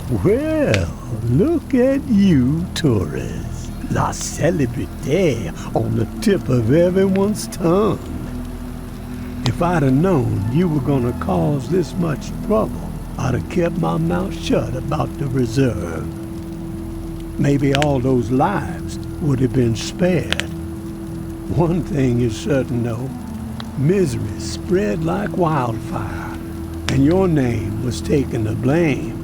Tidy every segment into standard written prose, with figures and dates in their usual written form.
Well, look at you, tourists. La célébrité on the tip of everyone's tongue. If I'd have known you were gonna cause this much trouble, I'd have kept my mouth shut about the reserve. Maybe all those lives would have been spared. One thing is certain though, misery spread like wildfire, and your name was taken to blame.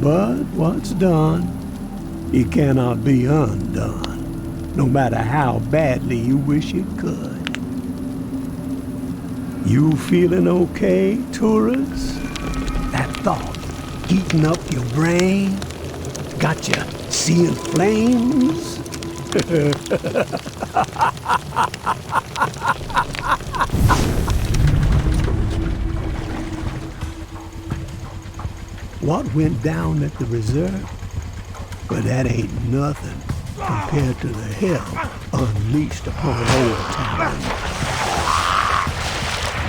But what's done, it cannot be undone, no matter how badly you wish it could. You feeling okay, tourists? That thought eating up your brain? Got you seeing flames? What went down at the reserve? But that ain't nothing compared to the hell unleashed upon Old Town.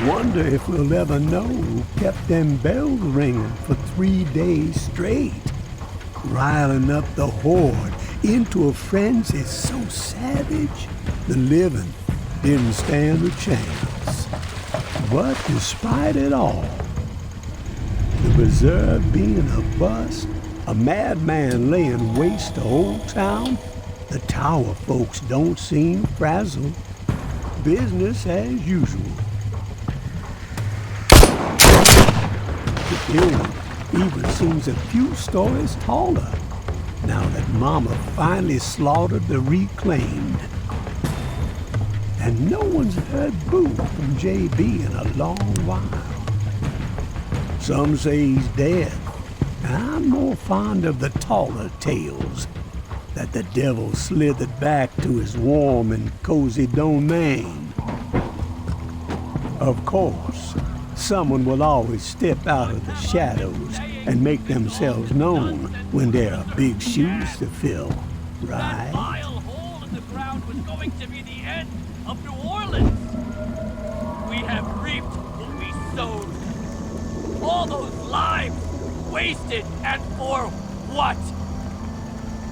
Wonder if we'll ever know who kept them bells ringing for 3 days straight, riling up the horde into a frenzy so savage the living didn't stand a chance. But despite it all, the reserve being a bust, a madman laying waste to Old Town, the tower folks don't seem frazzled. Business as usual. The building even seems a few stories taller, now that Mama finally slaughtered the reclaimed. And no one's heard boo from JB in a long while. Some say he's dead, and I'm more fond of the taller tales, that the devil slithered back to his warm and cozy domain. Of course, someone will always step out of the shadows and make themselves known when there are big shoes to fill, right? That vile hole in the ground was going to be the end of New Orleans. We have reaped what we sowed. All those lives wasted, and for what?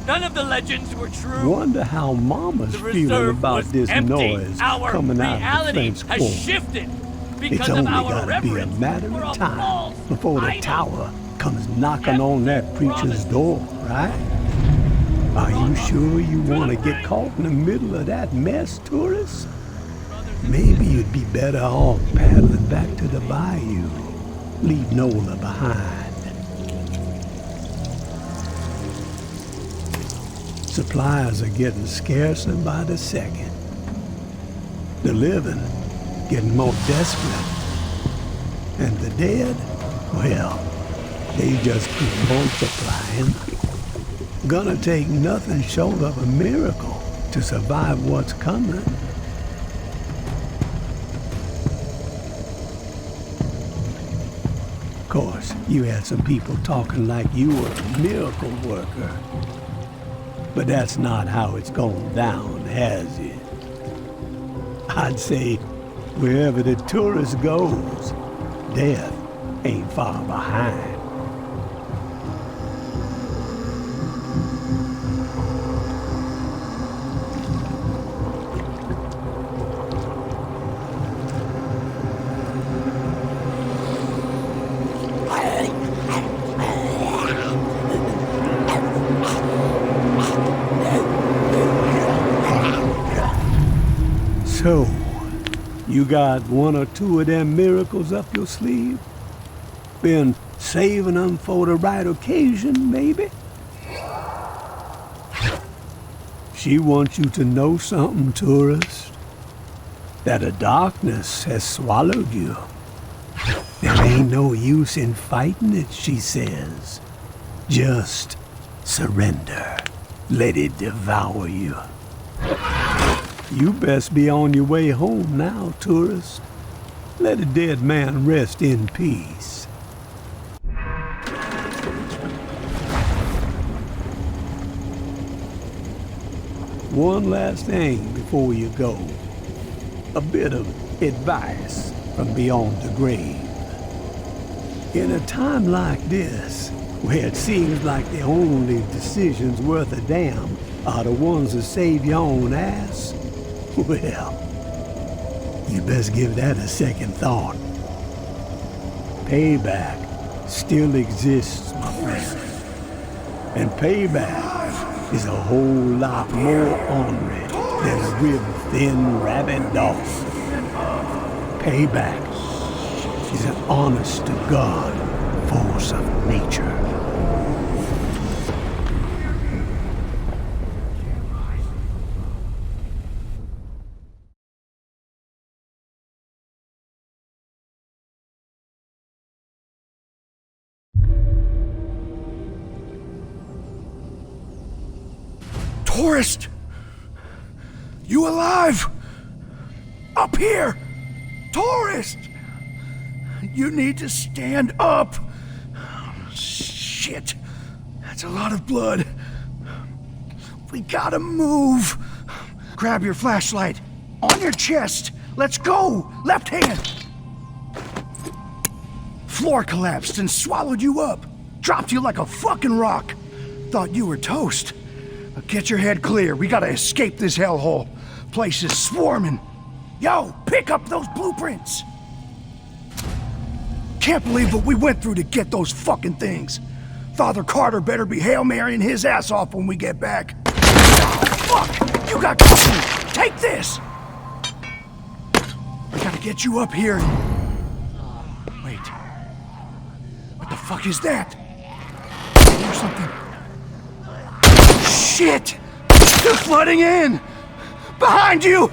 None of the legends were true. Wonder how Mama's feeling about this empty. noise Our coming out of the reality French has Quarter. shifted because It's of only our gotta be a reverence matter for of a time false before the idol. tower comes knocking on that preacher's door, right? Are you sure you want to get caught in the middle of that mess, tourists? Maybe you'd be better off paddling back to the bayou. Leave Nola behind. Supplies are getting scarcer by the second. The living getting more desperate. And the dead, well, they just keep multiplying. Gonna take nothing short of a miracle to survive what's coming. Of course, you had some people talking like you were a miracle worker. But that's not how it's gone down, has it? I'd say wherever the tourist goes, death ain't far behind. So, you got one or two of them miracles up your sleeve? Been saving them for the right occasion, maybe? She wants you to know something, tourist. That the darkness has swallowed you. There ain't no use in fighting it, she says. Just surrender. Let it devour you. You best be on your way home now, tourist. Let a dead man rest in peace. One last thing before you go. A bit of advice from beyond the grave. In a time like this, Well, it seems like the only decisions worth a damn are the ones that save your own ass. Well, you best give that a second thought. Payback still exists, my friend. And payback is a whole lot more ornery than a rib-thin rabid dog. Payback is an honest-to-God force of nature. Tourist! You alive? Up here! Tourist! You need to stand up! Shit! That's a lot of blood. We gotta move! Grab your flashlight. On your chest! Let's go! Left hand! Floor collapsed and swallowed you up. Dropped you like a fucking rock. Thought you were toast. Get your head clear. We gotta escape this hellhole. Place is swarming. Yo, pick up those blueprints. Can't believe what we went through to get those fucking things. Father Carter better be Hail Marying his ass off when we get back. Oh, fuck! You got company! Take this! We gotta get you up here. Wait. What the fuck is that? There's something. Shit! They're flooding in! Behind you!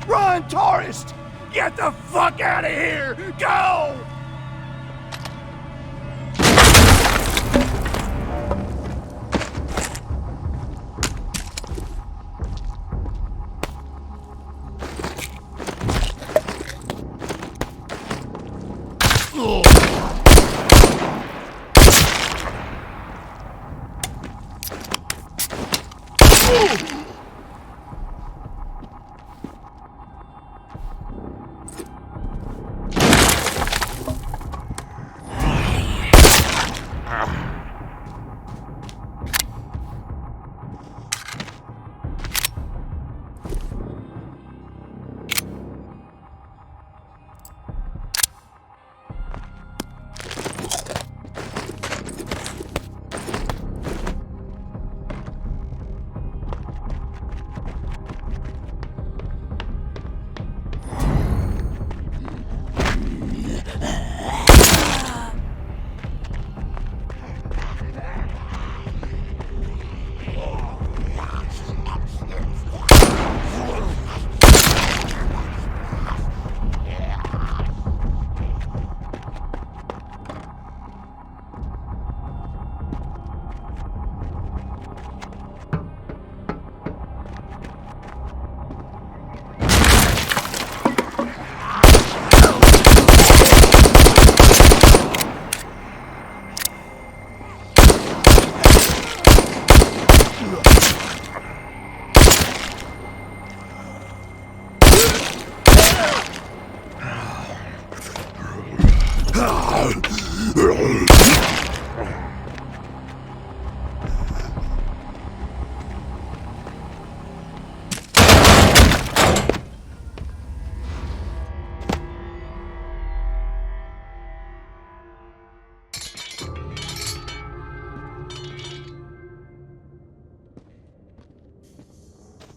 Run, tourist! Get the fuck out of here! Go!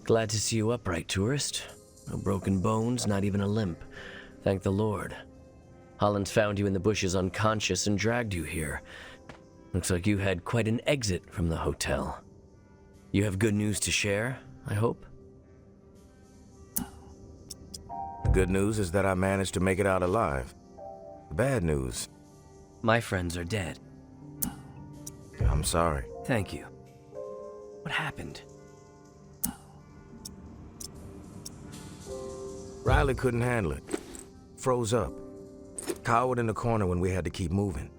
Glad to see you upright, tourist. No broken bones, not even a limp. Thank the Lord. Hollins found you in the bushes unconscious and dragged you here. Looks like you had quite an exit from the hotel. You have good news to share, I hope? The good news is that I managed to make it out alive. The bad news... My friends are dead. I'm sorry. Thank you. What happened? Riley couldn't handle it. Froze up. Cowered in the corner when we had to keep moving.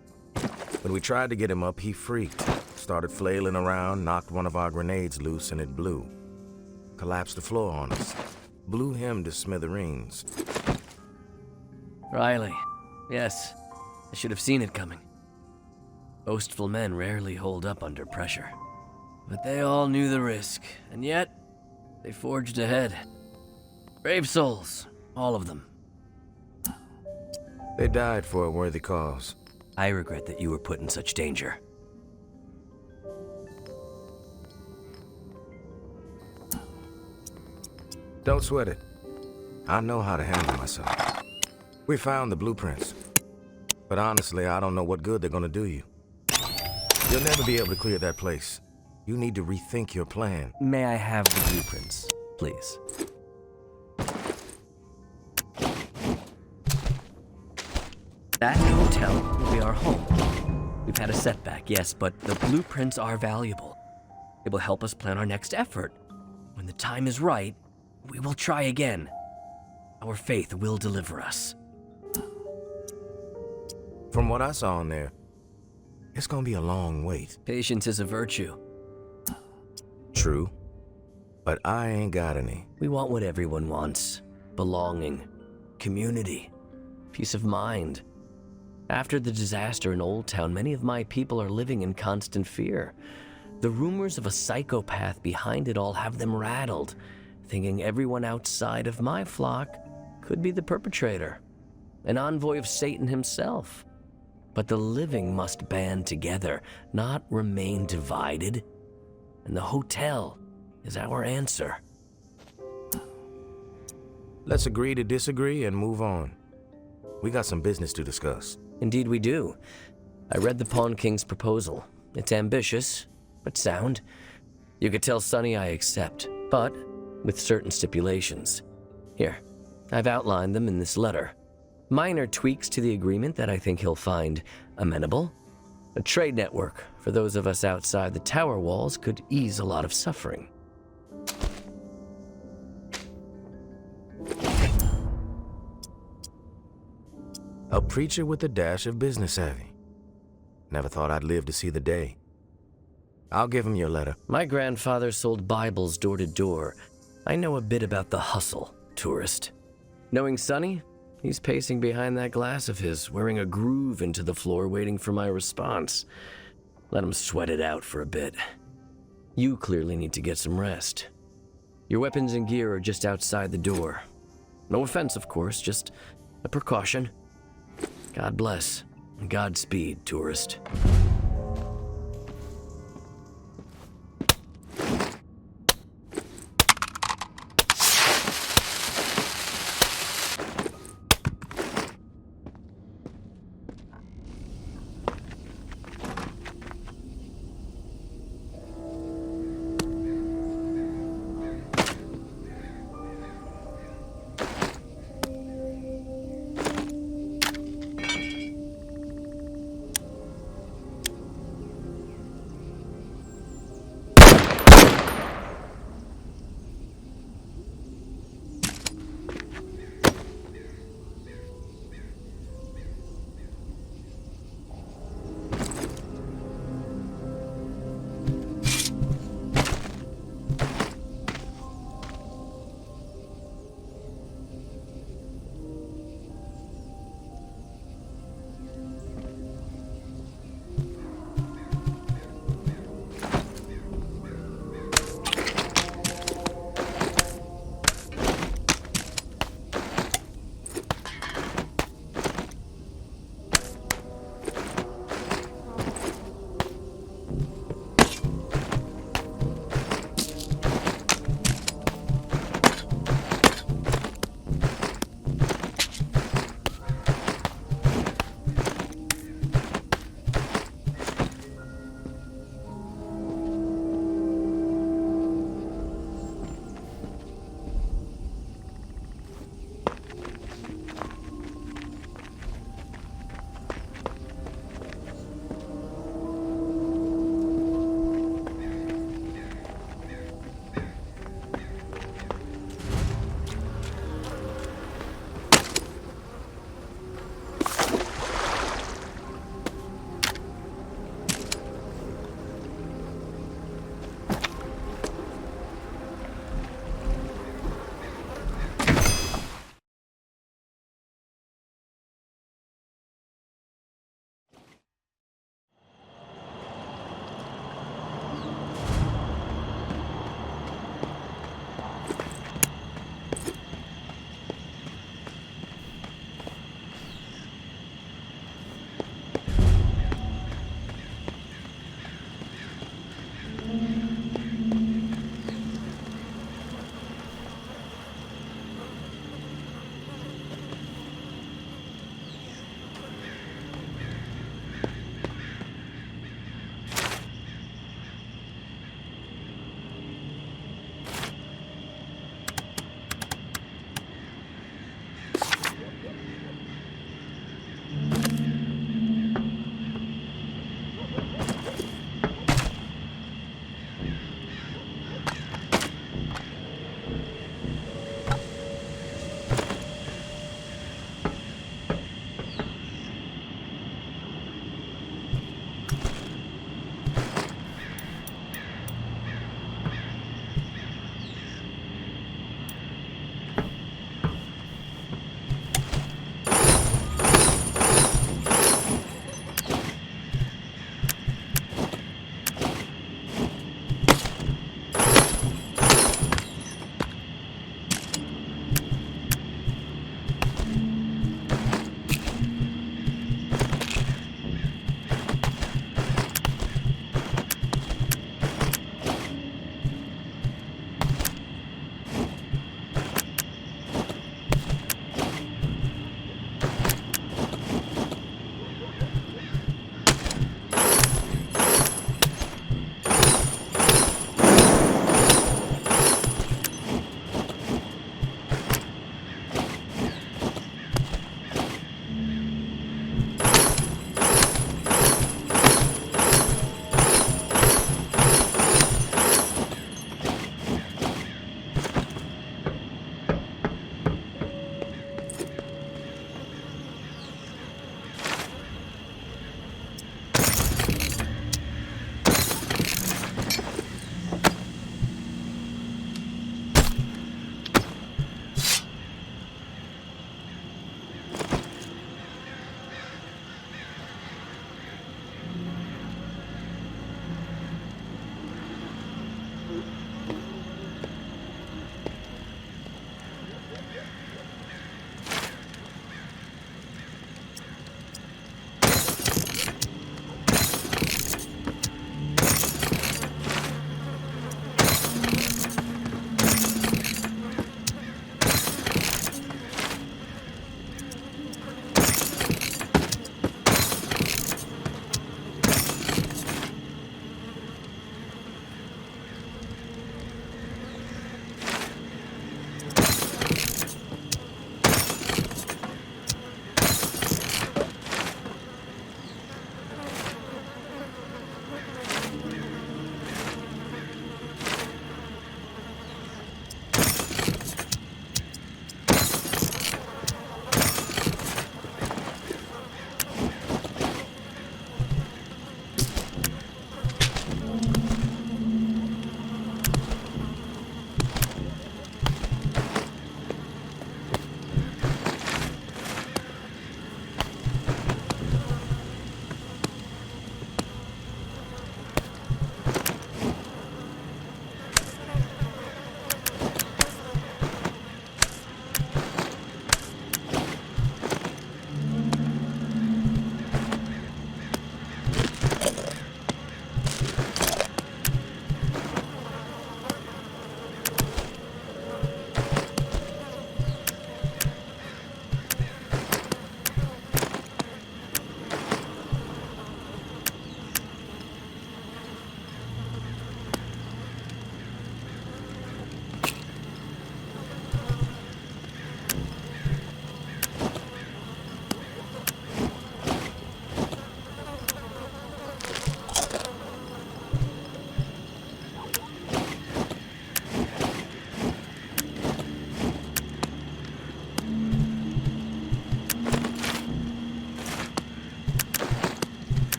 When we tried to get him up, he freaked. Started flailing around, knocked one of our grenades loose, and it blew. collapsed the floor on us, blew him to smithereens. Riley. Yes, I should have seen it coming. Boastful men rarely hold up under pressure. But they all knew the risk, and yet they forged ahead. Brave souls, all of them. They died for a worthy cause. I regret that you were put in such danger. Don't sweat it. I know how to handle myself. We found the blueprints. But honestly, I don't know what good they're gonna do you. You'll never be able to clear that place. You need to rethink your plan. May I have the blueprints, please? That hotel will be our home. We've had a setback, yes, but the blueprints are valuable. It will help us plan our next effort. When the time is right, we will try again. Our faith will deliver us. From what I saw in there, it's gonna be a long wait. Patience is a virtue. True, but I ain't got any. We want what everyone wants. Belonging, community, peace of mind. After the disaster in Old Town, many of my people are living in constant fear. The rumors of a psychopath behind it all have them rattled, thinking everyone outside of my flock could be the perpetrator, an envoy of Satan himself. But the living must band together, not remain divided. And the hotel is our answer. Let's agree to disagree and move on. We got some business to discuss. Indeed we do. I read the Pawn King's proposal. It's ambitious, but sound. You could tell Sonny I accept, but with certain stipulations. Here, I've outlined them in this letter. Minor tweaks to the agreement that I think he'll find amenable. A trade network for those of us outside the tower walls could ease a lot of suffering. A preacher with a dash of business savvy. Never thought I'd live to see the day. I'll give him your letter. My grandfather sold Bibles door to door. I know a bit about the hustle, tourist. Knowing Sonny, he's pacing behind that glass of his, wearing a groove into the floor, waiting for my response. Let him sweat it out for a bit. You clearly need to get some rest. Your weapons and gear are just outside the door. No offense, of course, just a precaution. God bless, and Godspeed, tourist.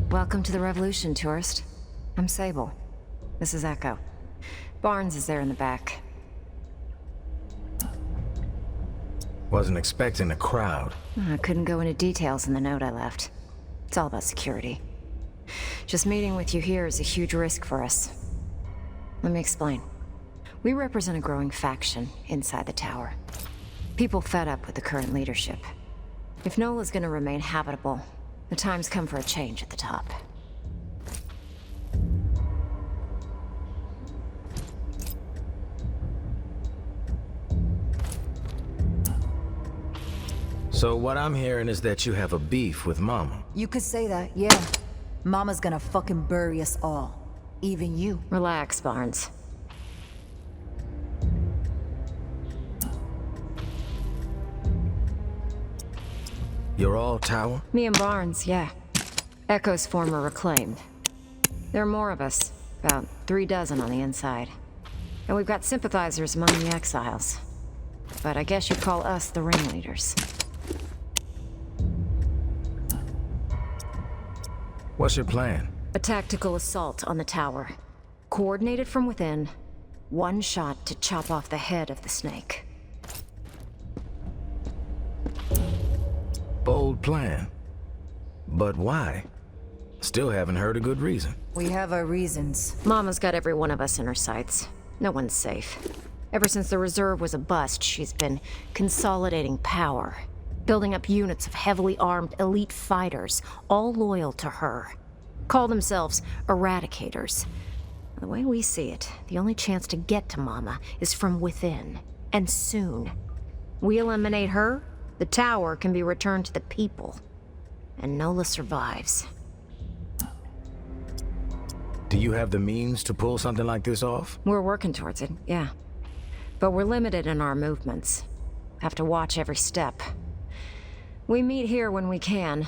Welcome to the Revolution, tourist. I'm Sable. This is Echo. Barnes is there in the back. Wasn't expecting a crowd. I couldn't go into details in the note I left. It's all about security. Just meeting with you here is a huge risk for us. Let me explain. We represent a growing faction inside the tower. People fed up with the current leadership. If Nola's gonna remain habitable, the time's come for a change at the top. So what I'm hearing is that you have a beef with Mama. You could say that, yeah. Mama's gonna fucking bury us all. Even you. Relax, Barnes. You're all tower? Me and Barnes, yeah. Echo's former reclaimed. There are more of us, about 3 dozen on the inside. And we've got sympathizers among the exiles. But I guess you'd call us the ringleaders. What's your plan? A tactical assault on the tower. Coordinated from within. One shot to chop off the head of the snake. Bold plan. But why? Still haven't heard a good reason. We have our reasons. Mama's got every one of us in her sights. No one's safe. Ever since the reserve was a bust, she's been consolidating power. Building up units of heavily armed elite fighters, all loyal to her. Call themselves Eradicators. The way we see it, the only chance to get to Mama is from within. And soon. We eliminate her, the tower can be returned to the people. And Nola survives. Do you have the means to pull something like this off? We're working towards it, yeah. But we're limited in our movements. Have to watch every step. We meet here when we can.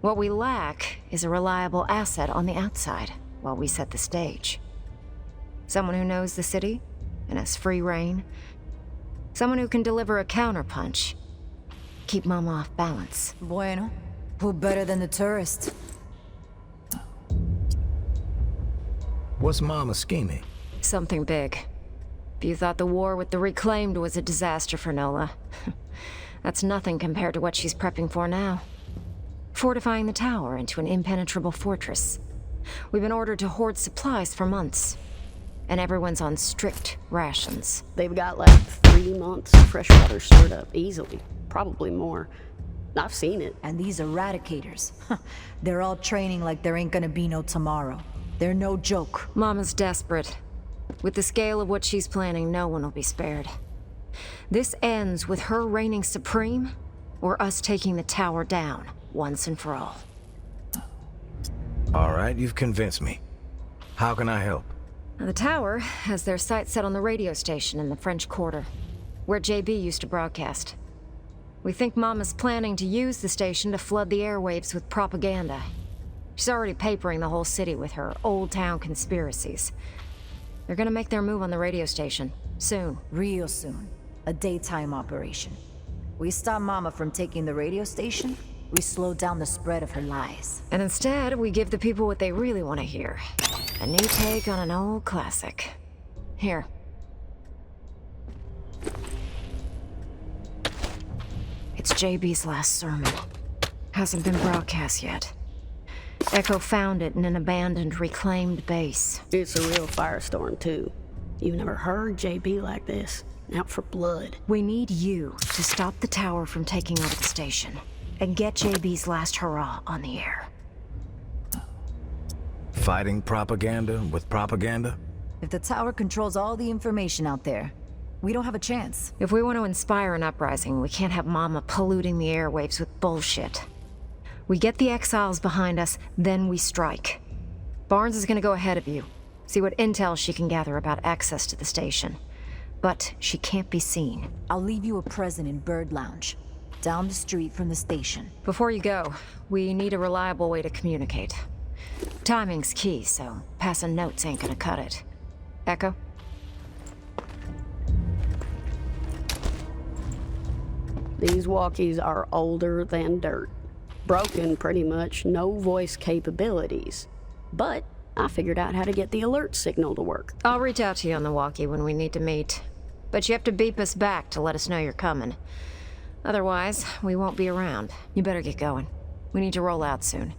What we lack is a reliable asset on the outside while we set the stage. Someone who knows the city and has free reign. Someone who can deliver a counterpunch. Keep Mama off balance. Bueno. Who better than the tourist? What's Mama scheming? Something big. If you thought the war with the Reclaimed was a disaster for Nola, that's nothing compared to what she's prepping for now. Fortifying the tower into an impenetrable fortress. We've been ordered to hoard supplies for months. And everyone's on strict rations. They've got like 3 months of fresh water stored up, easily. Probably more. I've seen it. And these eradicators, they're all training like there ain't gonna be no tomorrow. They're no joke. Mama's desperate. With the scale of what she's planning, no one will be spared. This ends with her reigning supreme, or us taking the tower down, once and for all. All right, you've convinced me. How can I help? The tower has their sights set on the radio station in the French Quarter, where JB used to broadcast. We think Mama's planning to use the station to flood the airwaves with propaganda. She's already papering the whole city with her old town conspiracies. They're gonna make their move on the radio station, soon. Real soon. A daytime operation. We stop Mama from taking the radio station, we slow down the spread of her lies. And instead, we give the people what they really want to hear. A new take on an old classic. Here. It's JB's last sermon. Hasn't been broadcast yet. Echo found it in an abandoned, reclaimed base. It's a real firestorm, too. You've never heard JB like this. Out for blood. We need you to stop the tower from taking over the station and get JB's last hurrah on the air. Fighting propaganda with propaganda? If the tower controls all the information out there, we don't have a chance. If we want to inspire an uprising, we can't have Mama polluting the airwaves with bullshit. We get the exiles behind us, then we strike. Barnes is gonna go ahead of you, see what intel she can gather about access to the station. But she can't be seen. I'll leave you a present in Bird Lounge, down the street from the station. Before you go, we need a reliable way to communicate. Timing's key, so passing notes ain't gonna cut it. Echo? These walkies are older than dirt. Broken, pretty much, no voice capabilities. But I figured out how to get the alert signal to work. I'll reach out to you on the walkie when we need to meet. But you have to beep us back to let us know you're coming. Otherwise, we won't be around. You better get going. We need to roll out soon.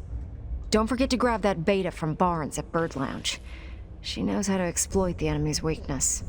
Don't forget to grab that beta from Barnes at Bird Lounge. She knows how to exploit the enemy's weakness.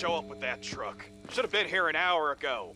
show up with that truck. Should have been here an hour ago.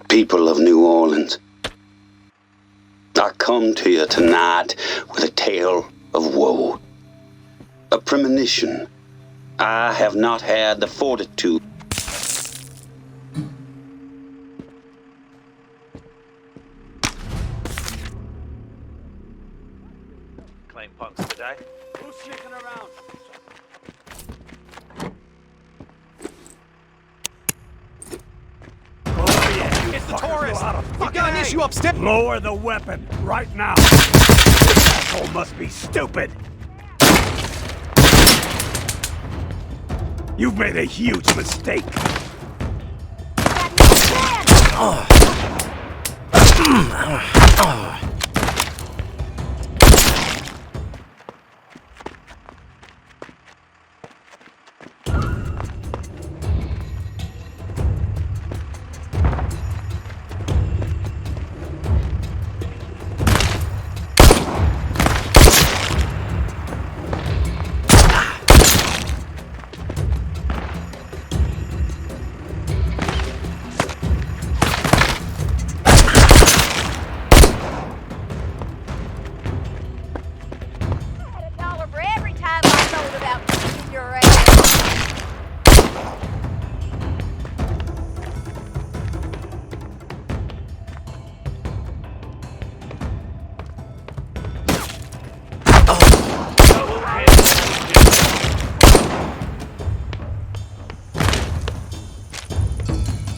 People of New Orleans, I come to you tonight with a tale of woe, a premonition. I have not had the fortitude. Claim punks today. Who's sneaking around? It's the tourist! We've got an issue upstairs! Lower the weapon right now. This asshole must be stupid. You've made a huge mistake.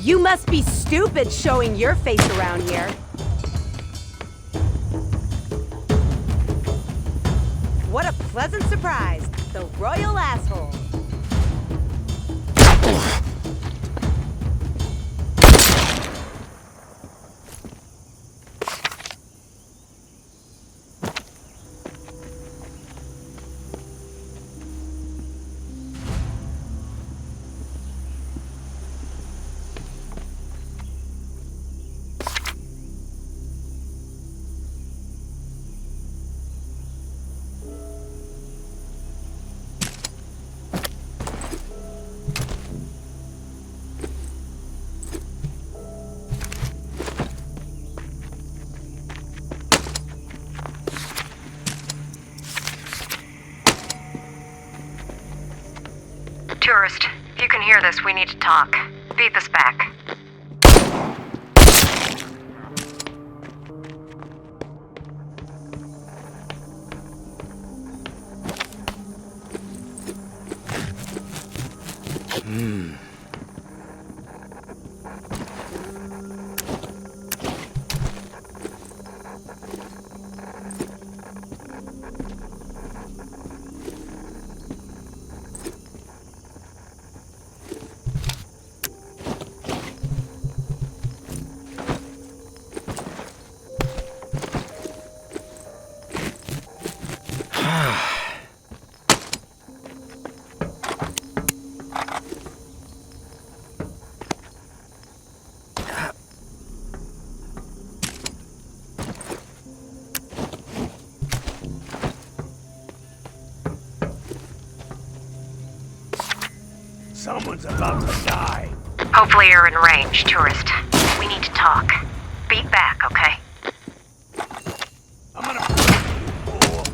You must be stupid showing your face around here. What a pleasant surprise. The royal asshole. Tourist, if you can hear this, we need to talk. Feed this back. Someone's about to die. Hopefully you're in range, tourist. We need to talk. Beat back, okay? I'm gonna break you, fool.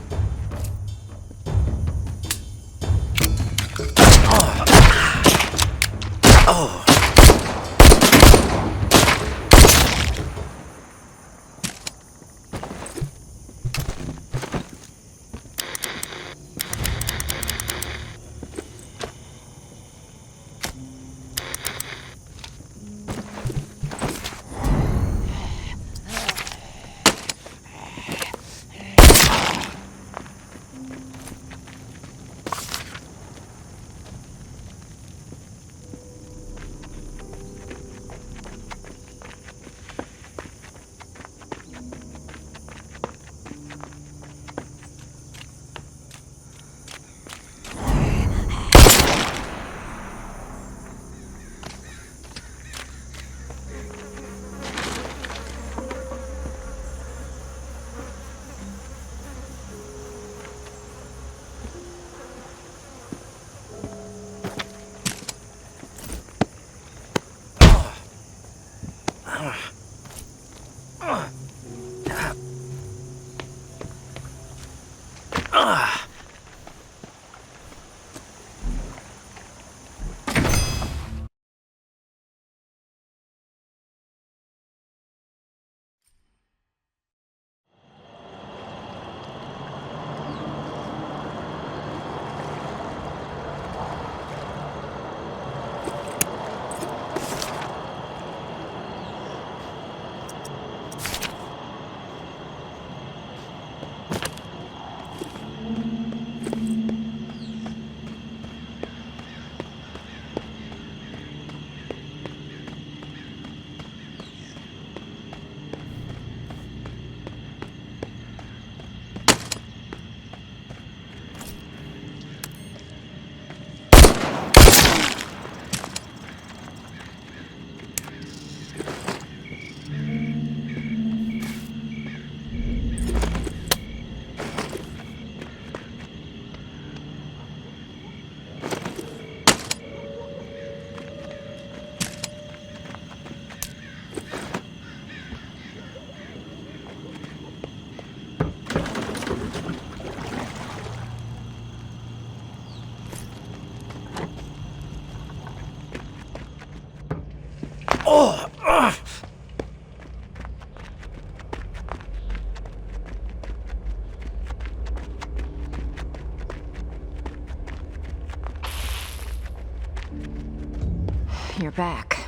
You're back.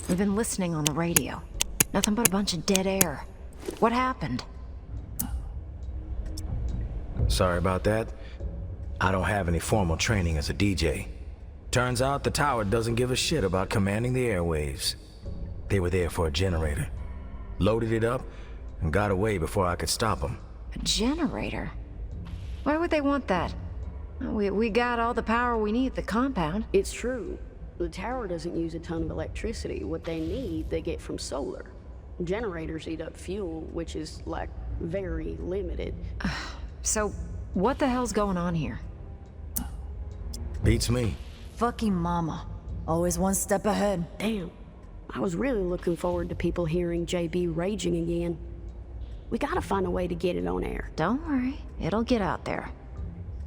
We've been listening on the radio. Nothing but a bunch of dead air. What happened? Sorry about that. I don't have any formal training as a DJ. Turns out the tower doesn't give a shit about commanding the airwaves. They were there for a generator. Loaded it up and got away before I could stop them. A generator? Why would they want that? We got all the power we need at the compound. It's true. The tower doesn't use a ton of electricity. What they need, they get from solar. Generators eat up fuel, which is, like, very limited. So, what the hell's going on here? Beats me. Fucking mama. Always one step ahead. Damn. I was really looking forward to people hearing JB raging again. We gotta find a way to get it on air. Don't worry. It'll get out there.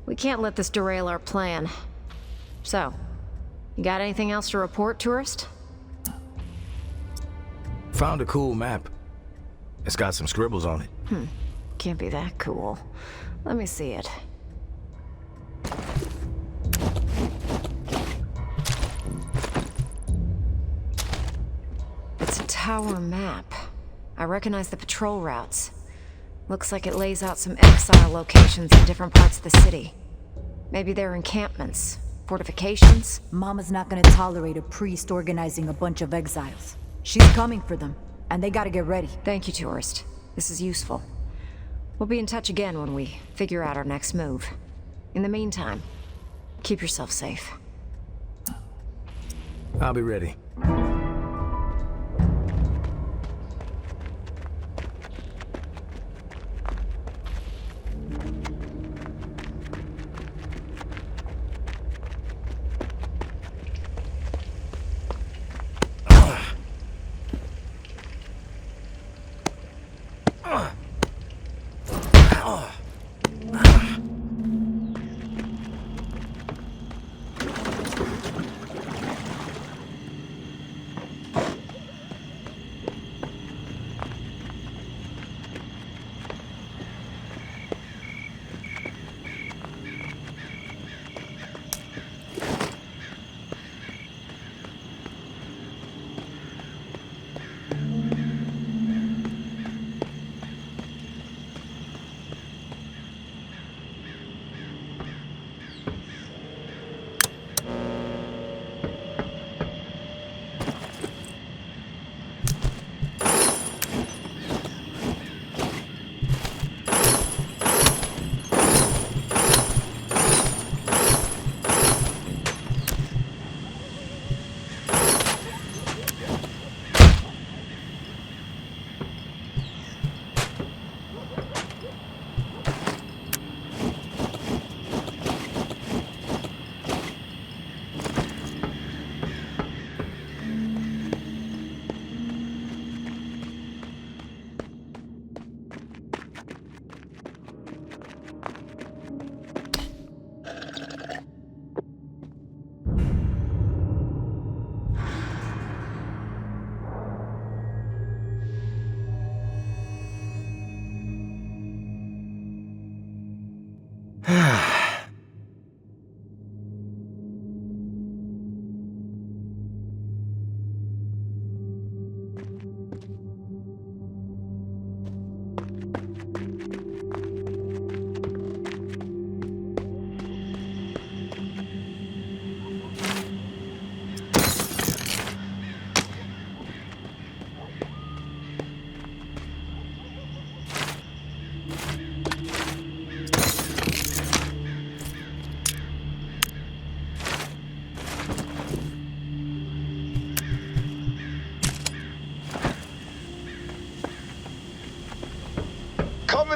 We can't let this derail our plan. So, you got anything else to report, tourist? Found a cool map. It's got some scribbles on it. Can't be that cool. Let me see it. It's a tower map. I recognize the patrol routes. Looks like it lays out some exile locations in different parts of the city. Maybe they're encampments, fortifications. Mama's not gonna tolerate a priest organizing a bunch of exiles. She's coming for them, and they gotta get ready. Thank you, tourist. This is useful. We'll be in touch again when we figure out our next move. In the meantime, keep yourself safe. I'll be ready.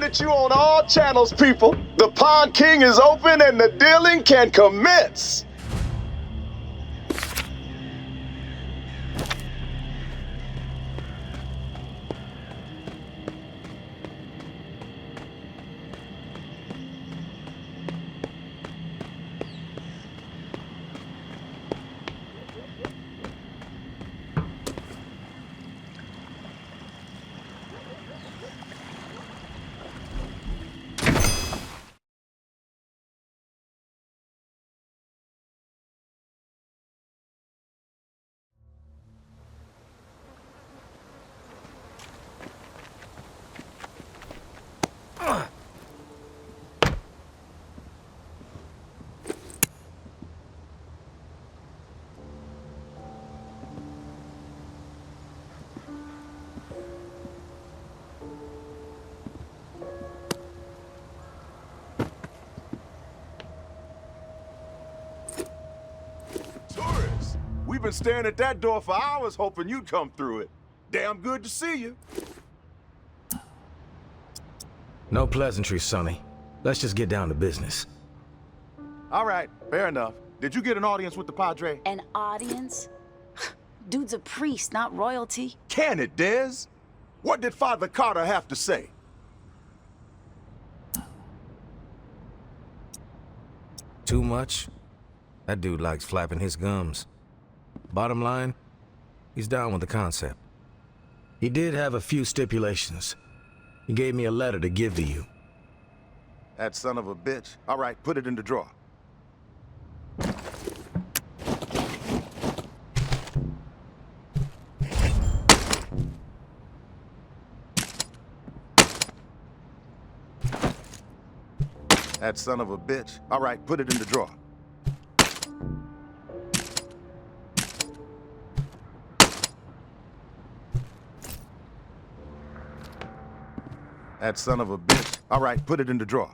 coming at you on all channels, people. The Pawn King is open and the dealing can commence. We've been staring at that door for hours hoping you'd come through it. Damn good to see you. No pleasantries, Sonny. Let's just get down to business. All right, fair enough. Did you get an audience with the padre? An audience? Dude's a priest, not royalty. Can it, Dez? What did Father Carter have to say? Too much? That dude likes flapping his gums. Bottom line, he's down with the concept. He did have a few stipulations. He gave me a letter to give to you. That son of a bitch. All right, put it in the drawer. That son of a bitch. All right, put it in the drawer. That son of a bitch. All right, put it in the drawer.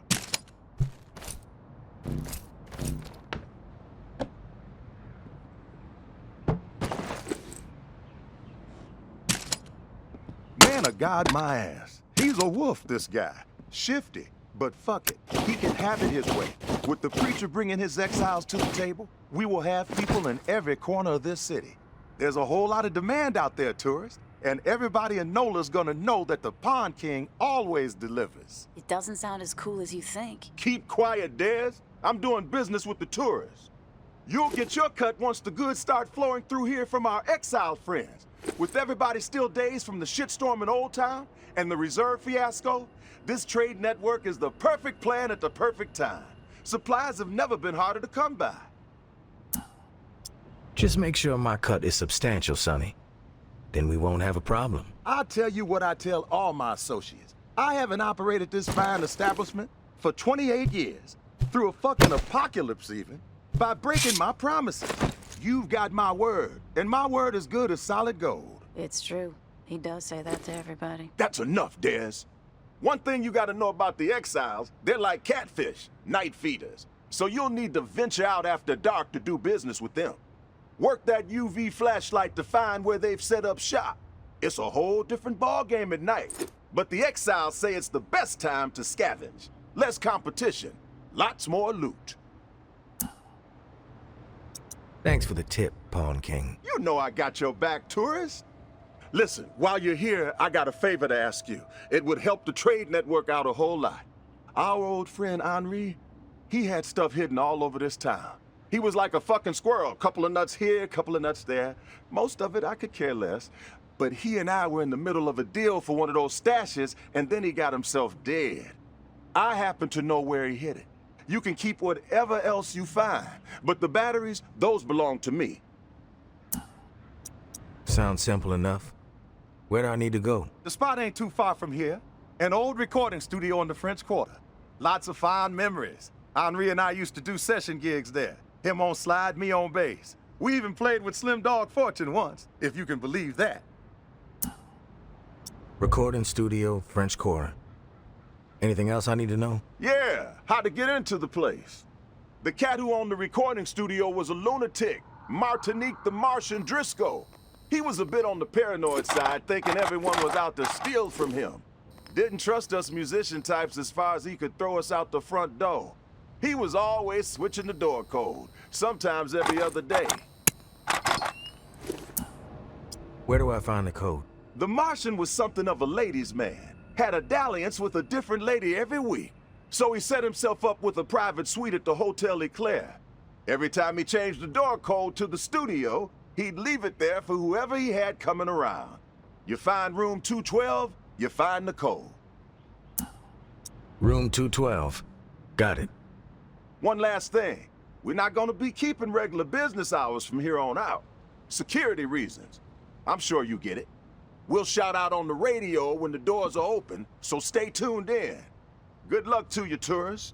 Man of God, my ass. He's a wolf, this guy. Shifty, but fuck it. He can have it his way. With the preacher bringing his exiles to the table, we will have people in every corner of this city. There's a whole lot of demand out there, tourists. And everybody in NOLA's gonna know that the Pawn King always delivers. It doesn't sound as cool as you think. Keep quiet, Dez. I'm doing business with the tourists. You'll get your cut once the goods start flowing through here from our exiled friends. With everybody still dazed from the shitstorm in Old Town and the reserve fiasco, this trade network is the perfect plan at the perfect time. Supplies have never been harder to come by. Just make sure my cut is substantial, Sonny. Then we won't have a problem. I'll tell you what I tell all my associates. I haven't operated this fine establishment for 28 years, through a fucking apocalypse even, by breaking my promises. You've got my word, and my word is good as solid gold. It's true. He does say that to everybody. That's enough, Dez. One thing you gotta know about the exiles, they're like catfish, night feeders. So you'll need to venture out after dark to do business with them. Work that UV flashlight to find where they've set up shop. It's a whole different ballgame at night. But the exiles say it's the best time to scavenge. Less competition, lots more loot. Thanks for the tip, Pawn King. You know I got your back, tourist. Listen, while you're here, I got a favor to ask you. It would help the trade network out a whole lot. Our old friend Henri, he had stuff hidden all over this town. He was like a fucking squirrel, couple of nuts here, couple of nuts there. Most of it I could care less. But he and I were in the middle of a deal for one of those stashes, and then he got himself dead. I happen to know where he hid it. You can keep whatever else you find, but the batteries, those belong to me. Sounds simple enough. Where do I need to go? The spot ain't too far from here. An old recording studio in the French Quarter. Lots of fond memories. Henri and I used to do session gigs there. Him on slide, me on bass. We even played with Slim Dog Fortune once, if you can believe that. Recording studio, French Quarter. Anything else I need to know? Yeah, how to get into the place. The cat who owned the recording studio was a lunatic, Martinique the Martian Driscoll. He was a bit on the paranoid side, thinking everyone was out to steal from him. Didn't trust us musician types as far as he could throw us out the front door. He was always switching the door code, sometimes every other day. Where do I find the code? The Martian was something of a ladies' man. Had a dalliance with a different lady every week. So he set himself up with a private suite at the Hotel Eclair. Every time he changed the door code to the studio, he'd leave it there for whoever he had coming around. You find room 212, you find the code. Room 212. Got it. One last thing. We're not gonna be keeping regular business hours from here on out. Security reasons. I'm sure you get it. We'll shout out on the radio when the doors are open, so stay tuned in. Good luck to you, tourists.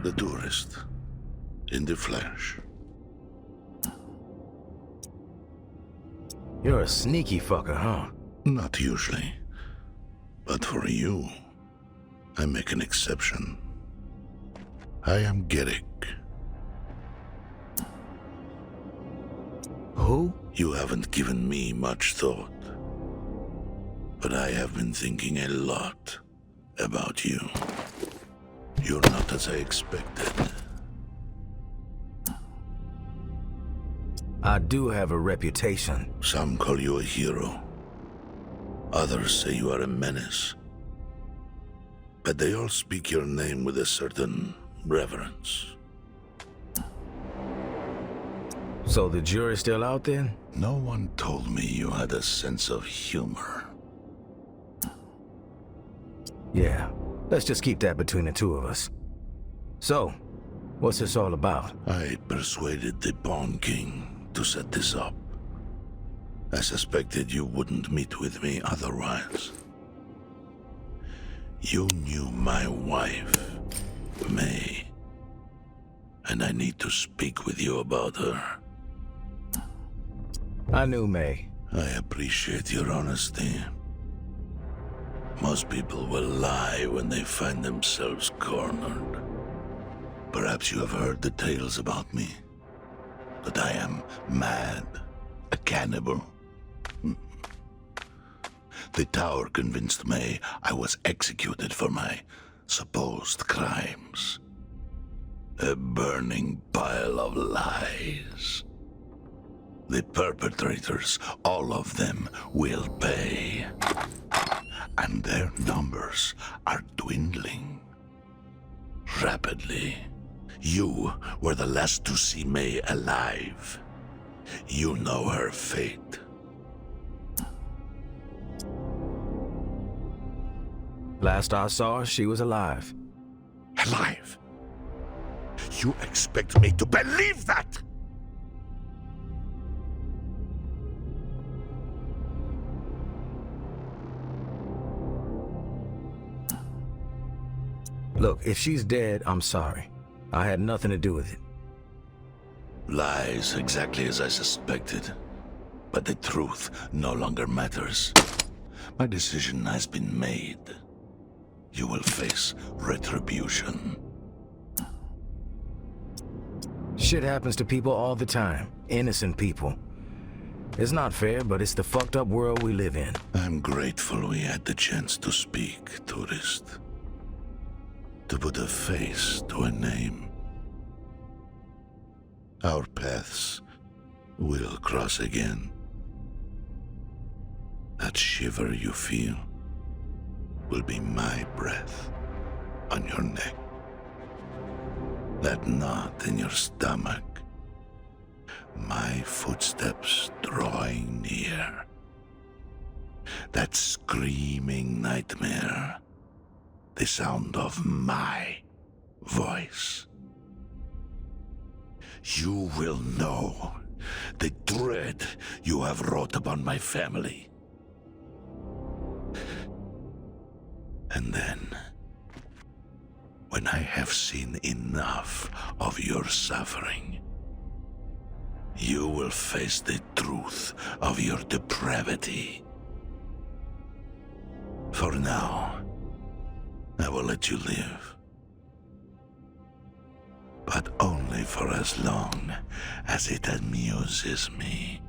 The tourist. In the flesh. You're a sneaky fucker, huh? Not usually. But for you, I make an exception. I am Gerick. Who? You haven't given me much thought. But I have been thinking a lot about you. You're not as I expected. I do have a reputation. Some call you a hero. Others say you are a menace. But they all speak your name with a certain reverence. So the jury's still out there? No one told me you had a sense of humor. Yeah, let's just keep that between the two of us. So, what's this all about? I persuaded the Pawn King to set this up. I suspected you wouldn't meet with me otherwise. You knew my wife, May, and I need to speak with you about her. I knew May. I appreciate your honesty. Most people will lie when they find themselves cornered. Perhaps you have heard the tales about me. That I am mad, a cannibal. The tower convinced May I was executed for my supposed crimes. A burning pile of lies. The perpetrators, all of them, will pay. And their numbers are dwindling. Rapidly. You were the last to see May alive. You know her fate. Last I saw her, she was alive. Alive? You expect me to believe that? Look, if she's dead, I'm sorry. I had nothing to do with it. Lies exactly as I suspected. But the truth no longer matters. My decision has been made. You will face retribution. Shit happens to people all the time. Innocent people. It's not fair, but it's the fucked up world we live in. I'm grateful we had the chance to speak, tourist. To put a face to a name. Our paths will cross again. That shiver you feel will be my breath on your neck. That knot in your stomach. My footsteps drawing near. That screaming nightmare the sound of my voice, you will know the dread you have wrought upon my family. And then, when I have seen enough of your suffering, you will face the truth of your depravity. For now, I will let you live. But only for as long as it amuses me.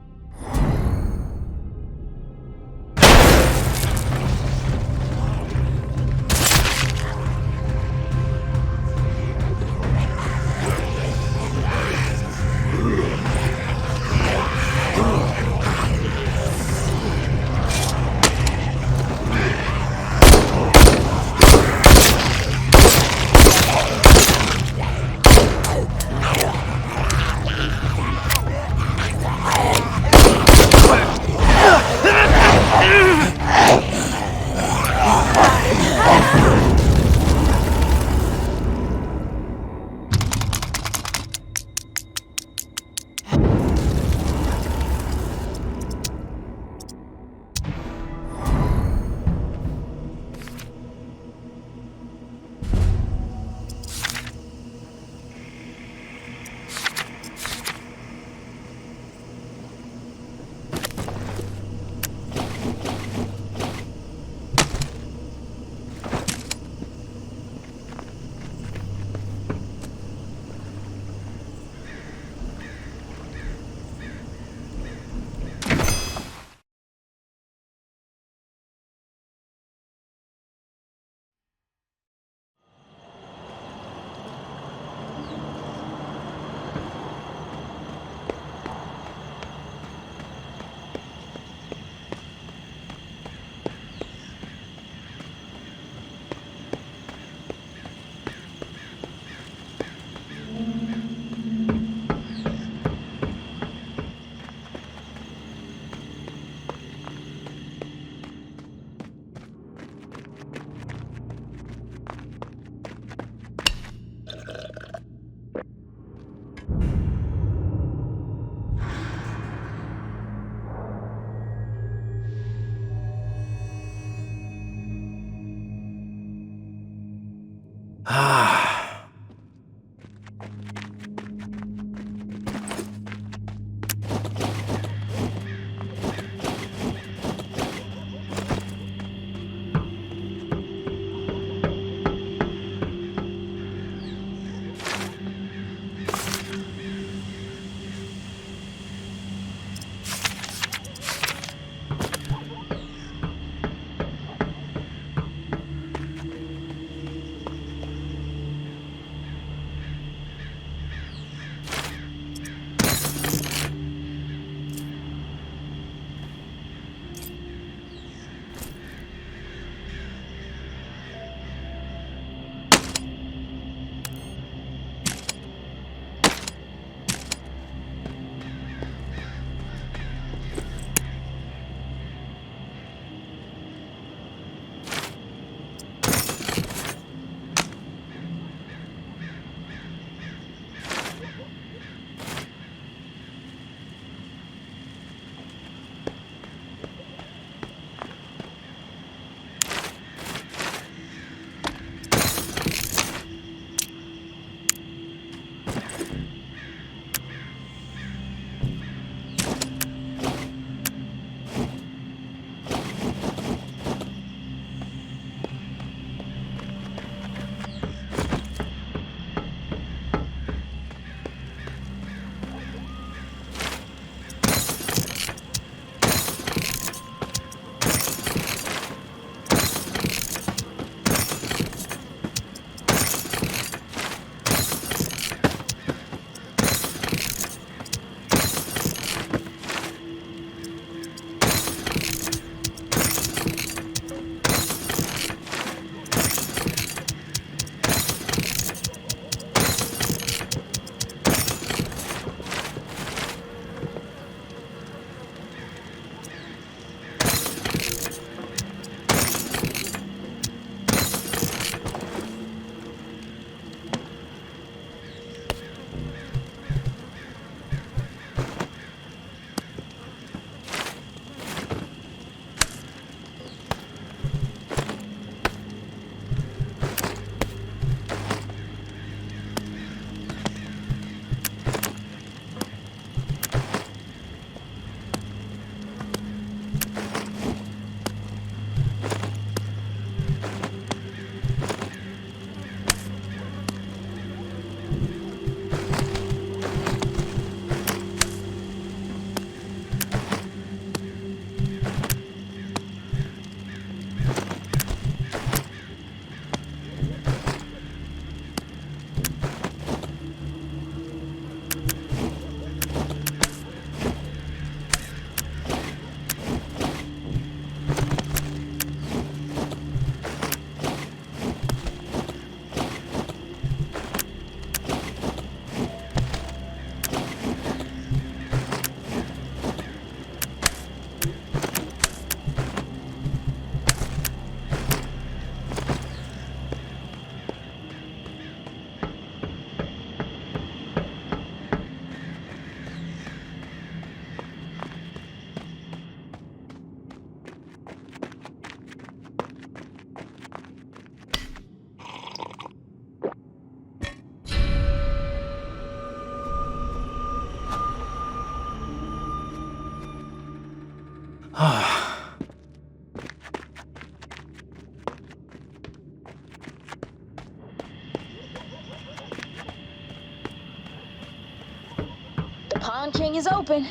Pond King is open.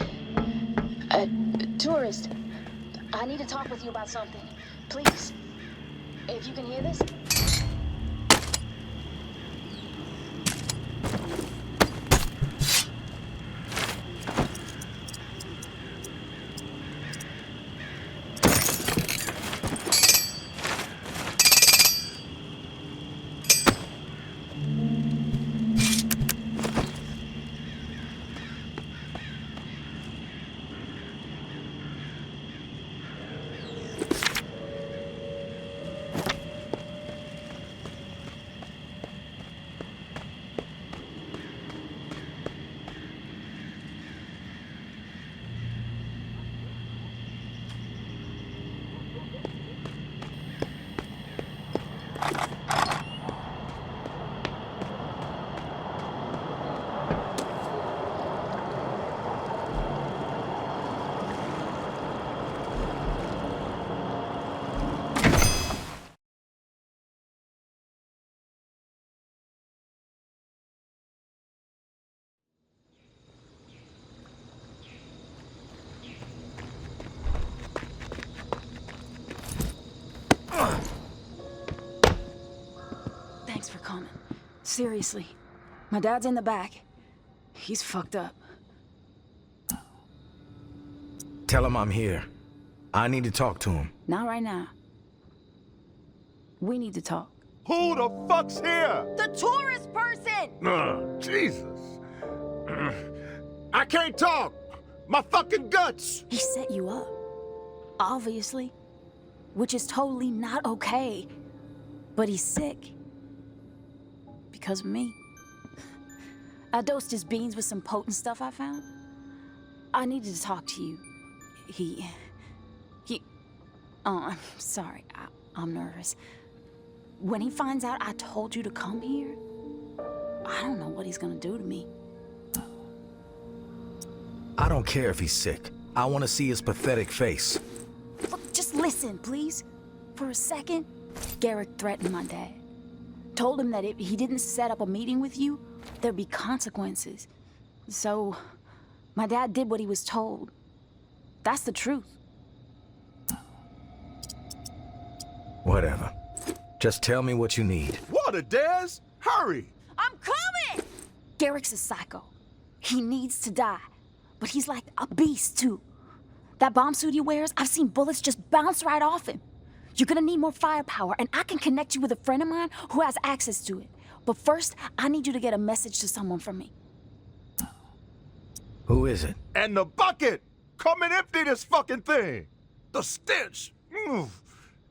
Tourist, I need to talk with you about something. Please, if you can hear this. Thanks for coming. Seriously. My dad's in the back. He's fucked up. Tell him I'm here. I need to talk to him. Not right now. We need to talk. Who the fuck's here? The tourist person! Jesus. I can't talk. My fucking guts. He set you up. Obviously. Which is totally not okay. But he's sick. Because of me. I dosed his beans with some potent stuff I found. I needed to talk to you. Oh, I'm sorry. I'm nervous. When he finds out I told you to come here, I don't know what he's gonna do to me. I don't care if he's sick. I want to see his pathetic face. Look, just listen, please. For a second, Gerick threatened my dad. Told him that if he didn't set up a meeting with you, there'd be consequences. So, my dad did what he was told. That's the truth. Whatever. Just tell me what you need. Water, Des! Hurry! I'm coming! Gerick's a psycho. He needs to die. But he's like a beast, too. That bomb suit he wears, I've seen bullets just bounce right off him. You're gonna need more firepower, and I can connect you with a friend of mine who has access to it. But first, I need you to get a message to someone from me. Who is it? And the bucket! Come and empty this fucking thing! The stench!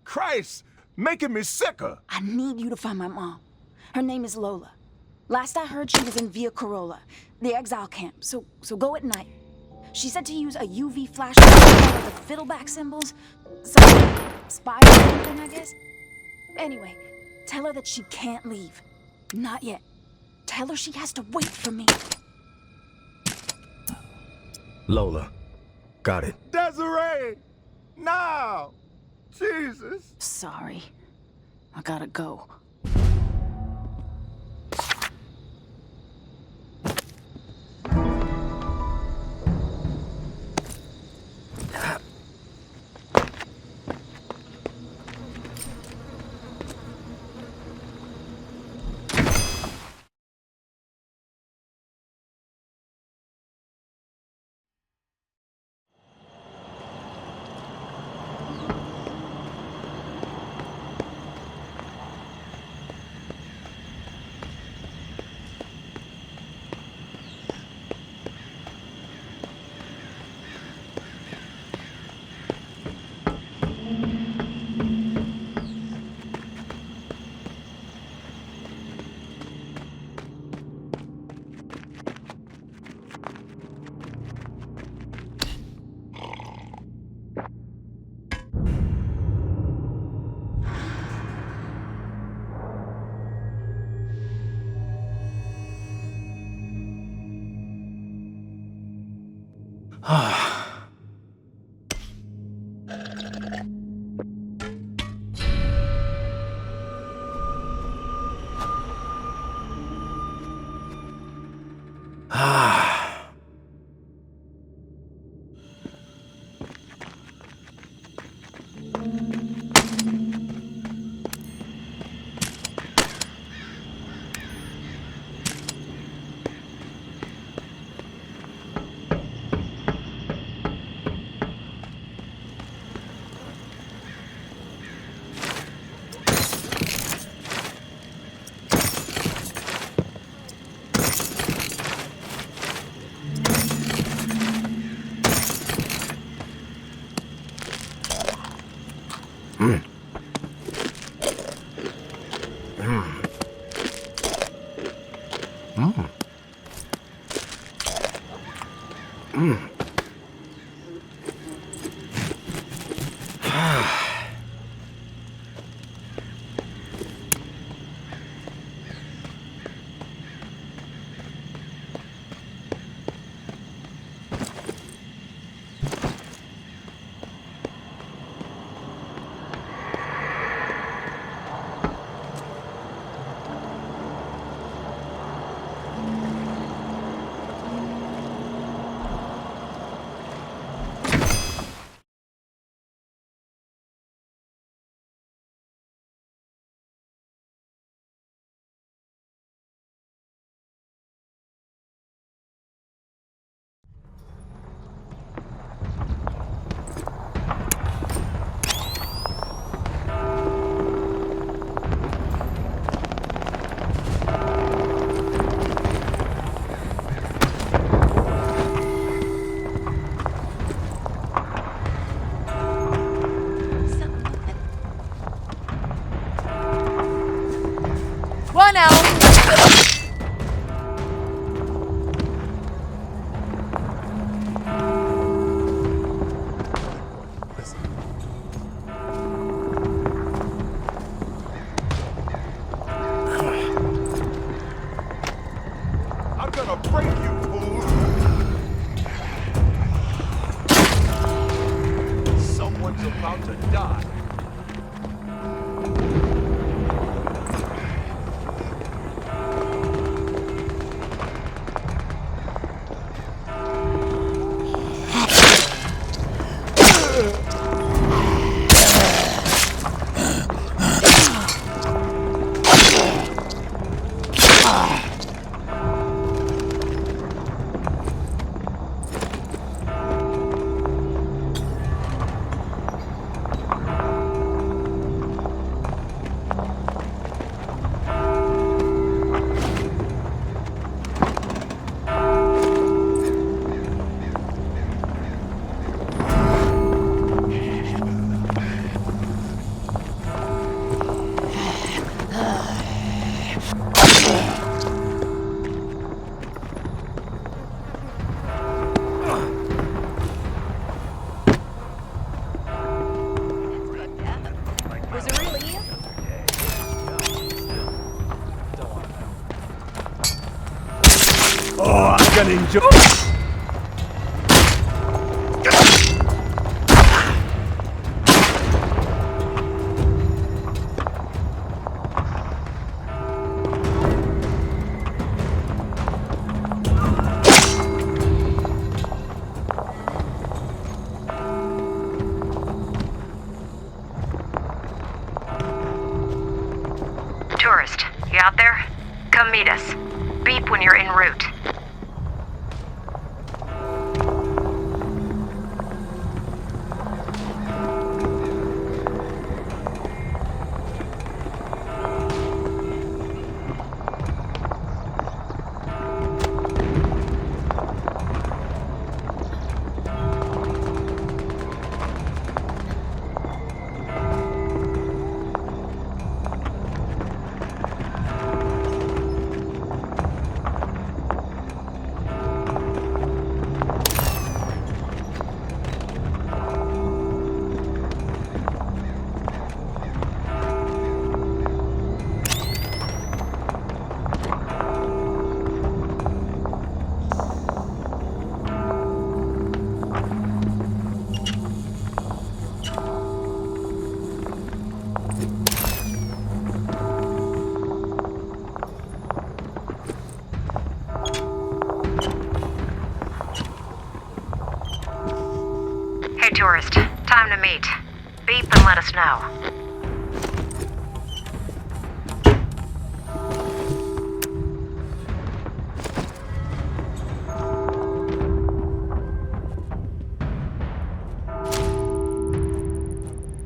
Christ, making me sicker. I need you to find my mom. Her name is Lola. Last I heard, she was in Via Corolla, the exile camp, so go at night. She said to use a UV flashlight with the fiddleback symbols. Some spy or something, I guess. Anyway, tell her that she can't leave. Not yet. Tell her she has to wait for me. Lola. Got it. Desiree! Now! Jesus. Sorry. I gotta go. One out. I'm gonna break you, fool! Someone's about to die. Oh, I'm gonna enjoy. Tourist, you out there? Come meet us. Beep when you're en route. tourist. Time to meet. Beep and let us know.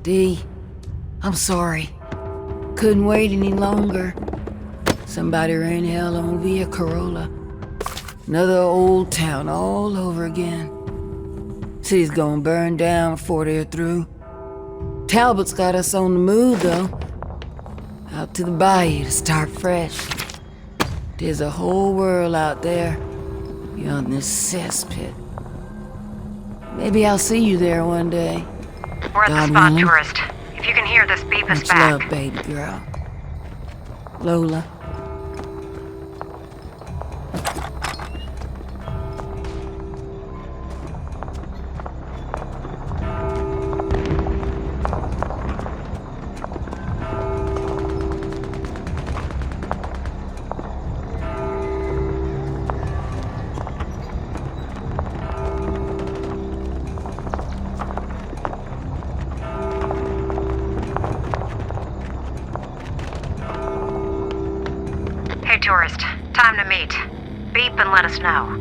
D, I'm sorry. Couldn't wait any longer. Somebody ran hell on Via Corolla. Another old town all over again. City's gonna burn down before they're through. Talbot's got us on the move, though. Out to the bayou to start fresh. There's a whole world out there beyond this cesspit. Maybe I'll see you there one day. We're at the God spot, willing. tourist. If you can hear this, beep us Much back. love, baby girl. Lola. Hey, tourist. Time to meet. Beep and let us know.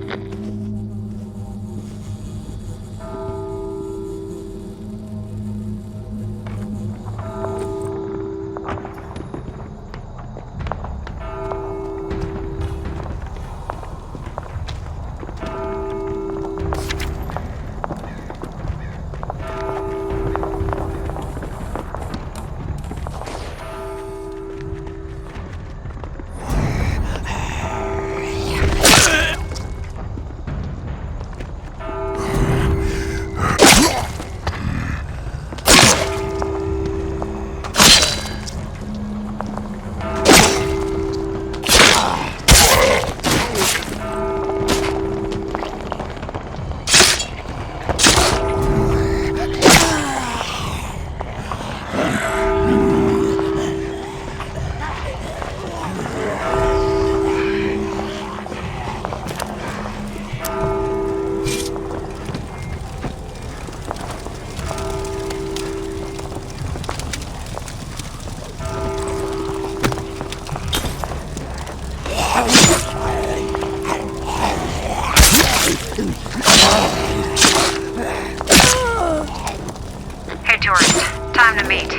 Hey, tourist. Time to meet.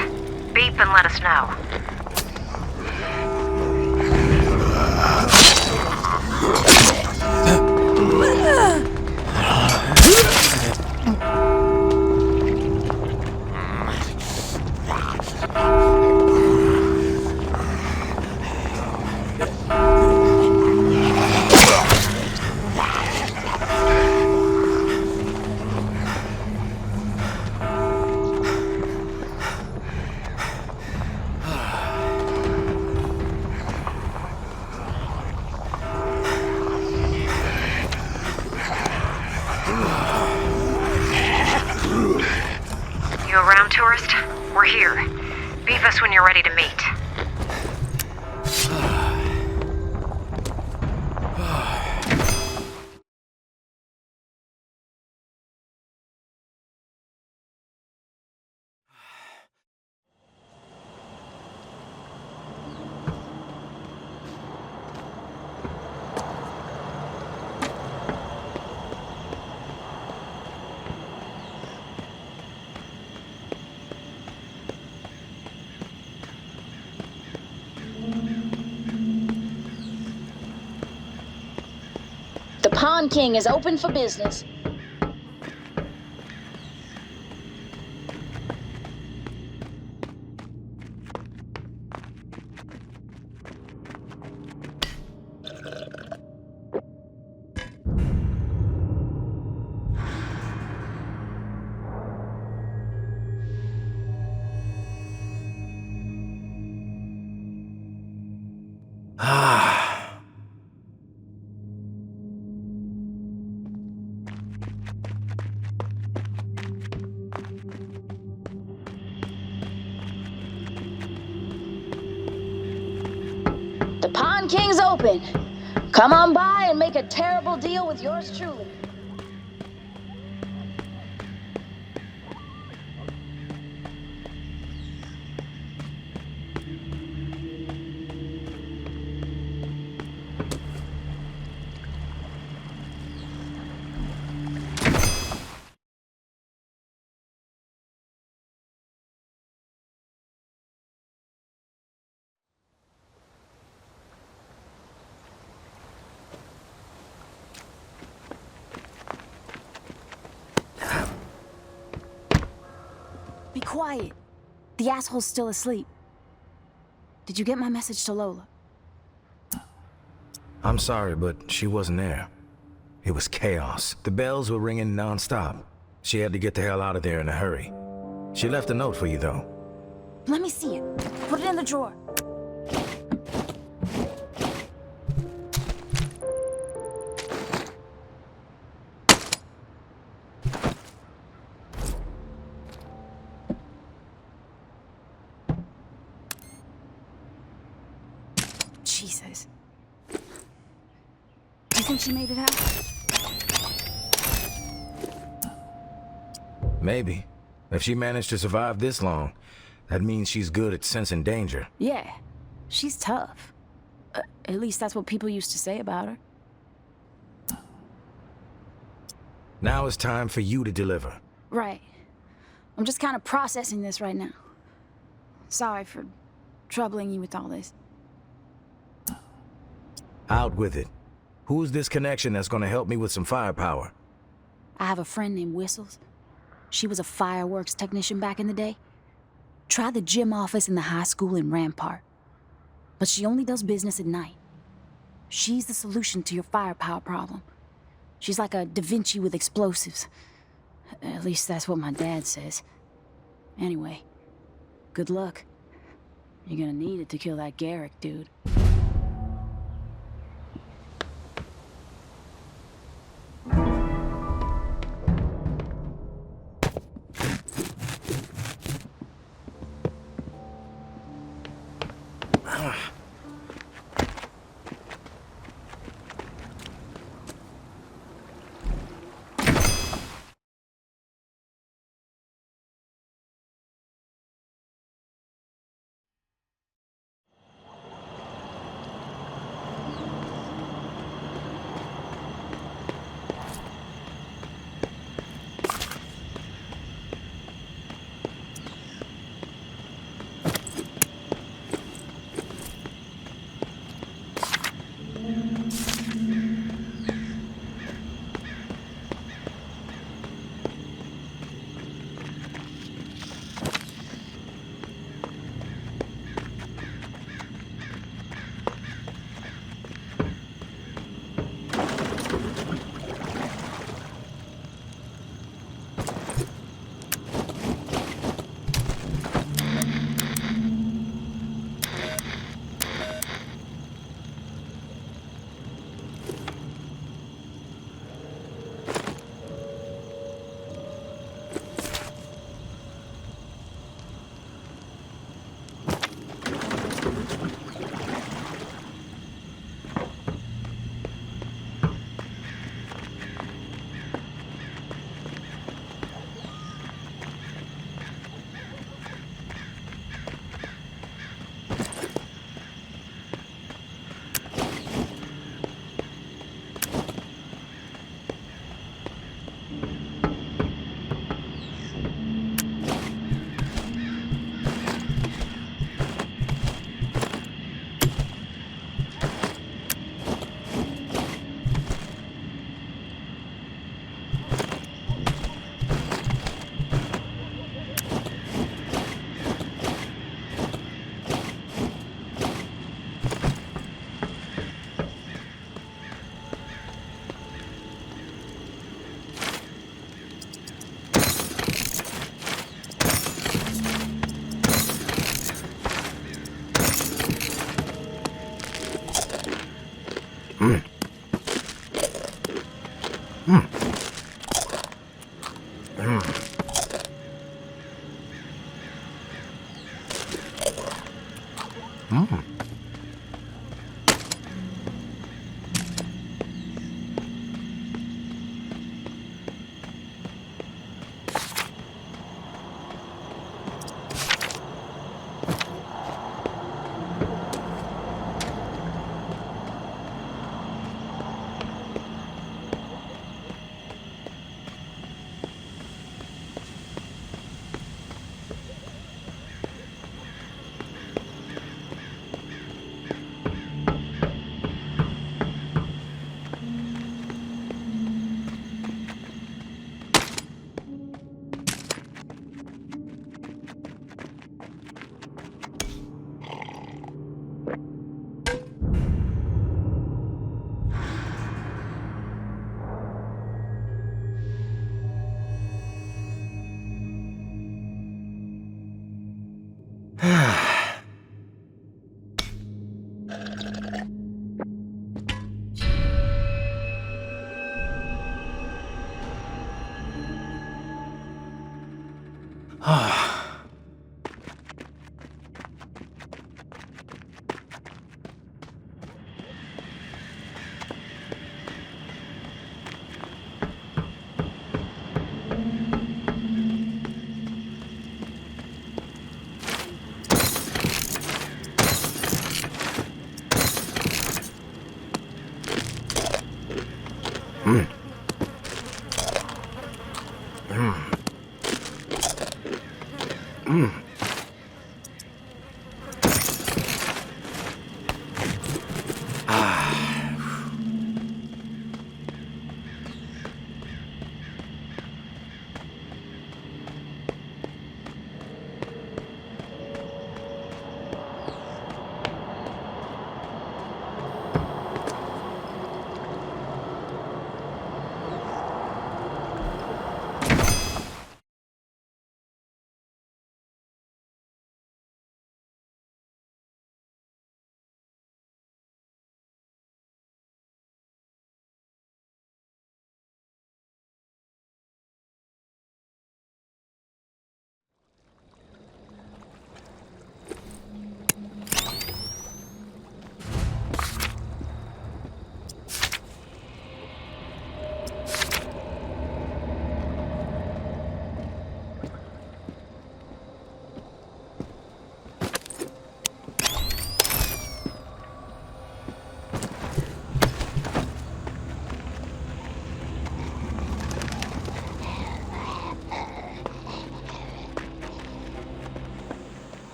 Beep and let us know. You around, tourist? We're here. Beep us when you're ready to meet. The Pond King is open for business. The Pond King's open. Come on by and make a terrible deal with yours truly. quiet. The asshole's still asleep. Did you get my message to Lola? I'm sorry, but she wasn't there. It was chaos. The bells were ringing non-stop. She had to get the hell out of there in a hurry. She left a note for you, though. Let me see it. Put it in the drawer. Jesus. Do you think she made it out? Maybe. If she managed to survive this long, that means she's good at sensing danger. Yeah, she's tough. At least that's what people used to say about her. Now it's time for you to deliver. Right. I'm just kind of processing this right now. Sorry for troubling you with all this. Out with it. Who's this connection that's gonna help me with some firepower? I have a friend named Whistles. She was a fireworks technician back in the day. Tried the gym office in the high school in Rampart. But she only does business at night. She's the solution to your firepower problem. She's like a Da Vinci with explosives. At least that's what my dad says. Anyway, good luck. You're gonna need it to kill that Gerick dude.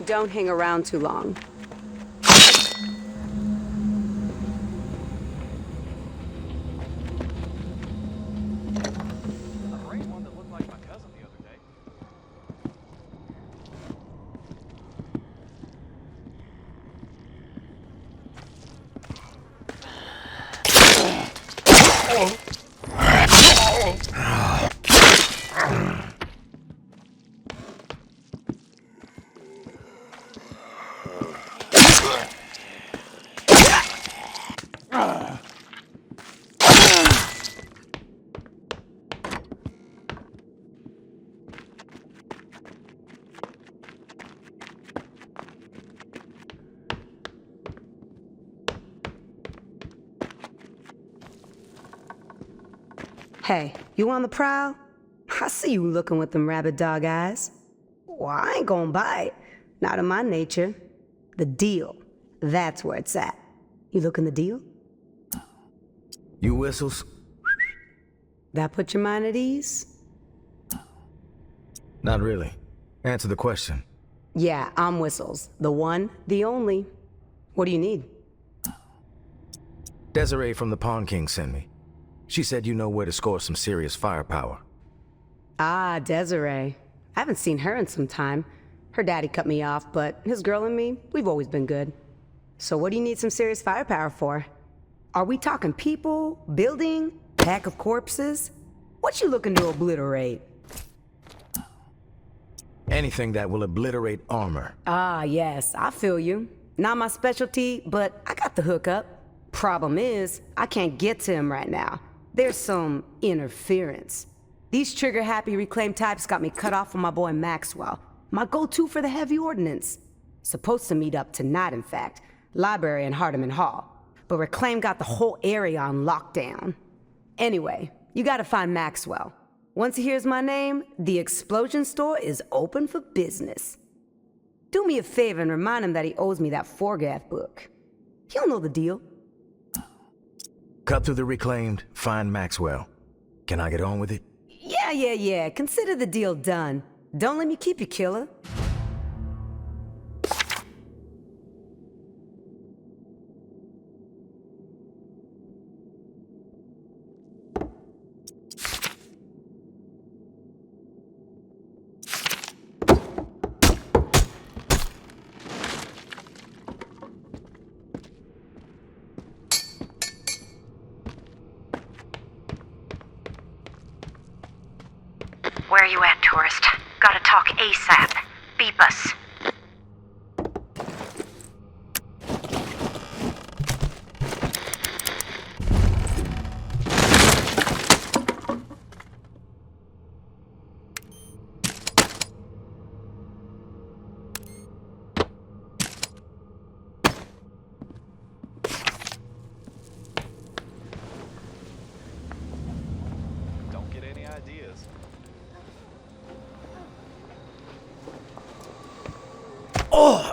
Don't hang around too long. Hey, you on the prowl? I see you looking with them rabid dog eyes. Well, I ain't gonna bite. Not in my nature. The deal. That's where it's at. You looking the deal? You whistles? That put your mind at ease? Not really. Answer the question. Yeah, I'm Whistles. The one, the only. What do you need? Desiree from the Pawn King sent me. She said you know where to score some serious firepower. Ah, Desiree. I haven't seen her in some time. Her daddy cut me off, but his girl and me, we've always been good. So what do you need some serious firepower for? Are we talking people, building, pack of corpses? What you looking to obliterate? Anything that will obliterate armor. Ah, yes, I feel you. Not my specialty, but I got the hookup. Problem is, I can't get to him right now. There's some interference. These trigger-happy reclaimed types got me cut off from my boy Maxwell, my go-to for the heavy ordnance. Supposed to meet up tonight, in fact. Library in Hardeman Hall. But Reclaim got the whole area on lockdown. Anyway, you gotta find Maxwell. Once he hears my name, the explosion store is open for business. Do me a favor and remind him that he owes me that Forgath book. He'll know the deal. Cut through the reclaimed, find Maxwell. Can I get on with it? Yeah. Consider the deal done. Don't let me keep you, killer. Where you at, tourist? Gotta talk ASAP. Beep us. this. Oh!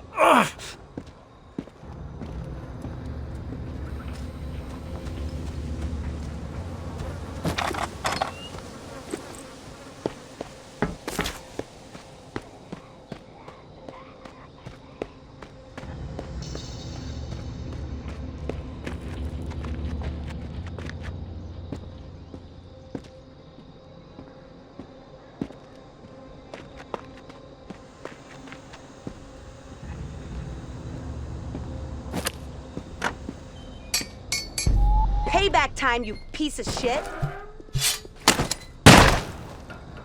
Payback time, you piece of shit!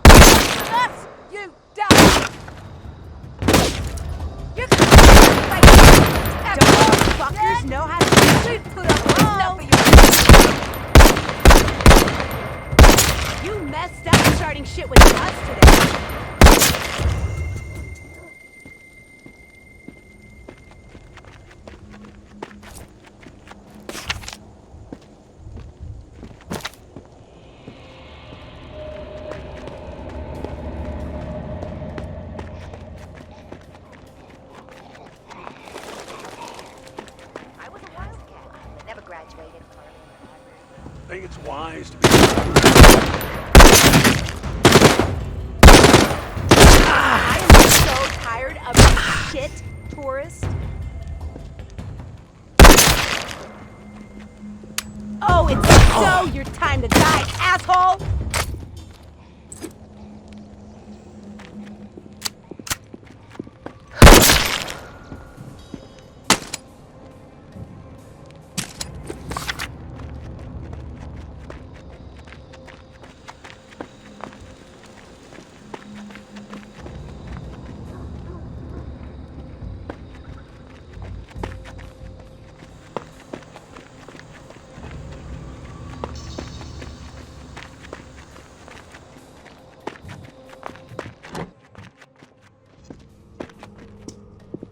Yes, you die! You Don't fuckers know how to shoot to the wall? You messed up starting shit with us today. I think it's wise to be. I am so tired of this shit, tourist. Oh, it's so your time to die, asshole!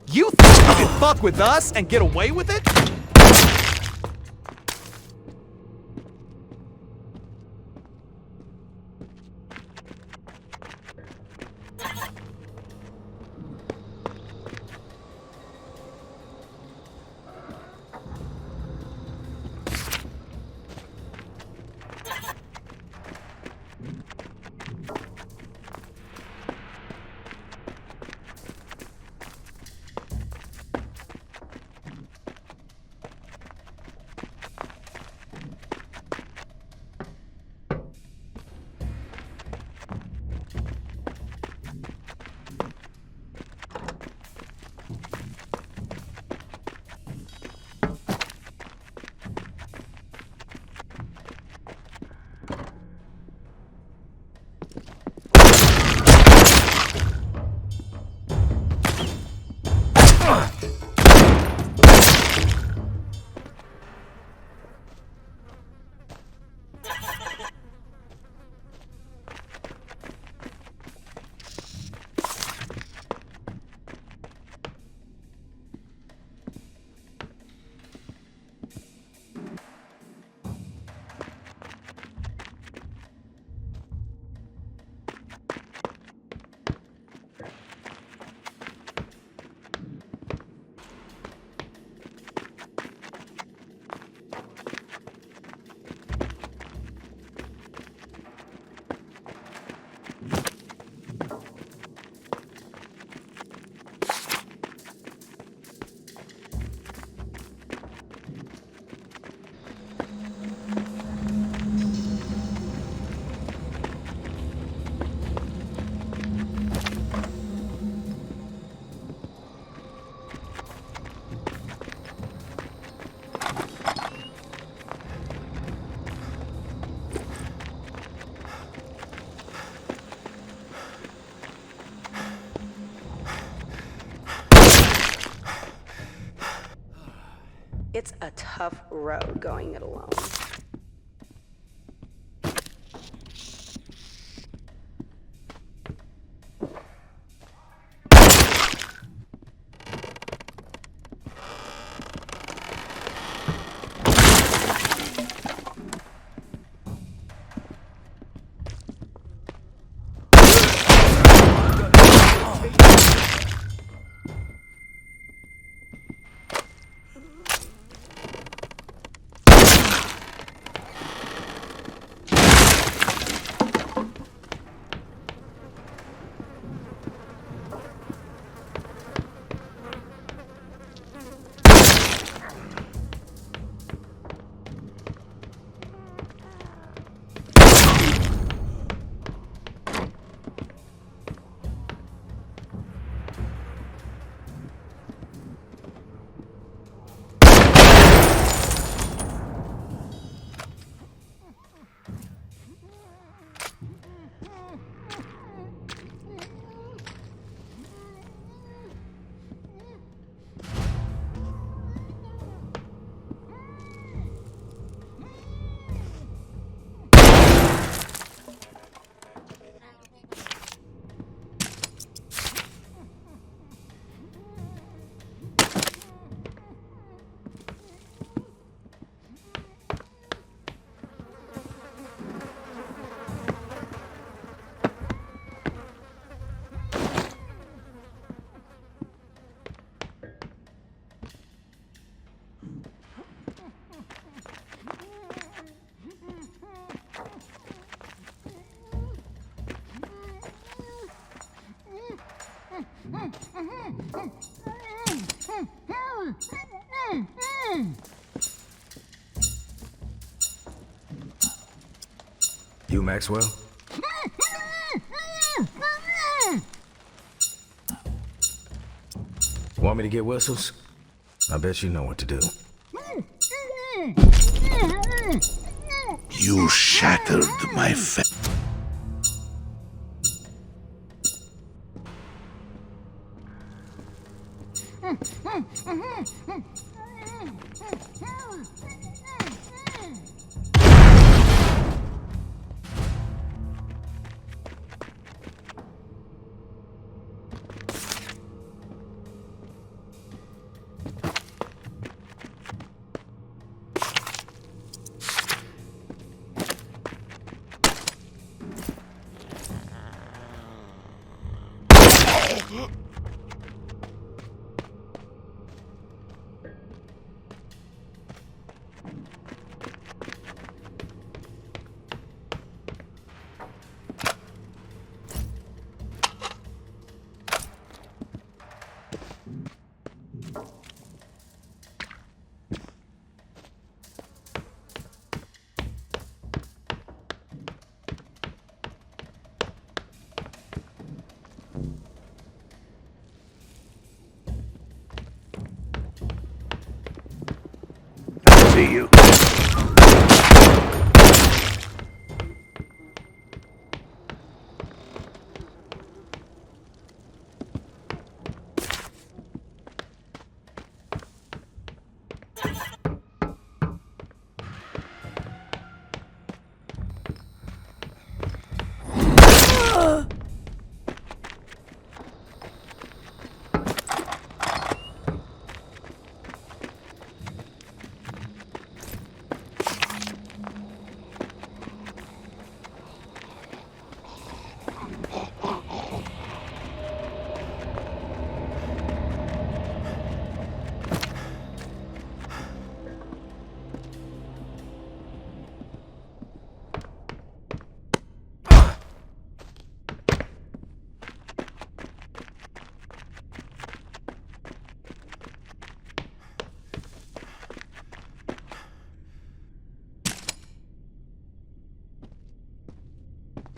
You think you can fuck with us and get away with it? It's a tough road going it alone. You Maxwell? Want me to get whistles? I bet you know what to do. You shattered my fa- See you.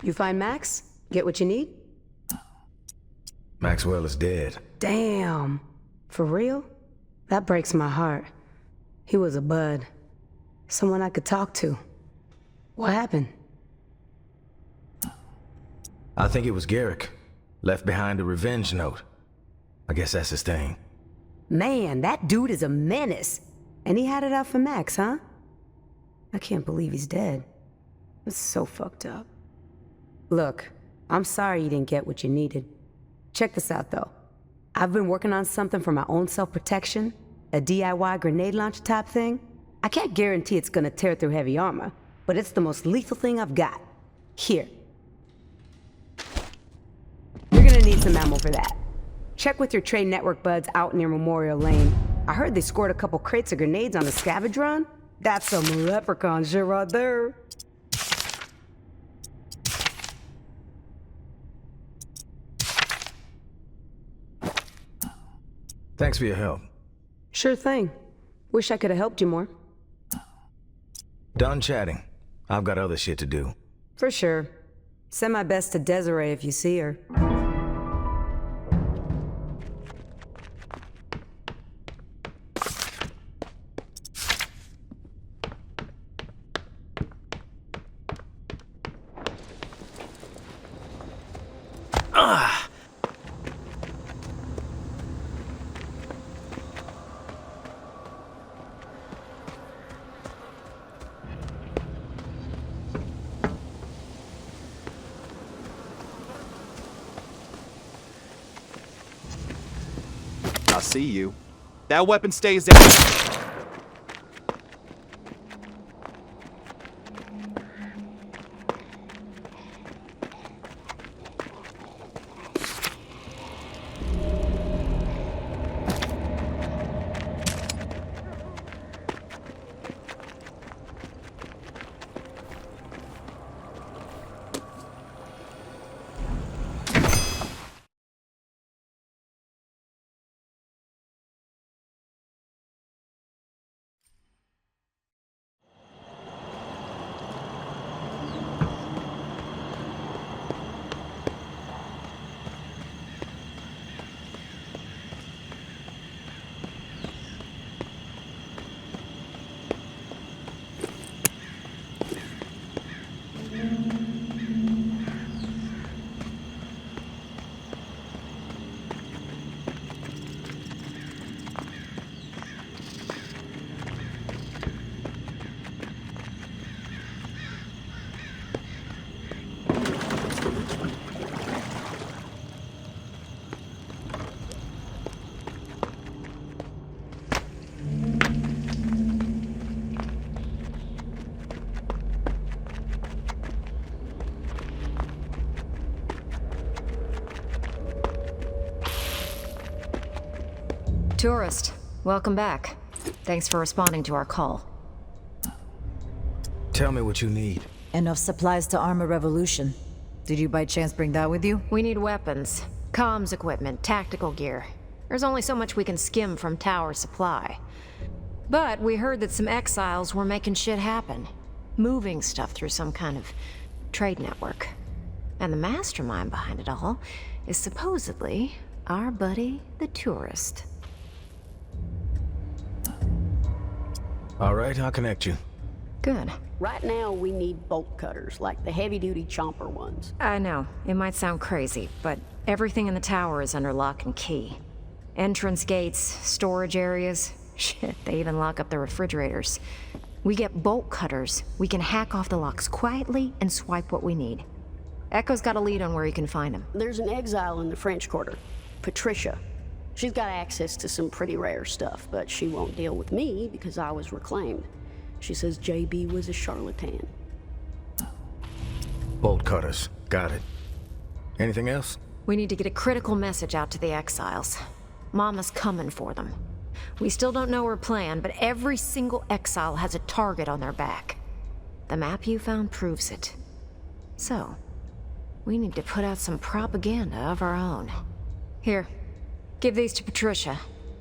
You find Max? Get what you need? Maxwell is dead. Damn. For real? That breaks my heart. He was a bud. Someone I could talk to. What happened? I think it was Gerick. Left behind a revenge note. I guess that's his thing. Man, that dude is a menace. And he had it out for Max, huh? I can't believe he's dead. It's so fucked up. Look, I'm sorry you didn't get what you needed. Check this out, though. I've been working on something for my own self-protection, a DIY grenade launcher type thing. I can't guarantee it's gonna tear through heavy armor, but it's the most lethal thing I've got. Here. You're gonna need some ammo for that. Check with your trade network buds out near Memorial Lane. I heard they scored a couple crates of grenades on the scavenge run. That's some leprechaun shit right there. Thanks for your help. Sure thing. Wish I could have helped you more. Done chatting. I've got other shit to do. For sure. Send my best to Desiree if you see her. I see you. That weapon stays down. Tourist, welcome back. Thanks for responding to our call. Tell me what you need. Enough supplies to arm a revolution. Did you by chance bring that with you? We need weapons, comms equipment, tactical gear. There's only so much we can skim from Tower Supply. But we heard that some exiles were making shit happen. Moving stuff through some kind of trade network. And the mastermind behind it all is supposedly our buddy, the tourist. All right, I'll connect you. Good. Right now, we need bolt cutters, like the heavy-duty chomper ones. I know, it might sound crazy, but everything in the tower is under lock and key. Entrance gates, storage areas, shit, they even lock up the refrigerators. We get bolt cutters, we can hack off the locks quietly and swipe what we need. Echo's got a lead on where you can find them. There's an exile in the French Quarter, Patricia. She's got access to some pretty rare stuff, but she won't deal with me because I was reclaimed. She says JB was a charlatan. Bolt cutters. Got it. Anything else? We need to get a critical message out to the exiles. Mama's coming for them. We still don't know her plan, but every single exile has a target on their back. The map you found proves it. So, we need to put out some propaganda of our own. Here, give these to Patricia.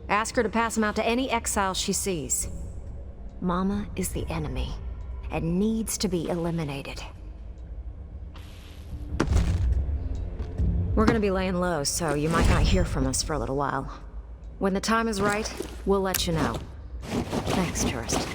Ask her to pass them out to any exile she sees. Mama is the enemy, and needs to be eliminated. We're gonna be laying low, so you might not hear from us for a little while. When the time is right, we'll let you know. Thanks, tourist.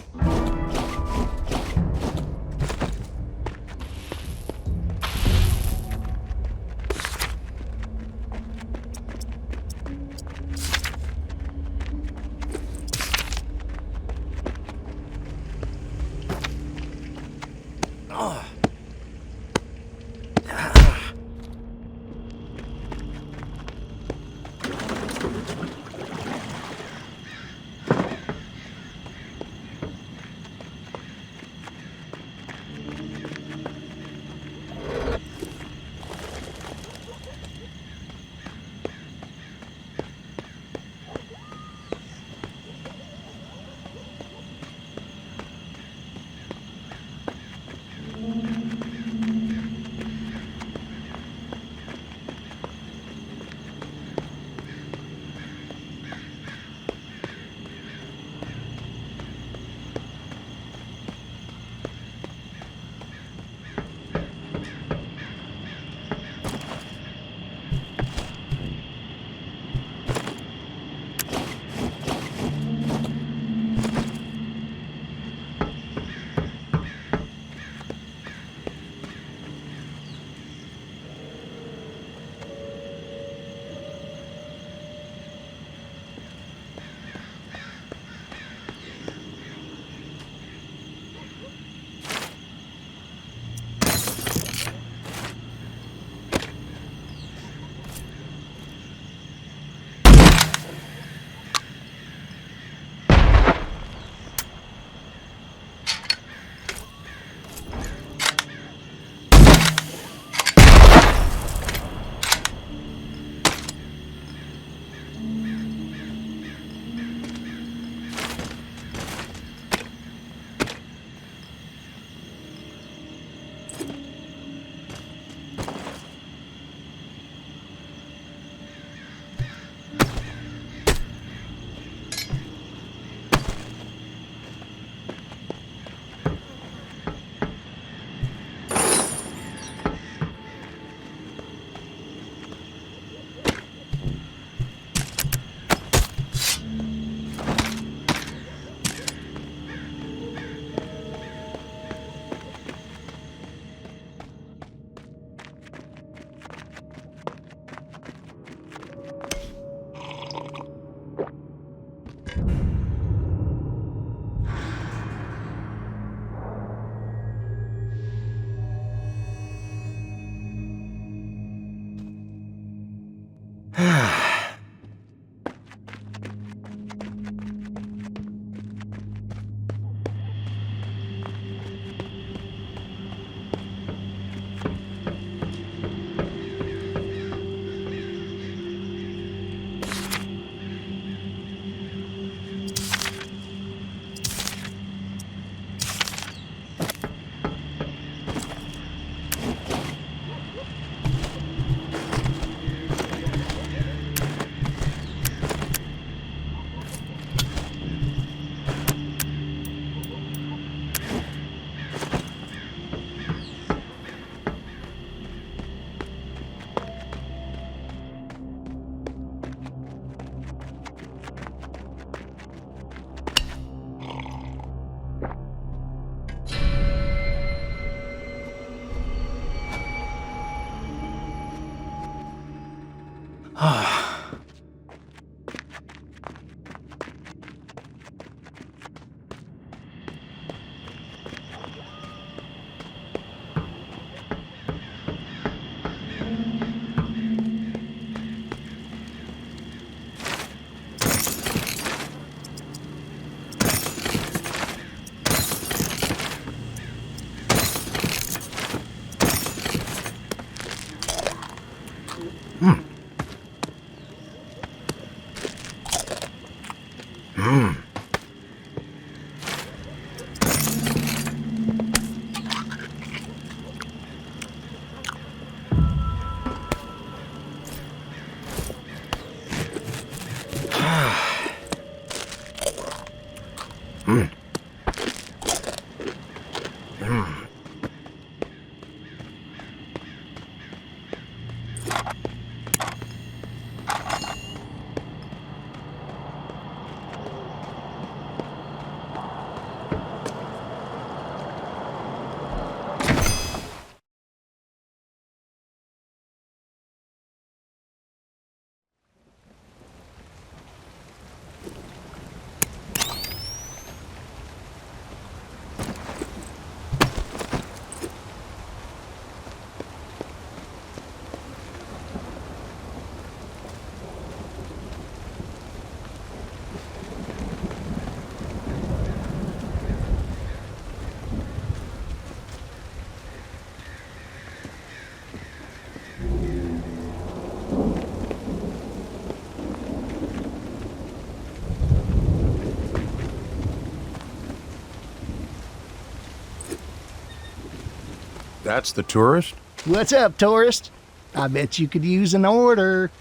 That's the tourist? What's up, tourist? I bet you could use an order.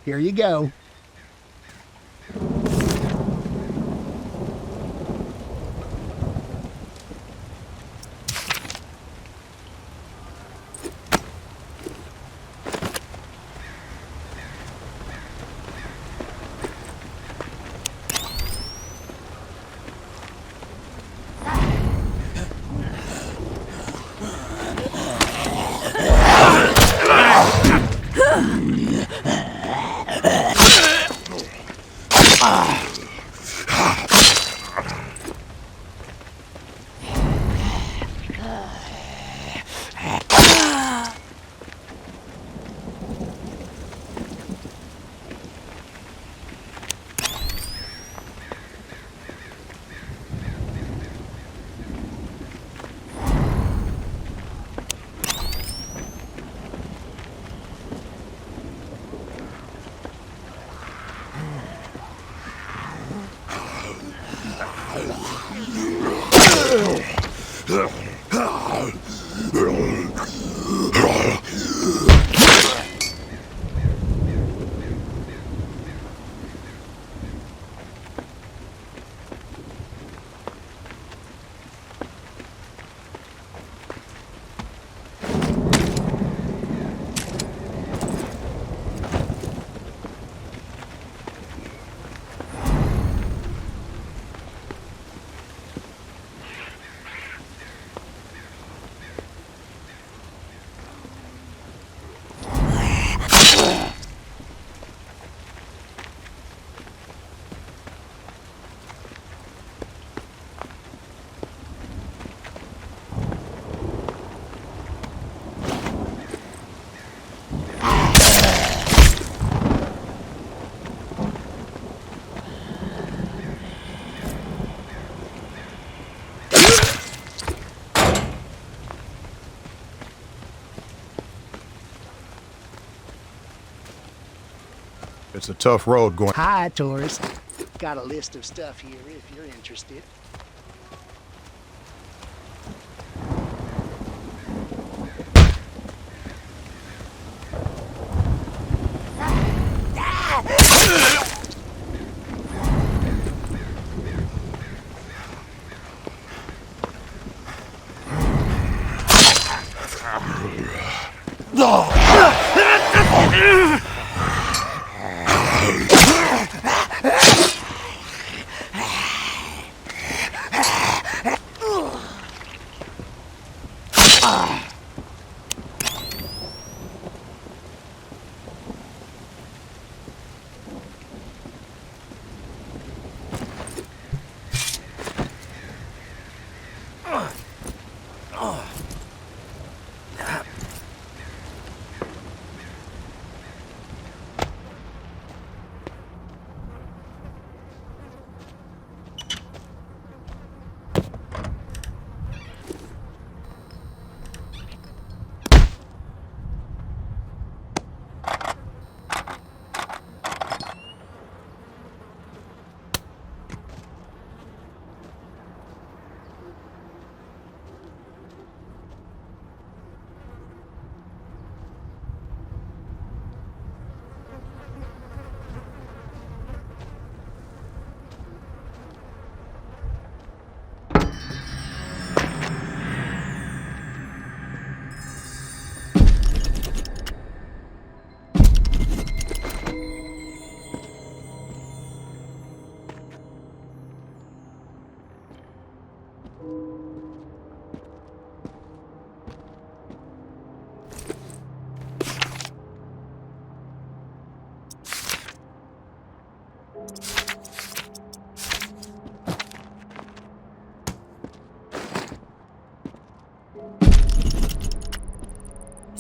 Here you go. It's a tough road going. Hi, tourist. Got a list of stuff here if you're interested.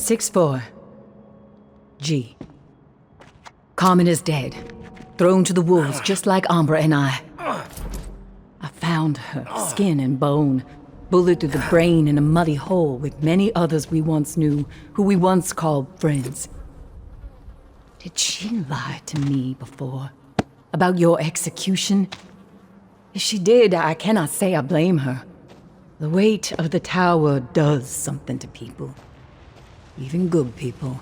6-4. G. Carmen is dead. Thrown to the wolves just like Ambra and I. I found her, skin and bone. Bullet through the brain in a muddy hole with many others we once knew, who we once called friends. Did she lie to me before? About your execution? If she did, I cannot say I blame her. The weight of the tower does something to people. Even good people.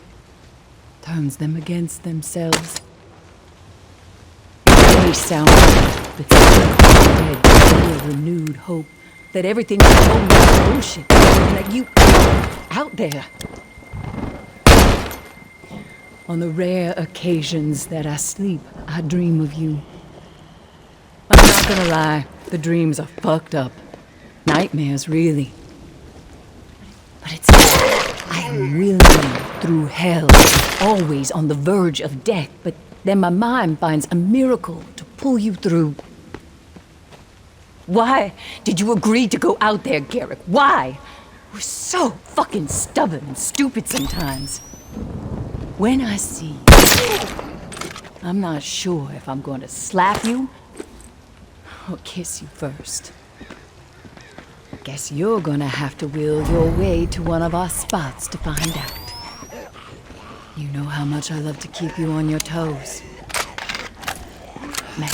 Turns them against themselves. It may sound but dead, a renewed hope that everything you told me is bullshit, and that you out there. On the rare occasions that I sleep, I dream of you. I'm not gonna lie, the dreams are fucked up. Nightmares, really. But it's I am willing through hell, always on the verge of death, but then my mind finds a miracle to pull you through. Why did you agree to go out there, Gerick? Why? We're so fucking stubborn and stupid sometimes. When I see you, I'm not sure if I'm going to slap you or kiss you first. Guess you're gonna have to wheel your way to one of our spots to find out. You know how much I love to keep you on your toes. May.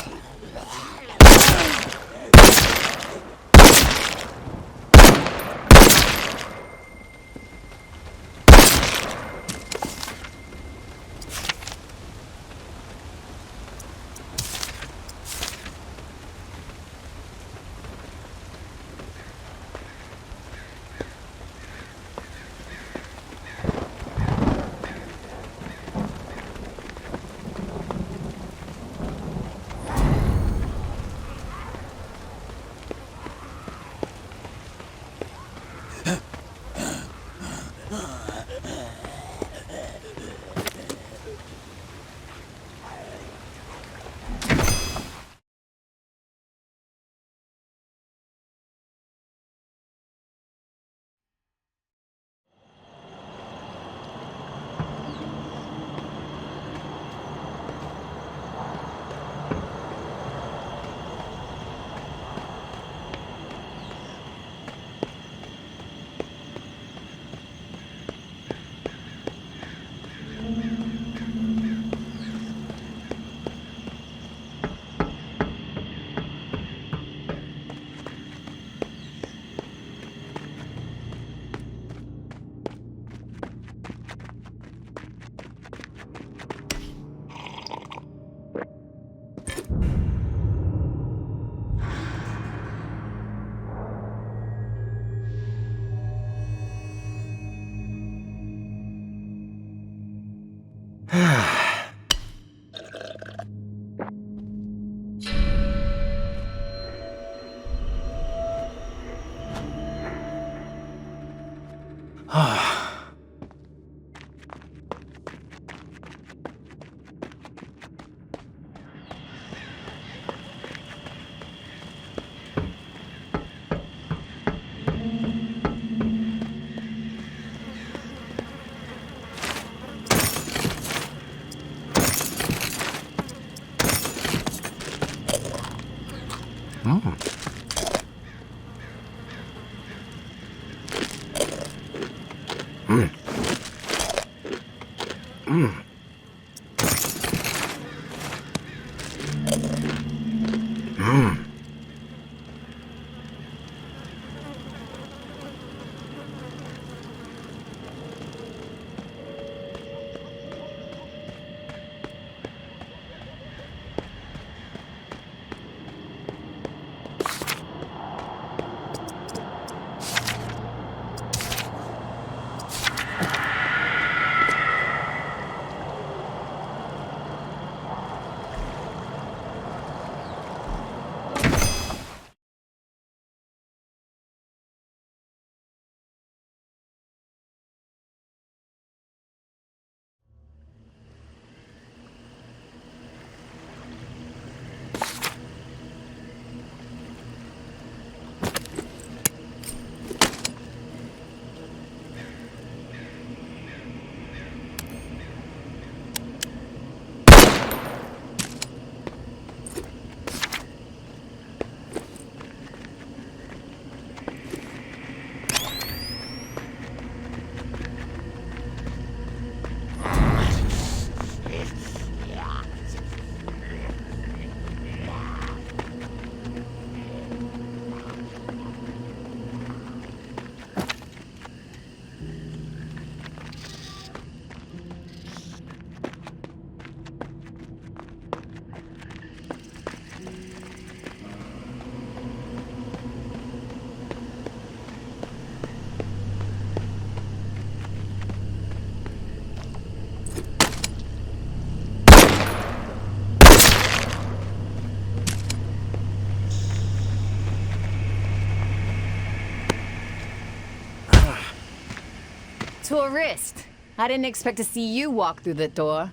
Tourist. I didn't expect to see you walk through the door.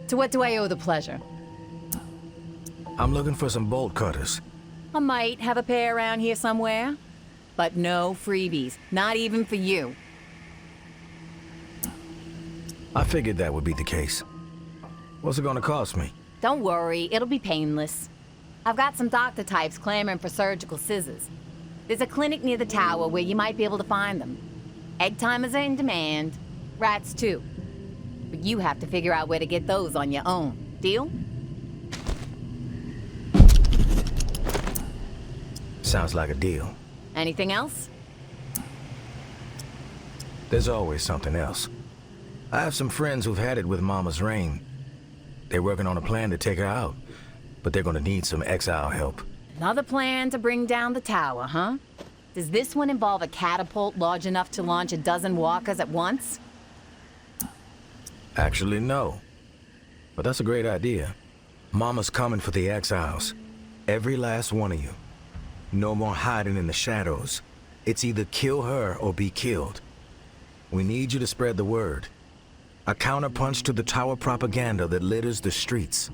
To what do I owe the pleasure? I'm looking for some bolt cutters. I might have a pair around here somewhere. But no freebies. Not even for you. I figured that would be the case. What's it gonna cost me? Don't worry, it'll be painless. I've got some doctor types clamoring for surgical scissors. There's a clinic near the tower where you might be able to find them. Egg timers are in demand. Rats too. But you have to figure out where to get those on your own. Deal? Sounds like a deal. Anything else? There's always something else. I have some friends who've had it with Mama's reign. They're working on a plan to take her out, but they're gonna need some exile help. Another plan to bring down the tower, huh? Does this one involve a catapult large enough to launch a dozen walkers at once? Actually, no. But that's a great idea. Mama's coming for the exiles. Every last one of you. No more hiding in the shadows. It's either kill her or be killed. We need you to spread the word. A counterpunch to the tower propaganda that litters the streets.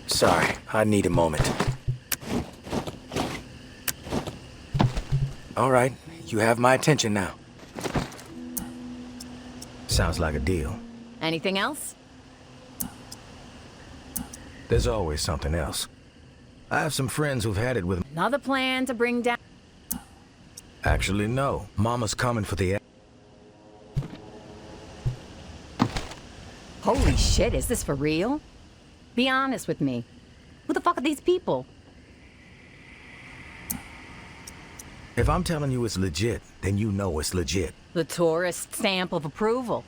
Sorry, I need a moment. All right, you have my attention now. Sounds like a deal. Anything else? There's always something else. I have some friends who've had it with... Another plan to bring down... Actually, no. Mama's coming for the... Holy shit, is this for real? Be honest with me. Who the fuck are these people? If I'm telling you it's legit, then you know it's legit. The tourist stamp of approval.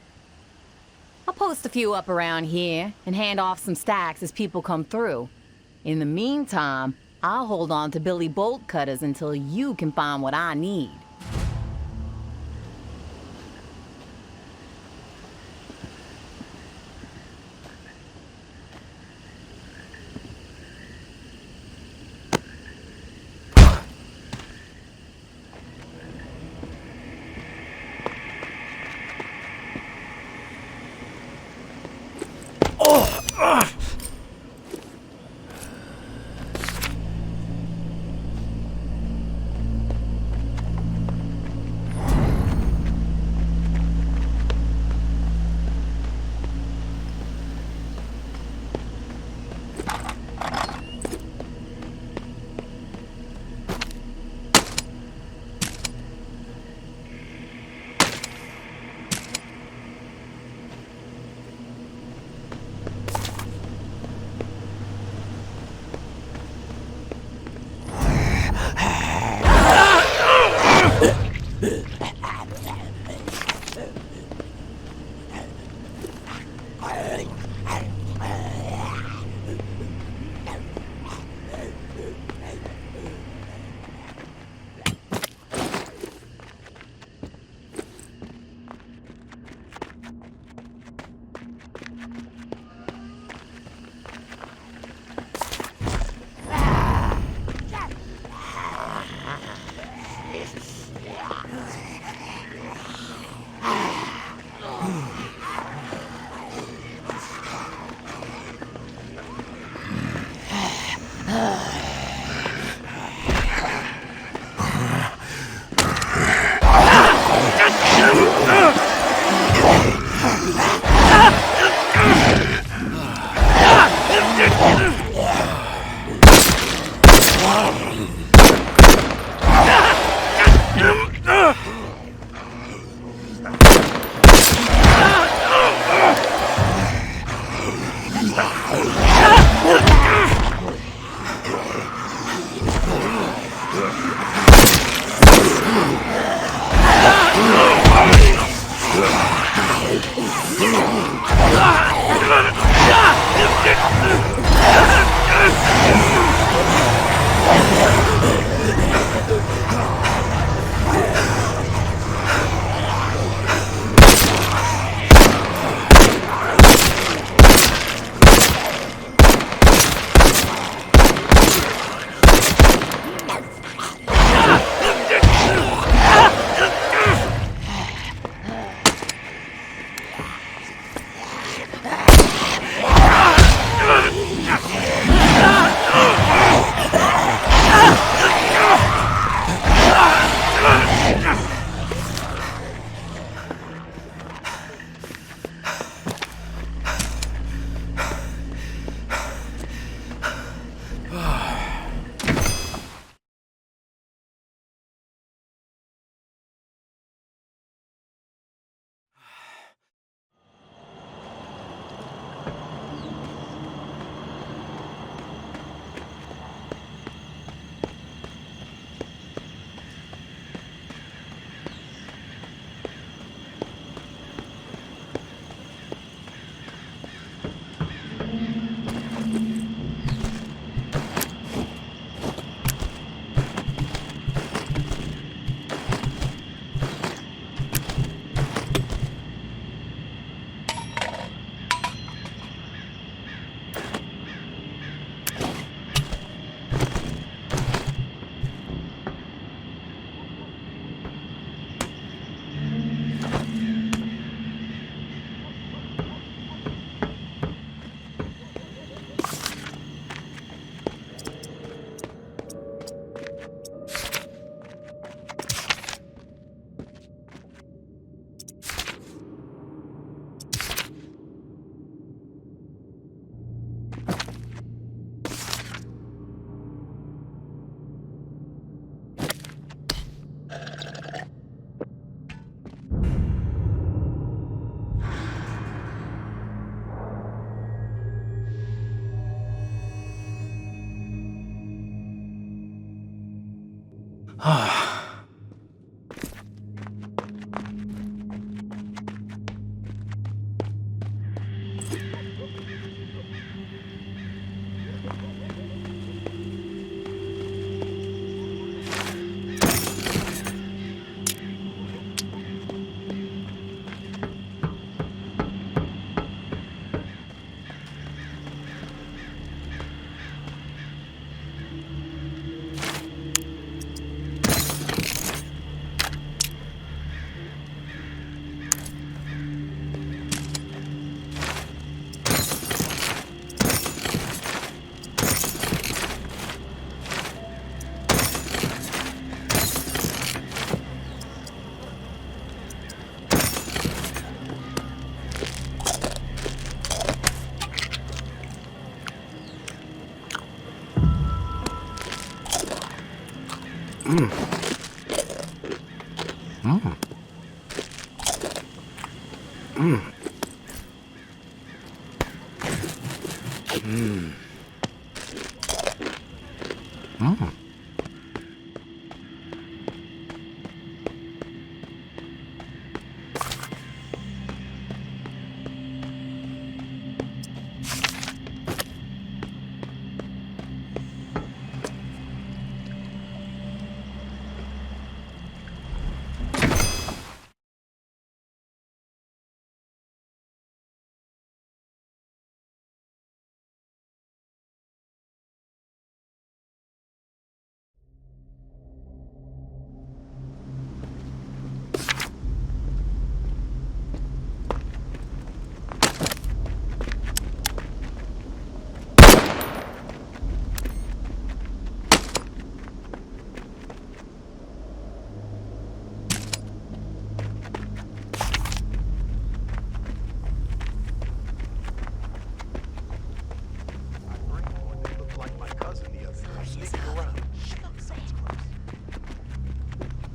I'll post a few up around here and hand off some stacks as people come through. In the meantime, I'll hold on to Billy bolt cutters until you can find what I need.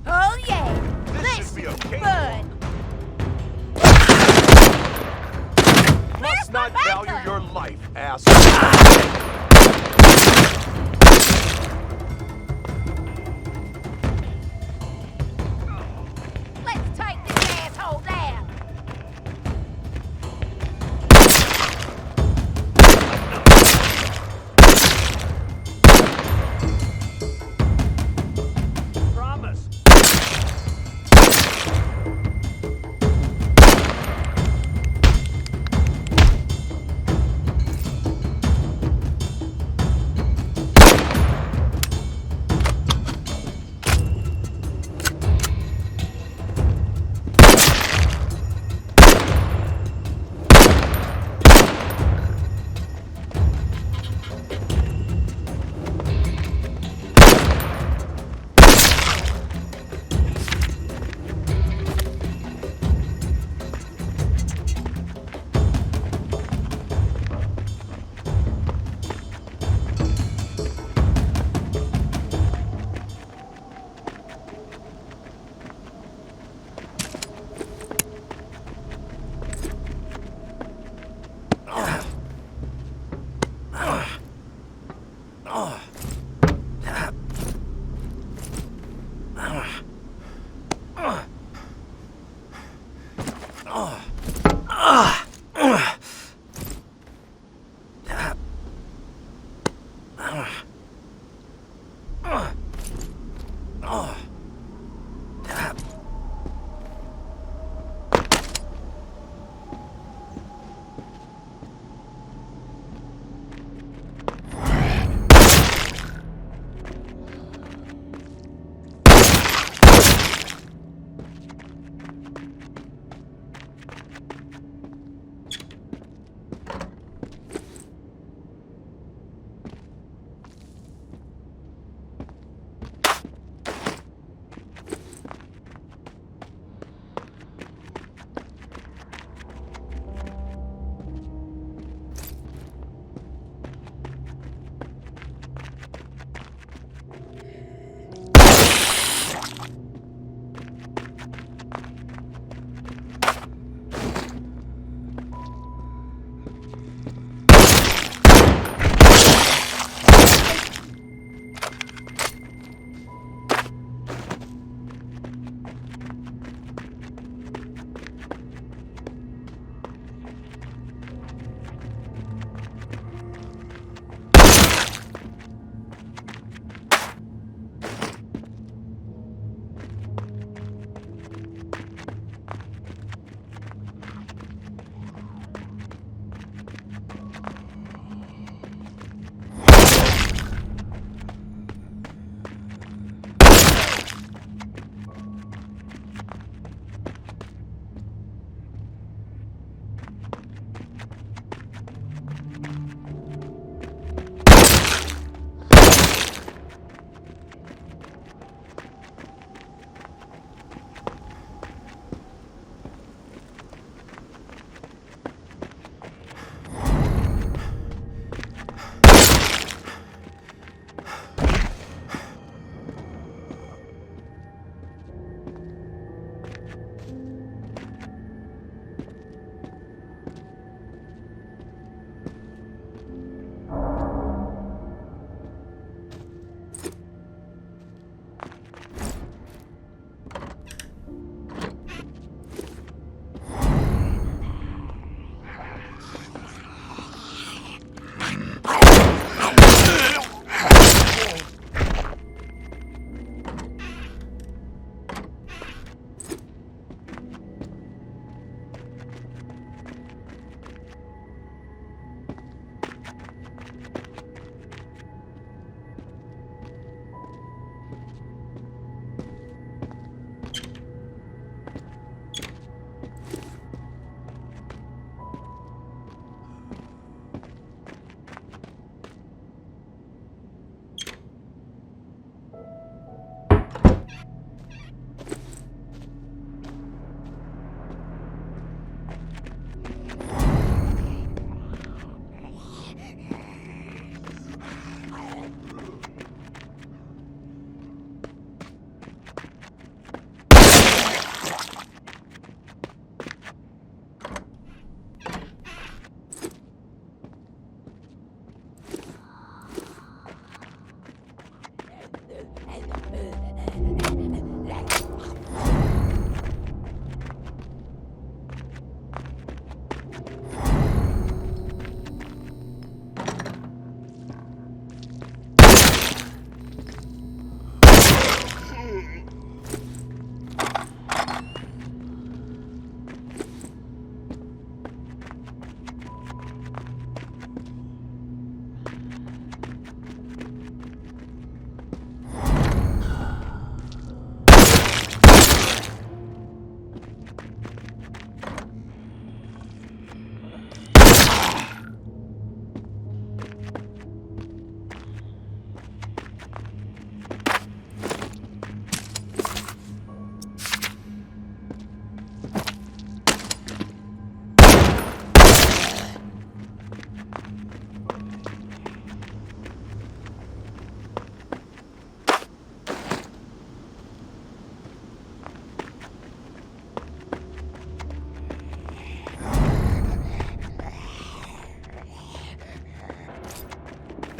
Oh yeah! This should be okay. Fun! Must not value your life, asshole. Let's take this asshole down! Promise.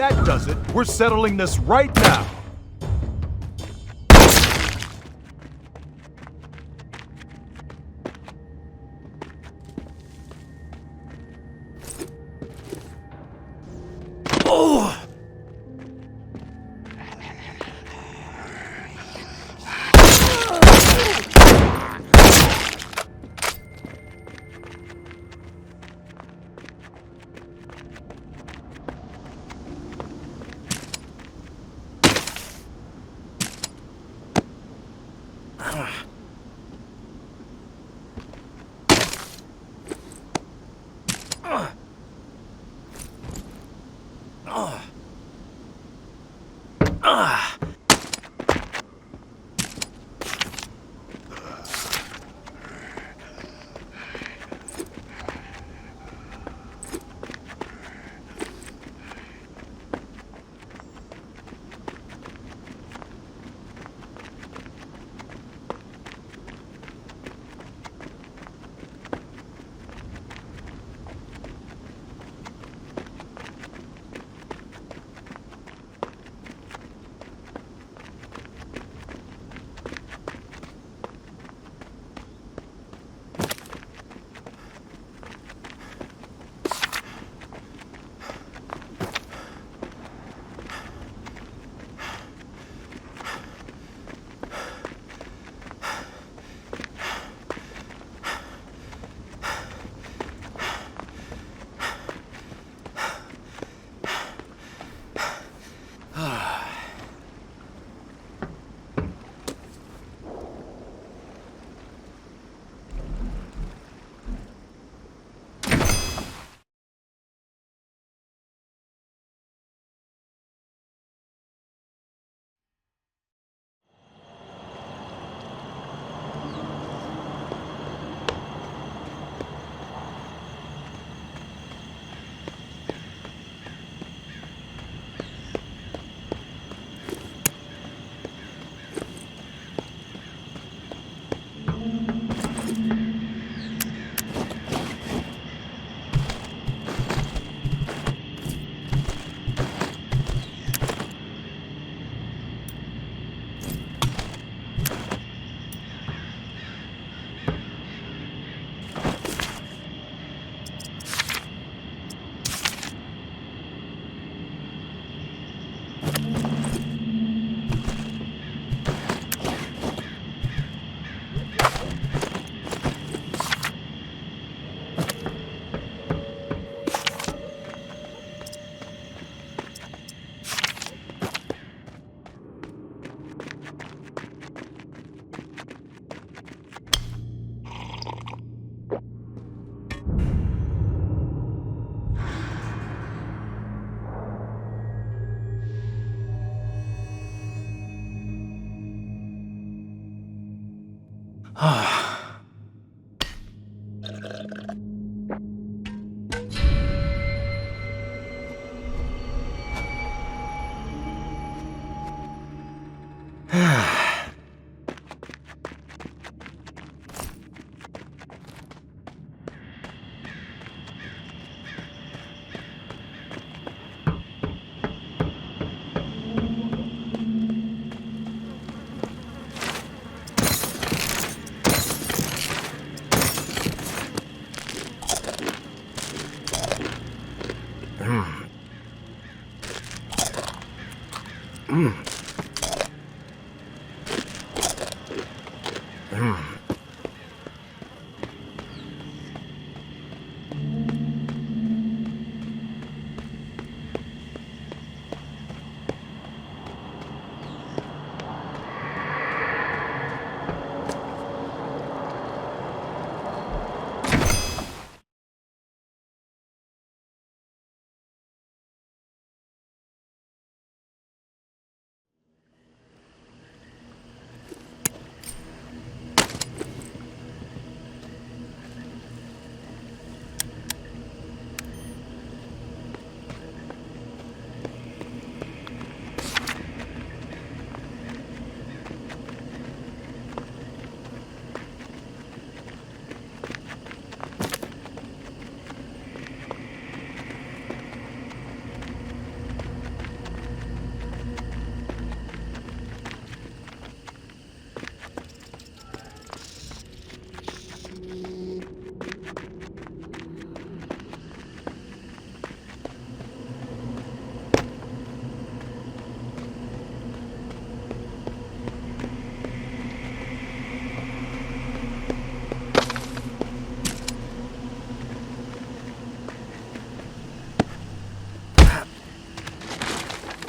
That does it. We're settling this right now. Oh!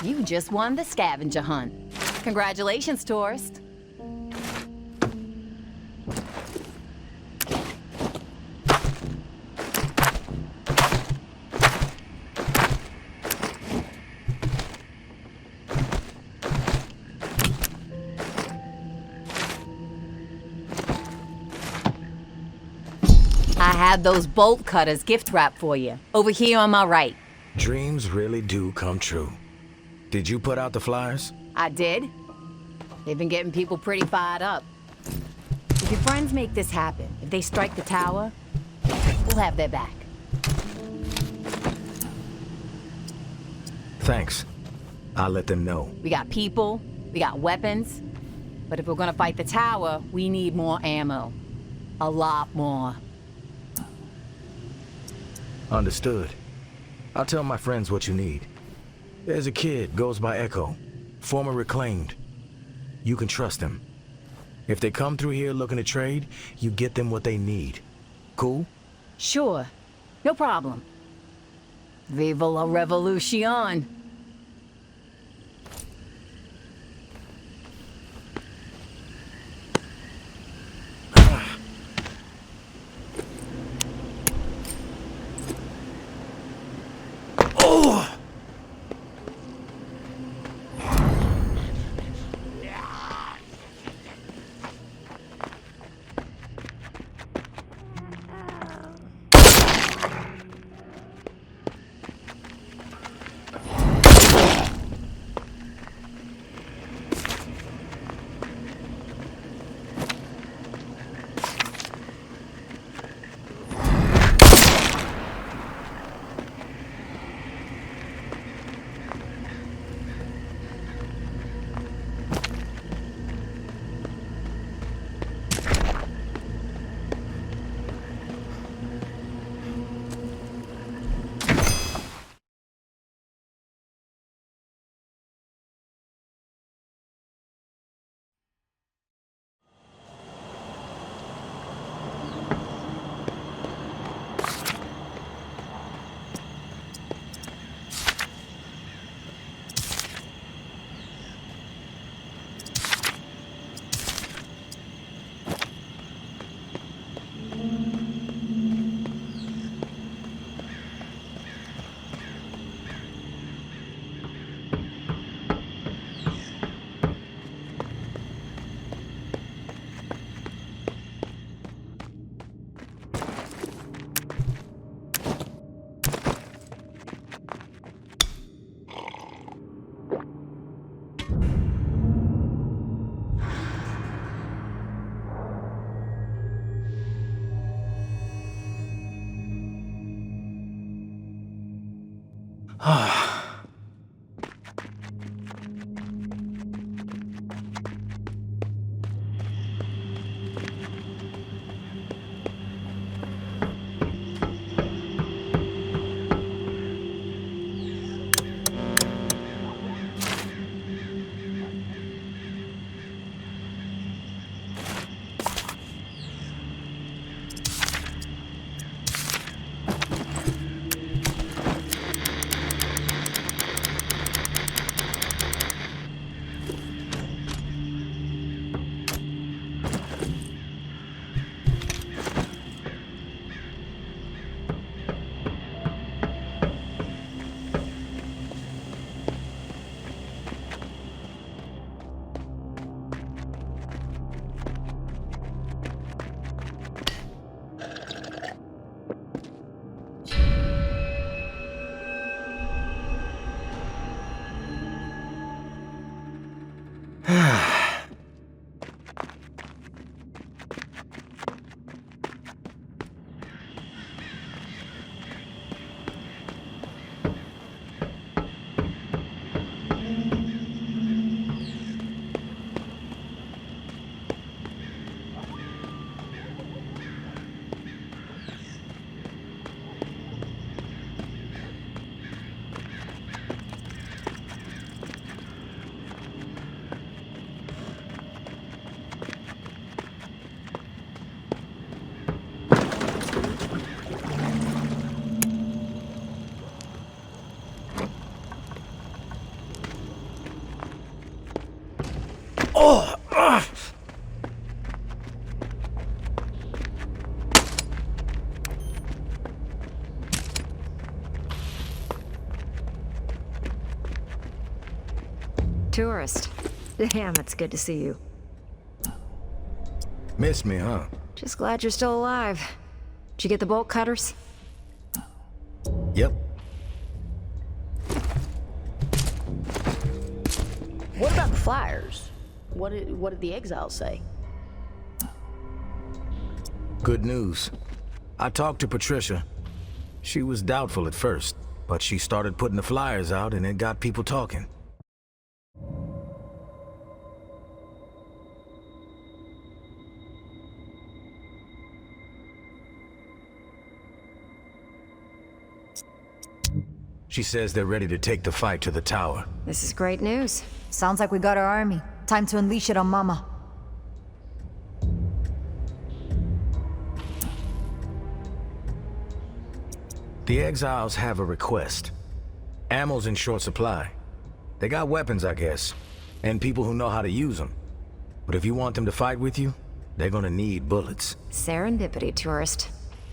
You just won the scavenger hunt. Congratulations, tourist. I have those bolt cutters gift wrap for you, over here on my right. Dreams really do come true. Did you put out the flyers? I did. They've been getting people pretty fired up. If your friends make this happen, if they strike the tower, we'll have their back. Thanks. I'll let them know. We got people, we got weapons, but if we're gonna fight the tower, we need more ammo. A lot more. Understood. I'll tell my friends what you need. There's a kid, goes by Echo, former reclaimed. You can trust him. If they come through here looking to trade, you get them what they need. Cool? Sure. No problem. Viva la revolution! Tourist. Damn, it's good to see you. Missed me, huh? Just glad you're still alive. Did you get the bolt cutters? Yep. What about the flyers? What did the exiles say? Good news. I talked to Patricia. She was doubtful at first, but she started putting the flyers out and it got people talking. She says they're ready to take the fight to the tower. This is great news. Sounds like we got our army. Time to unleash it on Mama. The exiles have a request. Ammo's in short supply. They got weapons, I guess, and people who know how to use them. But if you want them to fight with you, they're gonna need bullets. Serendipity, tourist.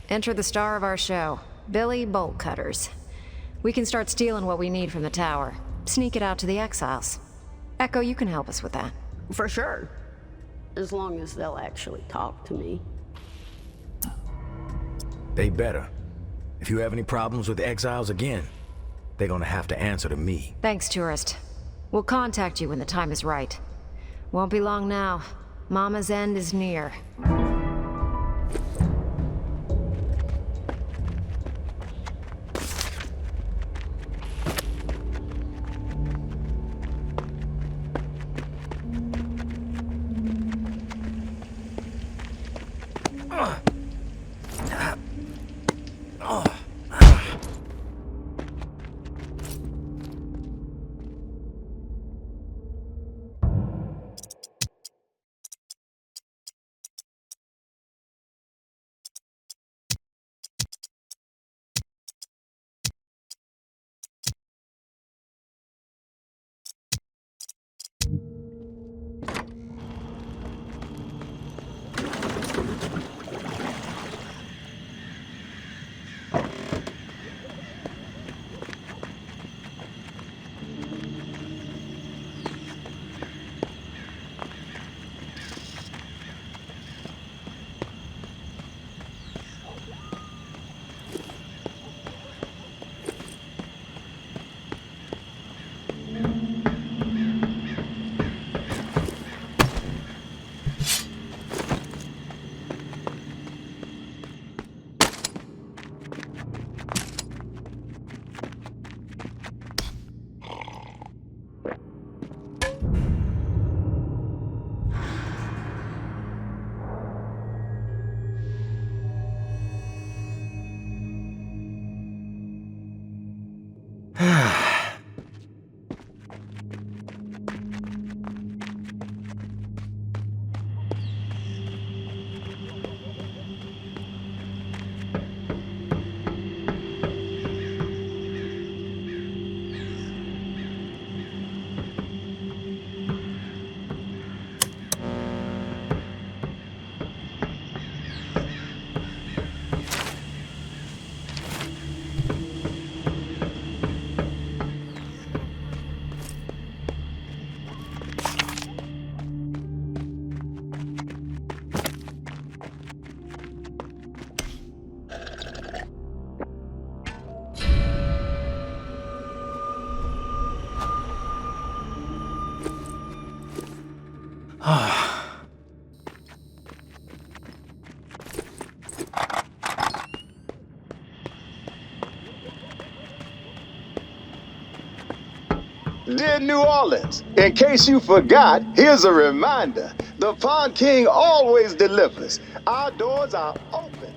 Enter the star of our show, Billy Bolt Cutters. We can start stealing what we need from the tower. Sneak it out to the exiles. Echo, you can help us with that. For sure. As long as they'll actually talk to me. They better. If you have any problems with the exiles again, they're gonna have to answer to me. Thanks, tourist. We'll contact you when the time is right. Won't be long now. Mama's end is near. Dear New Orleans, in case you forgot, here's a reminder. The Pond King always delivers. Our doors are open.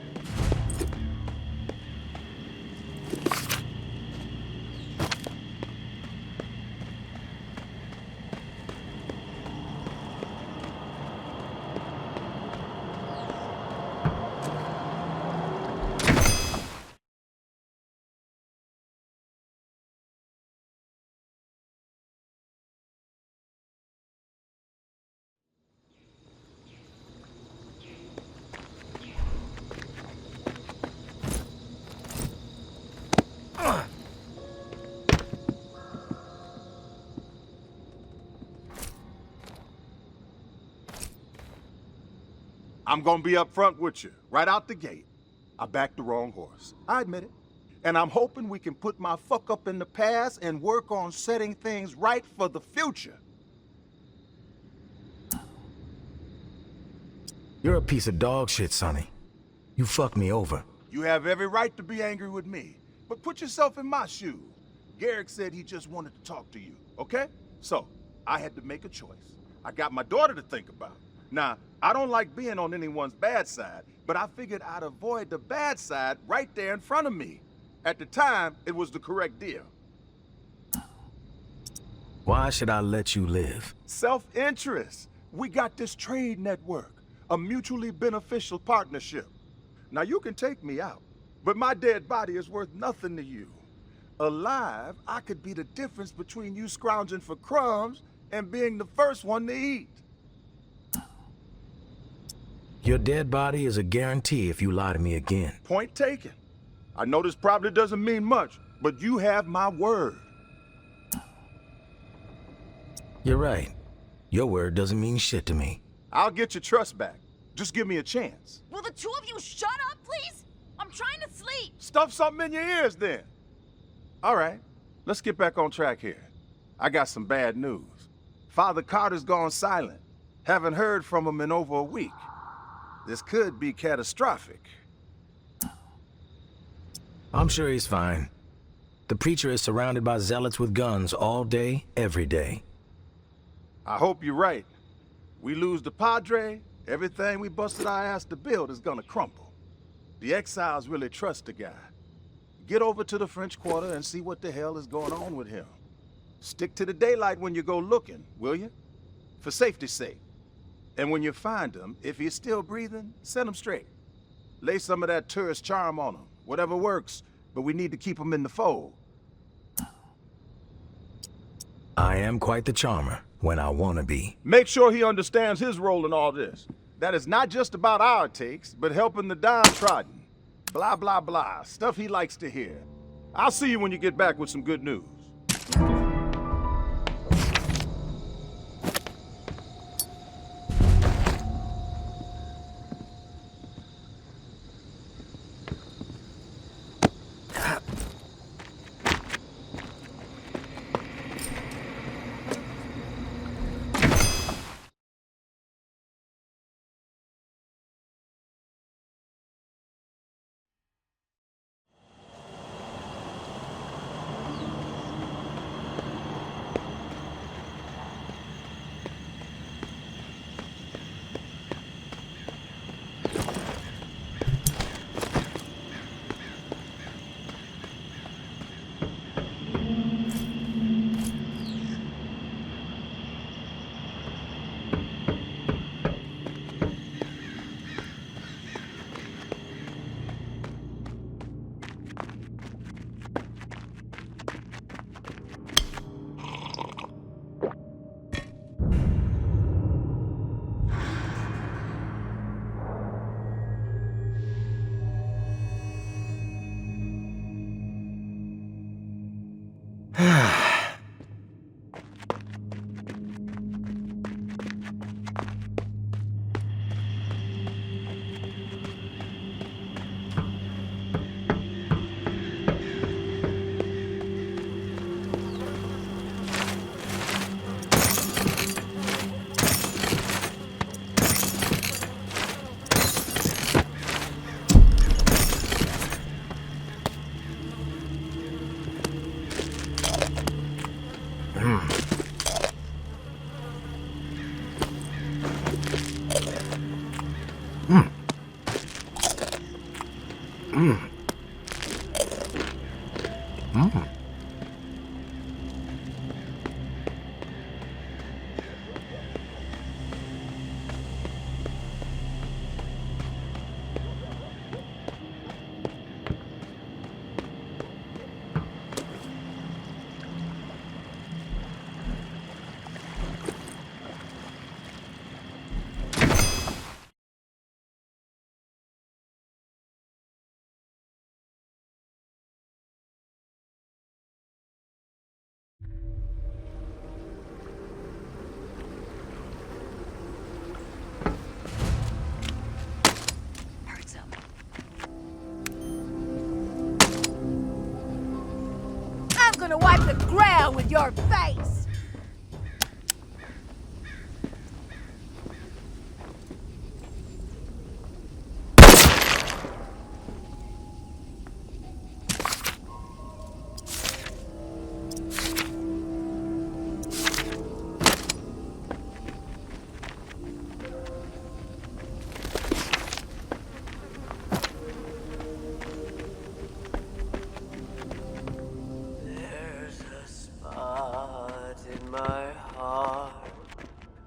I'm gonna be up front with you, right out the gate. I backed the wrong horse. I admit it. And I'm hoping we can put my fuck up in the past and work on setting things right for the future. You're a piece of dog shit, Sonny. You fucked me over. You have every right to be angry with me, but put yourself in my shoes. Gerick said he just wanted to talk to you, okay? So, I had to make a choice. I got my daughter to think about. Now, I don't like being on anyone's bad side, but I figured I'd avoid the bad side right there in front of me. At the time, it was the correct deal. Why should I let you live? Self-interest. We got this trade network, a mutually beneficial partnership. Now, you can take me out, but my dead body is worth nothing to you. Alive, I could be the difference between you scrounging for crumbs and being the first one to eat. Your dead body is a guarantee if you lie to me again. Point taken. I know this probably doesn't mean much, but you have my word. You're right. Your word doesn't mean shit to me. I'll get your trust back. Just give me a chance. Will the two of you shut up, please? I'm trying to sleep. Stuff something in your ears then. All right, let's get back on track here. I got some bad news. Father Carter's gone silent. Haven't heard from him in over a week. This could be catastrophic. I'm sure he's fine. The preacher is surrounded by zealots with guns all day, every day. I hope you're right. We lose the padre, everything we busted our ass to build is gonna crumble. The exiles really trust the guy. Get over to the French Quarter and see what the hell is going on with him. Stick to the daylight when you go looking, will you? For safety's sake. And when you find him, if he's still breathing, send him straight. Lay some of that tourist charm on him. Whatever works, but we need to keep him in the fold. I am quite the charmer when I want to be. Make sure he understands his role in all this. That is not just about our takes, but helping the downtrodden. Blah, blah, blah. Stuff he likes to hear. I'll see you when you get back with some good news. gonna wipe the ground with your face!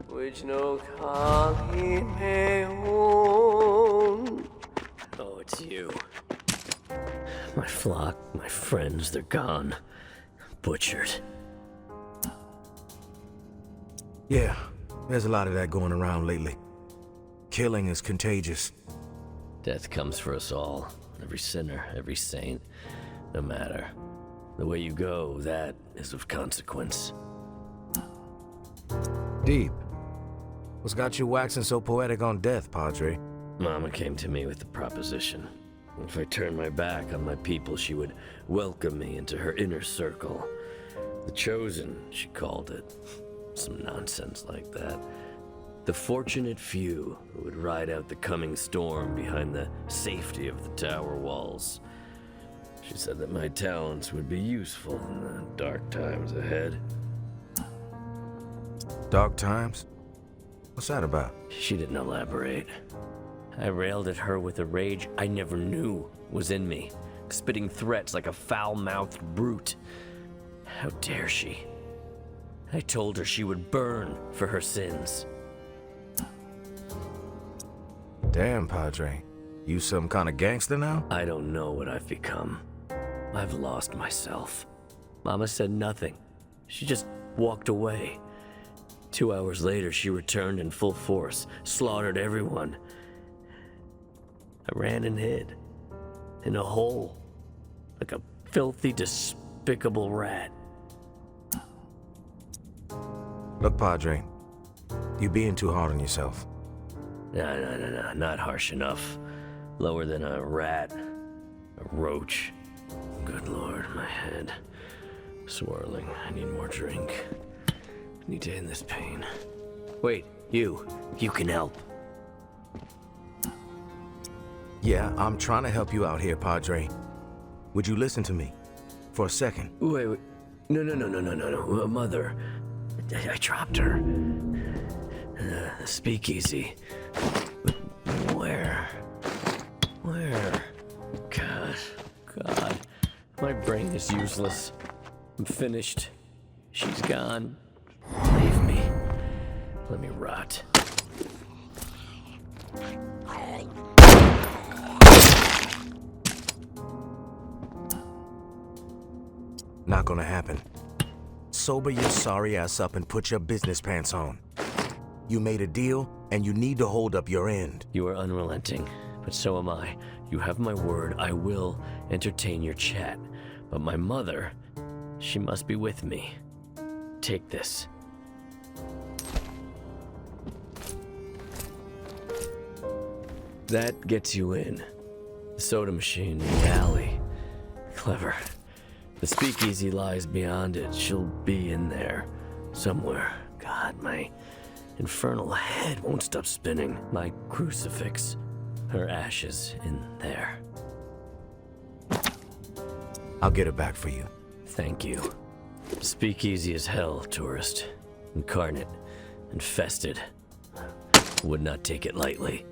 Which no calling may own. Oh, it's you. My flock, my friends, they're gone. Butchered. Yeah, there's a lot of that going around lately. Killing is contagious. Death comes for us all. Every sinner, every saint. No matter. The way you go, that is of consequence. Deep. What's got you waxing so poetic on death, Padre? Mama came to me with the proposition. If I turned my back on my people, she would welcome me into her inner circle. The Chosen, she called it. Some nonsense like that. The fortunate few who would ride out the coming storm behind the safety of the tower walls. She said that my talents would be useful in the dark times ahead. Dark times? What's that about? She didn't elaborate. I railed at her with a rage I never knew was in me, spitting threats like a foul-mouthed brute. How dare she? I told her she would burn for her sins. Damn, Padre. You some kind of gangster now? I don't know what I've become. I've lost myself. Mama said nothing. She just walked away. 2 hours later, she returned in full force, slaughtered everyone. I ran and hid. In a hole. Like a filthy, despicable rat. Look, Padre. You're being too hard on yourself. No, not harsh enough. Lower than a rat. A roach. Good Lord, my head. Swirling. I need more drink. I need to end this pain. Wait, you can help. Yeah, I'm trying to help you out here, Padre. Would you listen to me? For a second. Wait. No. Mother. I dropped her. The speakeasy. Where? God. My brain is useless. I'm finished. She's gone. Leave me. Let me rot. Not gonna happen. Sober your sorry ass up and put your business pants on. You made a deal, and you need to hold up your end. You are unrelenting, but so am I. You have my word. I will entertain your chat. But my mother, she must be with me. Take this. That gets you in. The soda machine in the alley. Clever. The speakeasy lies beyond it. She'll be in there. Somewhere. God, my infernal head won't stop spinning. My crucifix. Her ashes in there. I'll get it back for you. Thank you. Speakeasy as hell, tourist. Incarnate. Infested. Would not take it lightly.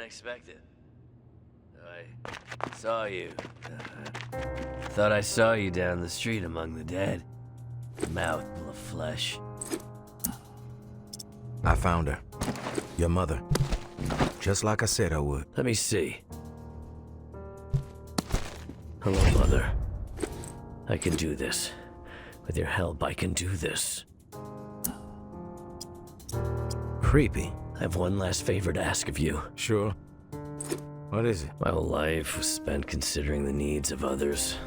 unexpected. I saw you. Thought I saw you down the street among the dead. Mouth full of flesh. I found her. Your mother. Just like I said I would. Let me see. Hello, Mother. I can do this. With your help, I can do this. Creepy. I have one last favor to ask of you. Sure. What is it? My whole life was spent considering the needs of others.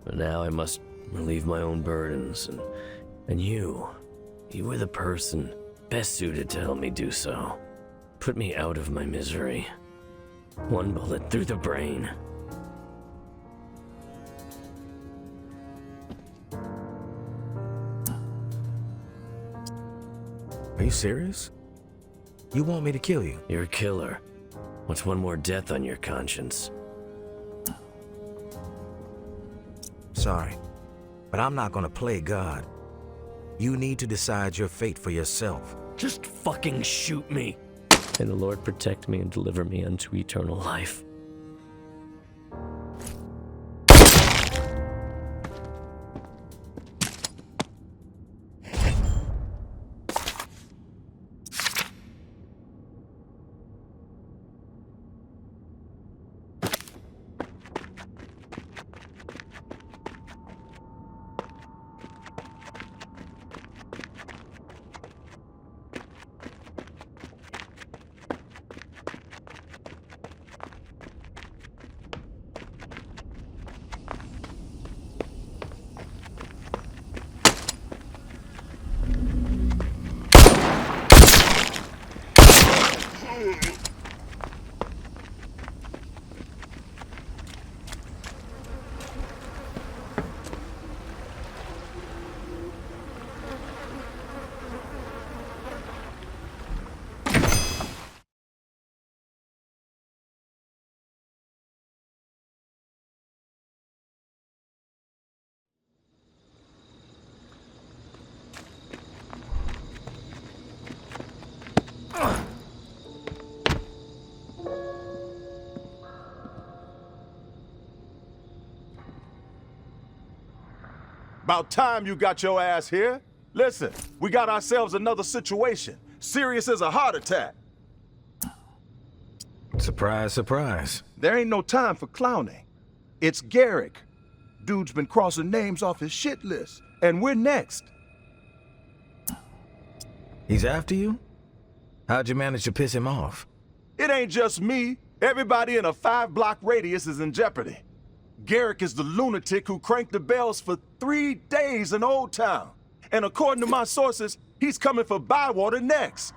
But now I must relieve my own burdens, and you were the person best suited to help me do so. Put me out of my misery. One bullet through the brain. Are you serious? You want me to kill you? You're a killer. What's one more death on your conscience? Sorry, but I'm not gonna play God. You need to decide your fate for yourself. Just fucking shoot me. May the Lord protect me and deliver me unto eternal life. About time you got your ass here. Listen, we got ourselves another situation. Serious as a heart attack. Surprise, surprise. There ain't no time for clowning. It's Gerick. Dude's been crossing names off his shit list, and we're next. He's after you? How'd you manage to piss him off? It ain't just me. Everybody in a 5-block radius is in jeopardy. Gerick is the lunatic who cranked the bells for 3 days in Old Town. And according to my sources, he's coming for Bywater next.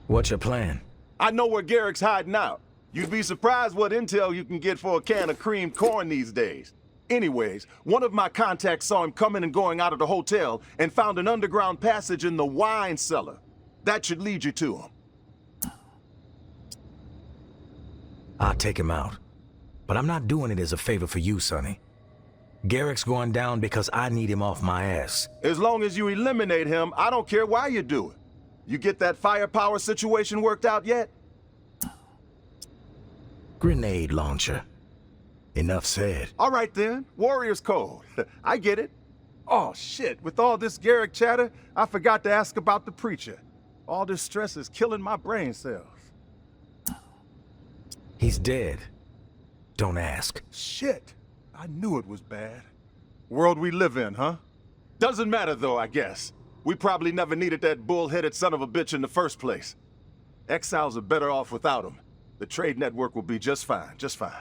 What's your plan? I know where Gerick's hiding out. You'd be surprised what intel you can get for a can of creamed corn these days. Anyways, one of my contacts saw him coming and going out of the hotel and found an underground passage in the wine cellar. That should lead you to him. I'll take him out. But I'm not doing it as a favor for you, Sonny. Gerick's going down because I need him off my ass. As long as you eliminate him, I don't care why you do it. You get that firepower situation worked out yet? Grenade launcher. Enough said. All right then, Warrior's Code. I get it. Oh shit, with all this Gerick chatter, I forgot to ask about the preacher. All this stress is killing my brain cells. He's dead. Don't ask. Shit, I knew it was bad. World we live in, huh? Doesn't matter though, I guess. We probably never needed that bull-headed son of a bitch in the first place. Exiles are better off without him. The trade network will be just fine, just fine.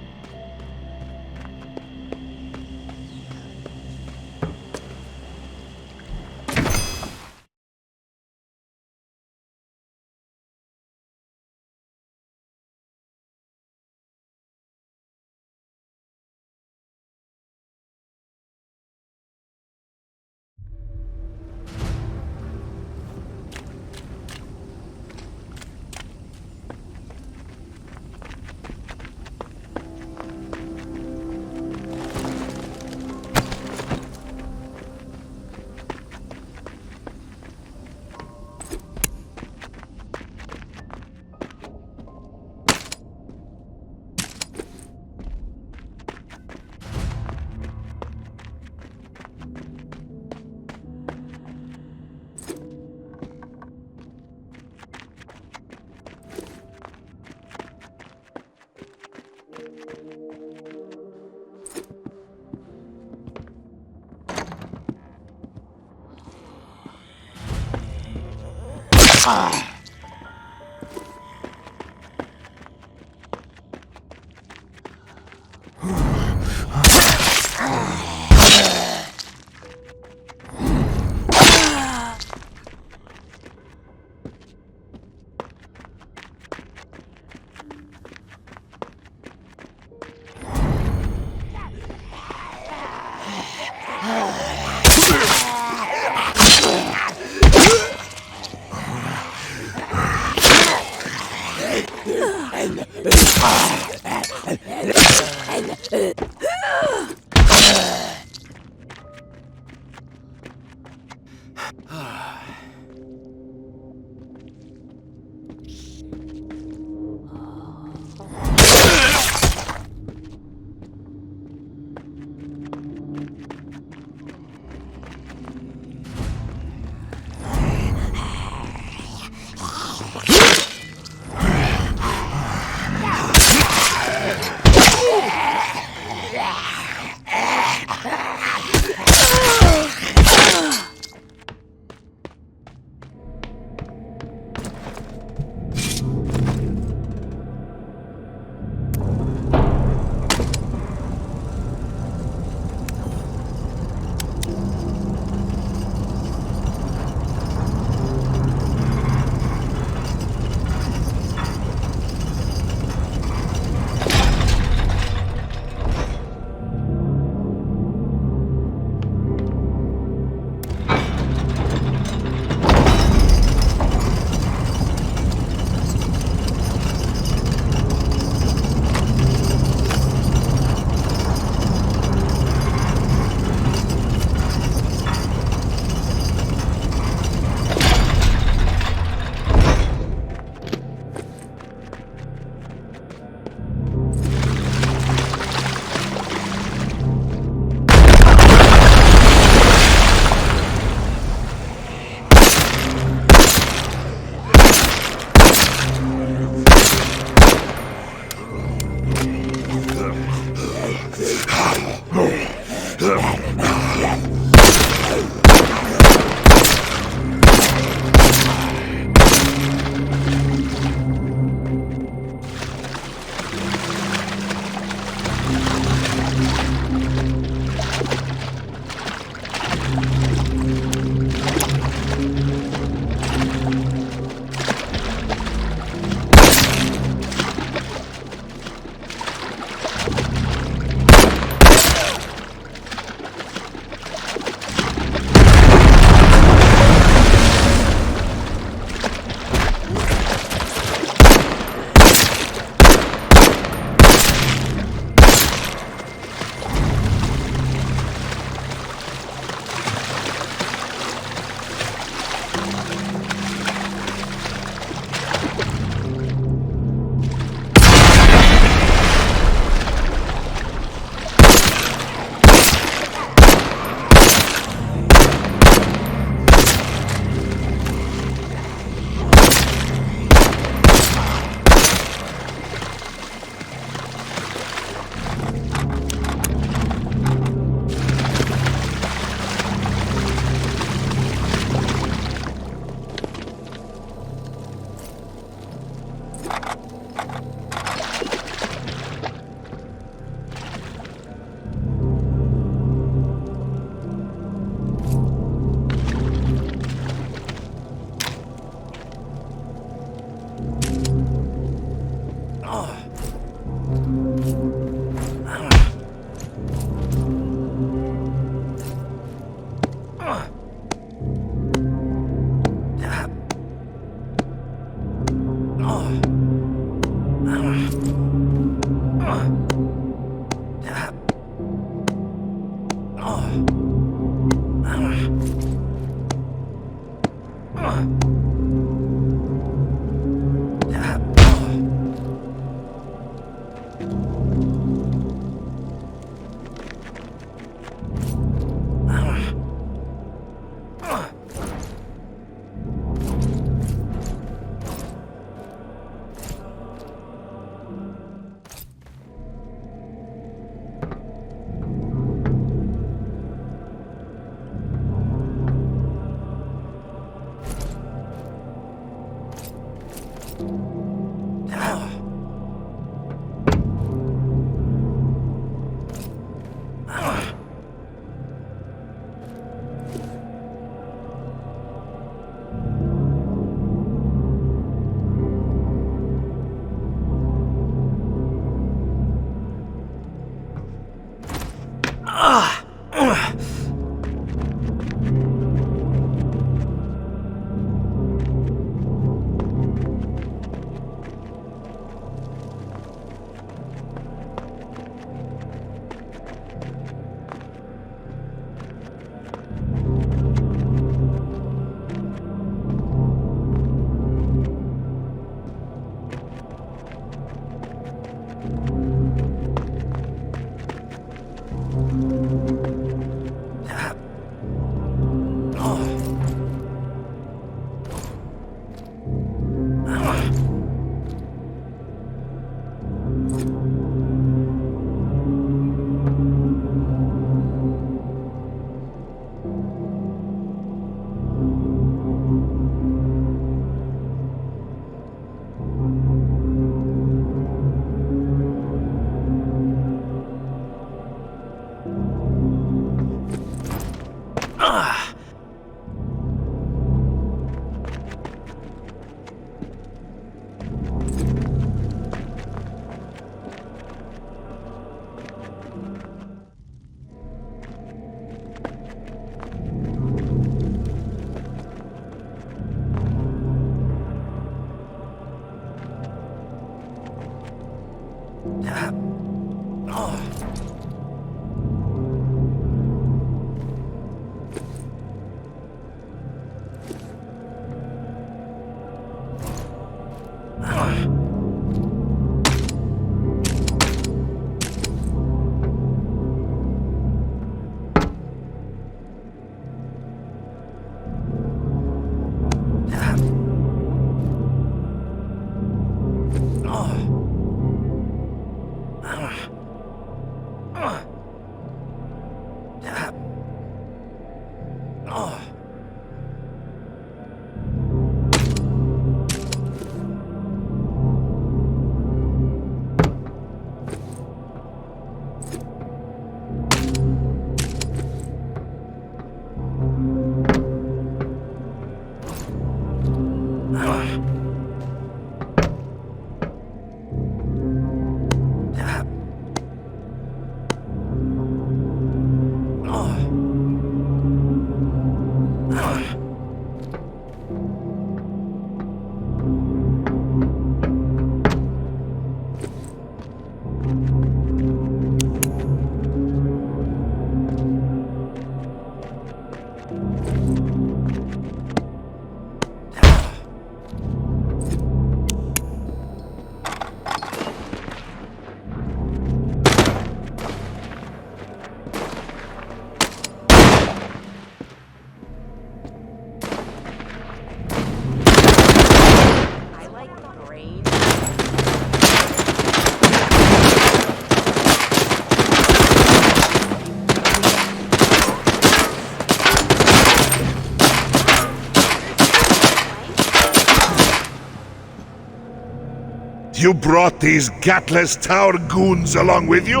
You brought these gatless tower goons along with you?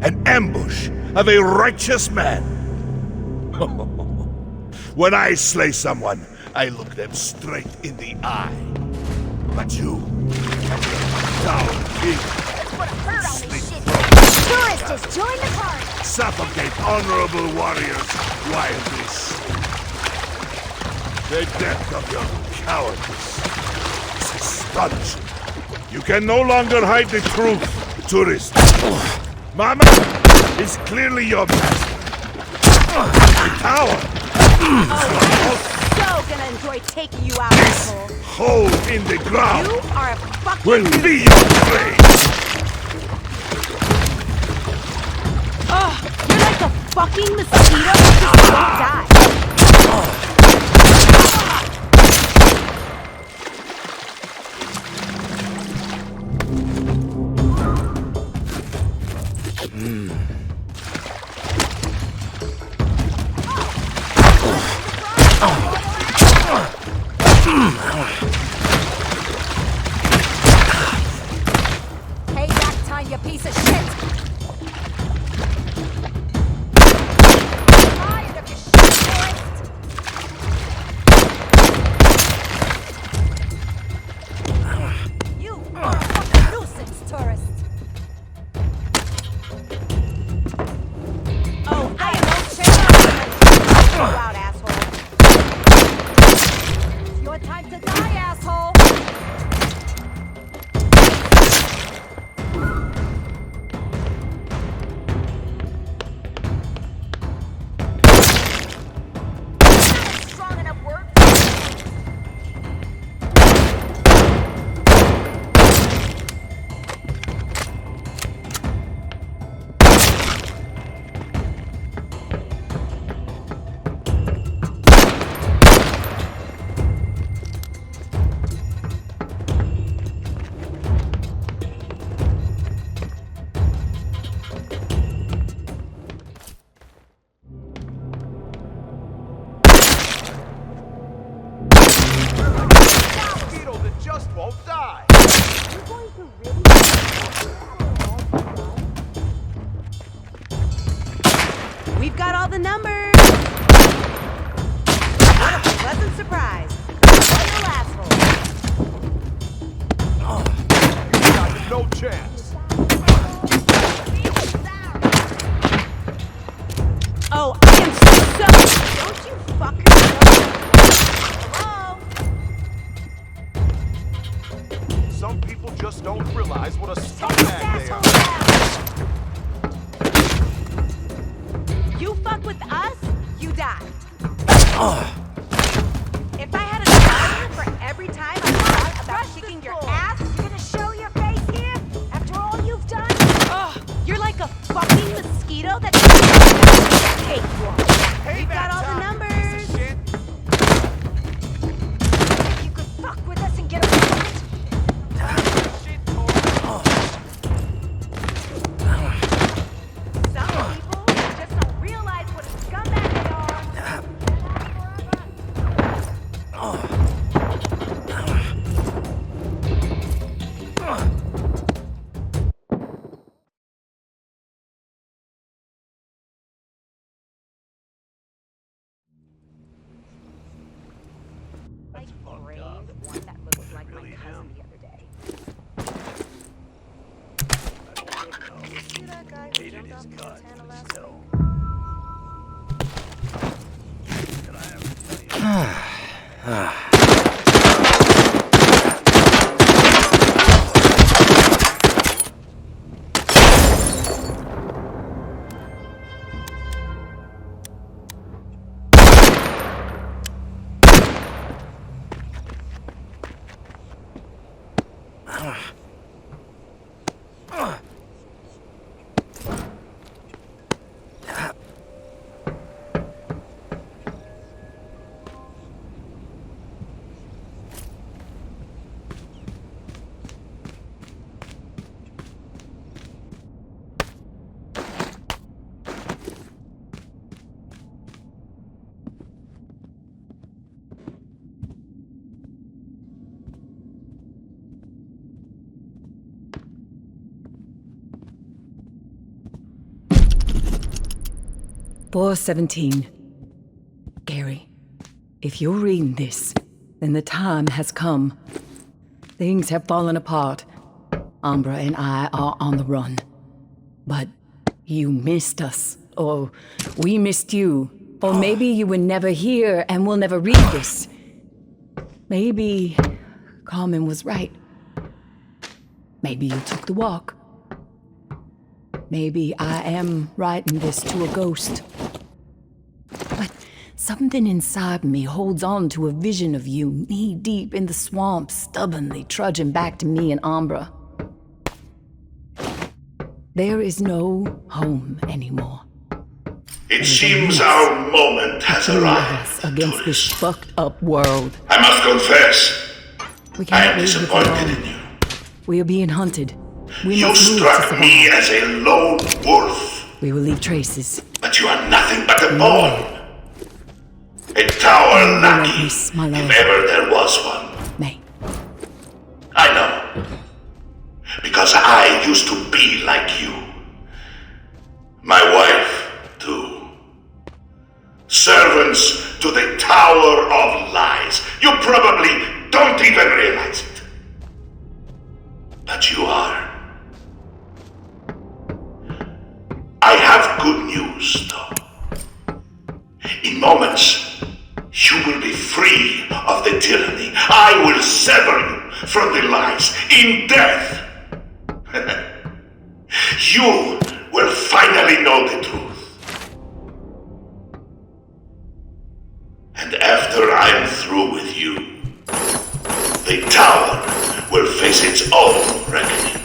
An ambush of a righteous man? When I slay someone, I look them straight in the eye. But you, Tower King, Tourist has joined the party! suffocate honorable warriors wildly. The depth of your cowardice is astonishing. You can no longer hide the truth, tourist. Mama is clearly your master. The tower. So gonna enjoy taking you out, asshole. Hole in the ground You are a fucking will be your grave. Ugh, you're like a fucking mosquito that just won't die. Payback time, you piece of shit! Tired of your shit, tourist! You are a fucking nuisance, tourist! Oh, I am no out, asshole. It's your time to die, asshole! Strong enough word. Mosquito that just won't die. We've got all the numbers. What a pleasant surprise. Royal asshole. You got no chance. Oh, I am so... Don't you fuckers know? Some people just don't realize what a scumbag they are. You fuck with us, you die. If I had a dollar for every time I thought about kicking your ass, You gonna show your face here? After all you've done? you're like a fucking mosquito that cakewalk. We've got all the numbers. You could fuck with us and get away with it? Some people just don't realize what a scumbag they are. I framed one that looked like my cousin the other day. See that guy who jumped off the Montana last week? Boar 17. Gary, if you're reading this, then the time has come. Things have fallen apart. Umbra and I are on the run. But you missed us. Or we missed you. Or maybe you were never here and will never read this. Maybe Carmen was right. Maybe you took the walk. Maybe I am writing this to a ghost. But something inside me holds on to a vision of you knee-deep in the swamp, stubbornly trudging back to me and Umbra. There is no home anymore. It seems our moment has arrived. Against this fucked up world. I must confess, We I cannot am leave it disappointed alone. in you. We are being hunted. We You must move to struck survive. me as a lone wolf, We will leave traces. but you are nothing but a pawn. A tower lackey, if ever there was one. May. I know. Because I used to be like you. My wife, too. Servants to the Tower of Lies. You probably don't even realize it. But you are. I have good news, though. In moments, you will be free of the tyranny. I will sever you from the lies in death. You will finally know the truth. And after I'm through with you, the tower will face its own reckoning.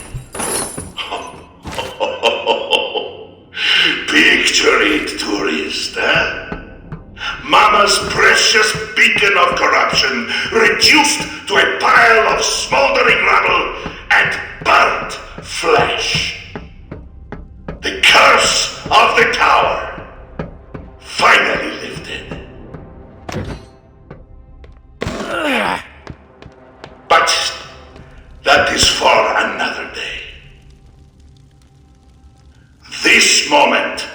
Picture it, tourist, eh? Mama's precious beacon of corruption reduced to a pile of smoldering rubble and burnt flesh. The curse of the tower finally lifted. But that is for another day. This moment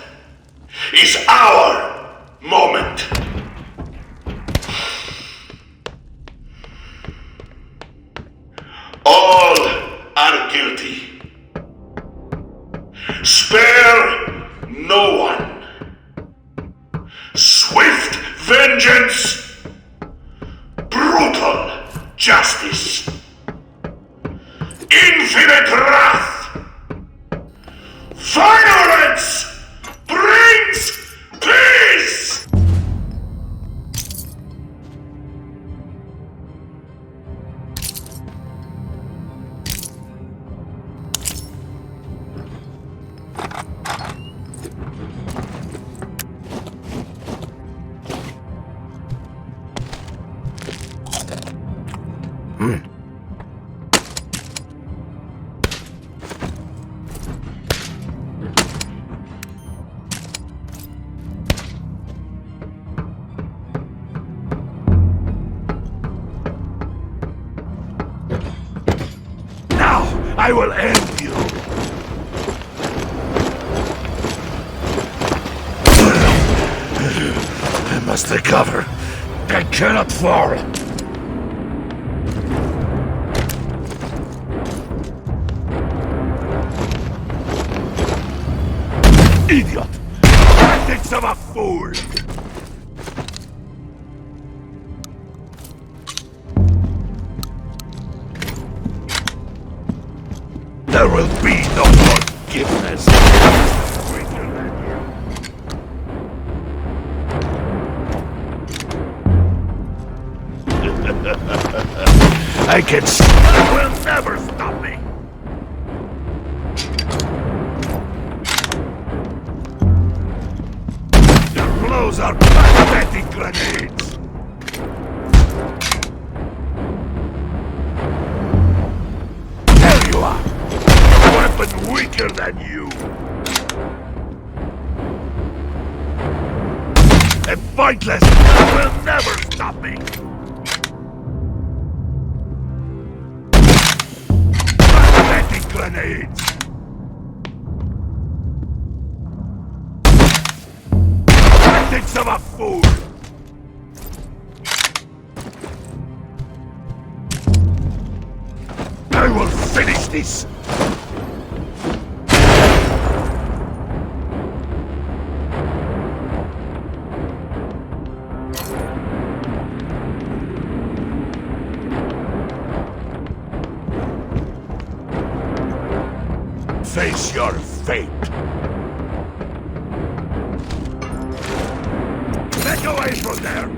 is our moment. All are guilty. Spare no one. Swift vengeance. Brutal justice. Infinite wrath. Violence brings peace. I will end you. I must recover. I cannot fall. Idiot! Tactics of a fool! There will be no forgiveness. I can it will never stop me. Your blows are pathetic grenades. There you are. Weapon weaker than you. A fightless will never stop me. Pathetic grenades. Tactics of a fool. I will finish this! Face your fate! Get away from there!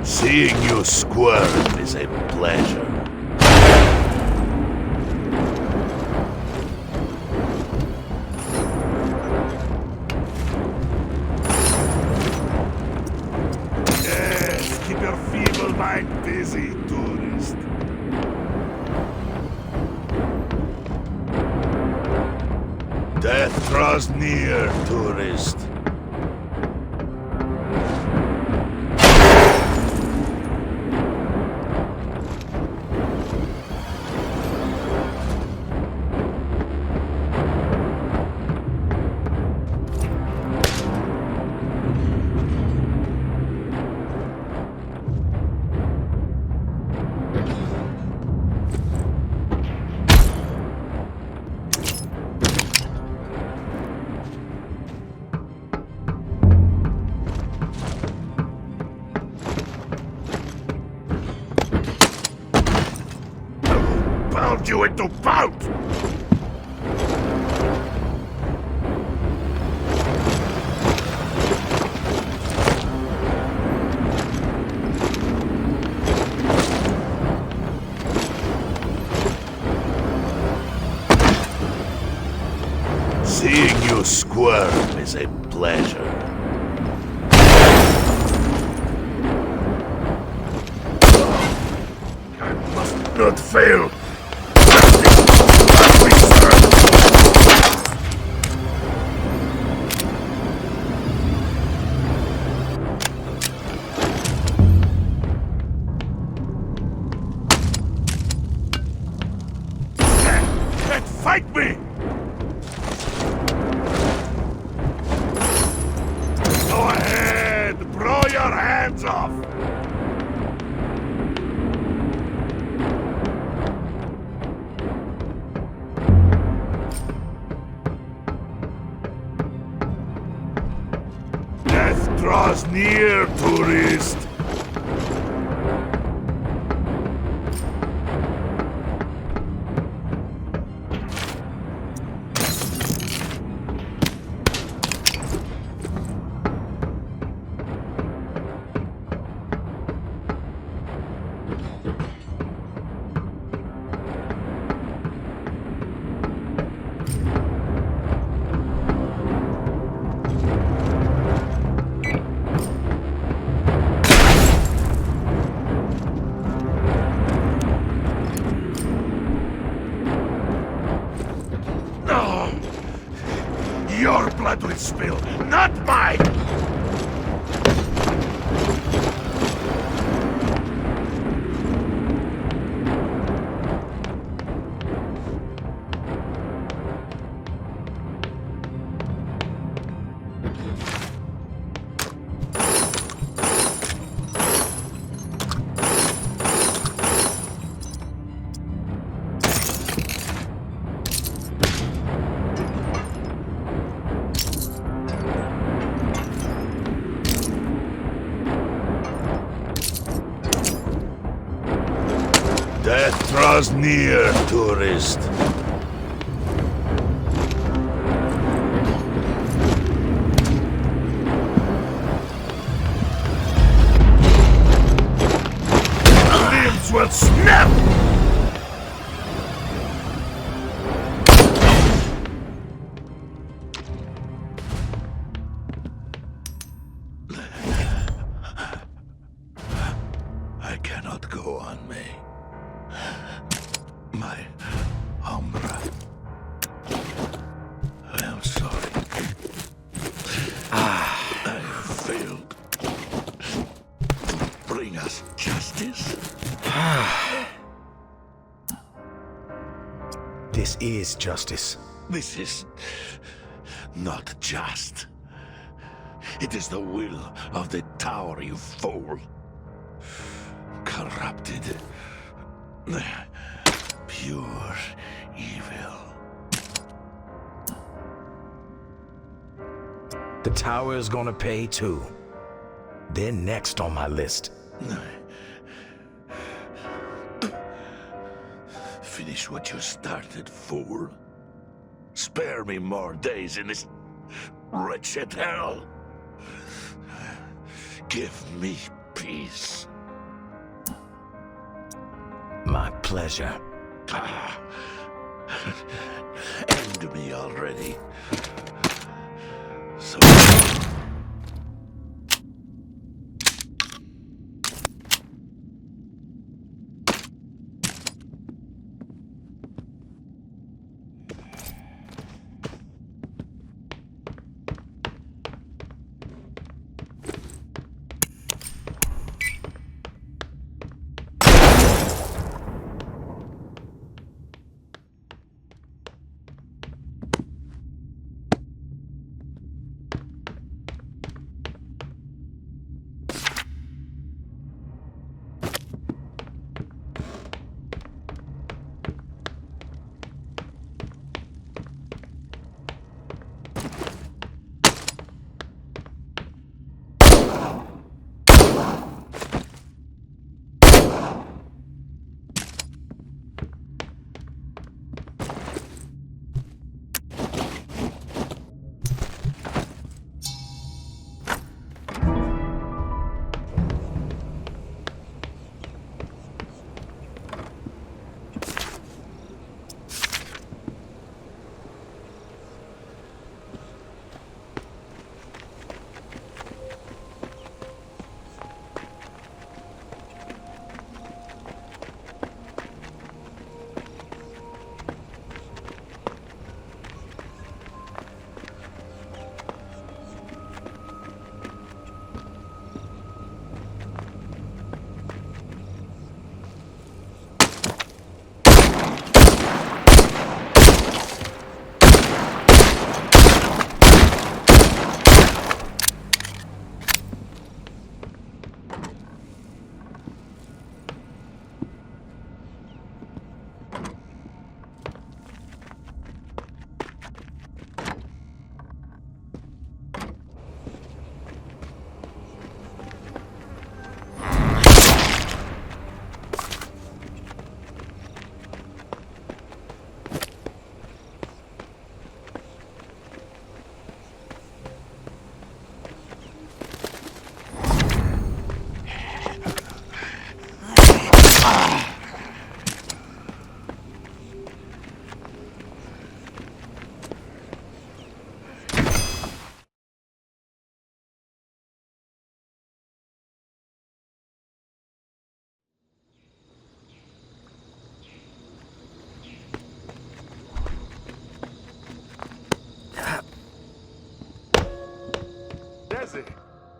Seeing you squirm is a pleasure. Yes, keep your feeble mind busy, tourist. Death draws near, tourist. You into pout! Seeing you squirm is a pleasure. I must not fail. Fight me! Go ahead! Blow your hands off! Death draws near, tourist! Your blood will spill, not mine! Death draws near, tourist. Limbs will snap! I can't. cannot go on me. My Umbra. I am sorry. I failed to bring us justice. This is justice. This is not just. It is the will of the tower, you fool. Corrupted. Pure evil. The tower is gonna pay too. They're next on my list. Finish what you started, fool. Spare me more days in this wretched hell. Give me peace. My pleasure. End me already. So...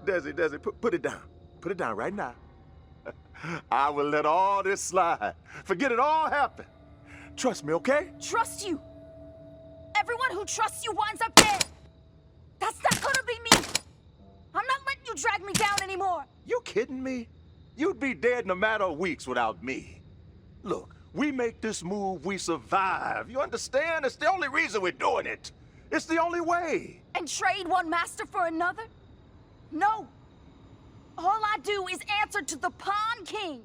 Desi, put it down. Put it down right now. I will let all this slide. Forget it all happened. Trust me, okay? Trust you? Everyone who trusts you winds up dead. That's not gonna be me. I'm not letting you drag me down anymore. You kidding me? You'd be dead in a matter of weeks without me. Look, we make this move, we survive. You understand? It's the only reason we're doing it. It's the only way. And trade one master for another? No. All I do is answer to the Pawn King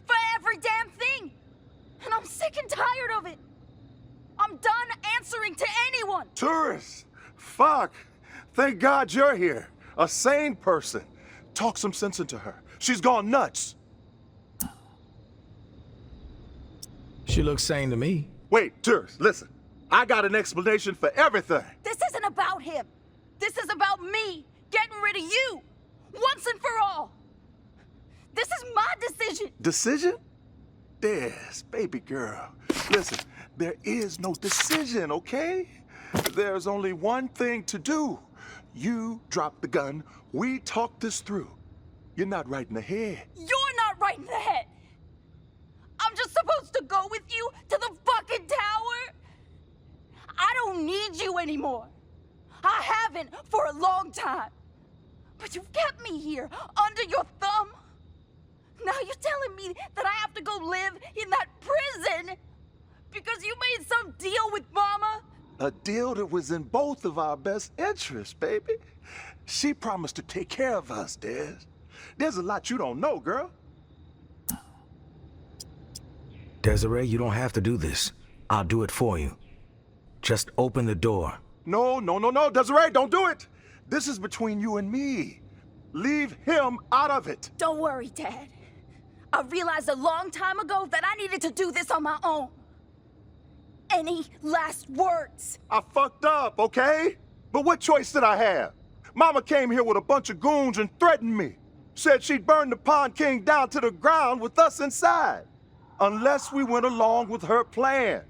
for every damn thing. And I'm sick and tired of it. I'm done answering to anyone. Tourists! Fuck! Thank God you're here. A sane person. Talk some sense into her. She's gone nuts. She looks sane to me. Wait, tourists, listen. I got an explanation for everything. This isn't about him. This is about me getting rid of you. Once and for all. This is my decision. Decision? Des, baby girl. Listen, there is no decision, okay? There's only one thing to do. You drop the gun. We talk this through. You're not right in the head. You're not right in the head. I'm just supposed to go with you to the fucking tower? I don't need you anymore. I haven't for a long time. But you've kept me here, under your thumb. Now you're telling me that I have to go live in that prison because you made some deal with Mama? A deal that was in both of our best interests, baby. She promised to take care of us, Des. There's a lot you don't know, girl. Desiree, you don't have to do this. I'll do it for you. Just open the door. No, Desiree, don't do it. This is between you and me. Leave him out of it. Don't worry, Dad. I realized a long time ago that I needed to do this on my own. Any last words? I fucked up, okay? But what choice did I have? Mama came here with a bunch of goons and threatened me. Said she'd burn the Pond King down to the ground with us inside. Unless we went along with her plan.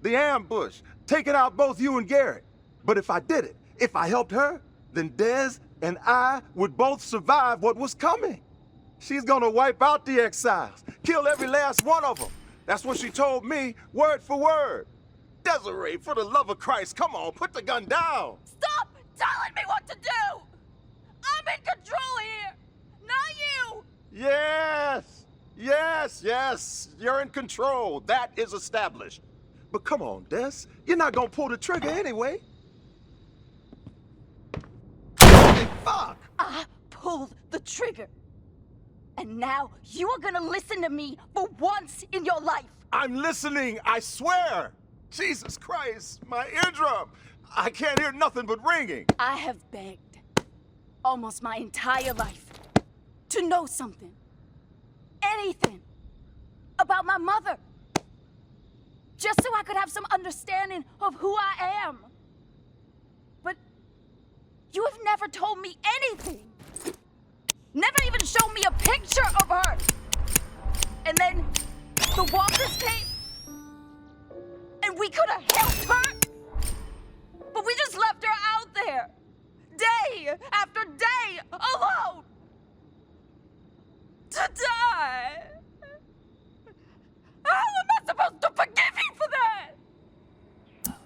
The ambush, taking out both you and Gerick. But if I did it, if I helped her, then Des and I would both survive what was coming. She's gonna wipe out the exiles, kill every last one of them. That's what she told me, word for word. Desiree, for the love of Christ, come on, put the gun down. Stop telling me what to do! I'm in control here, not you! Yes, you're in control. That is established. But come on, Des, you're not gonna pull the trigger anyway. Hey, fuck! I pulled the trigger. And now you are gonna listen to me for once in your life. I'm listening, I swear. Jesus Christ, my eardrum. I can't hear nothing but ringing. I have begged almost my entire life to know something, anything about my mother. Just so I could have some understanding of who I am. But you have never told me anything. Never even shown me a picture of her. And then the walkers came, and we could have helped her. But we just left her out there, day after day, alone. To die. How am I supposed to forgive you for that?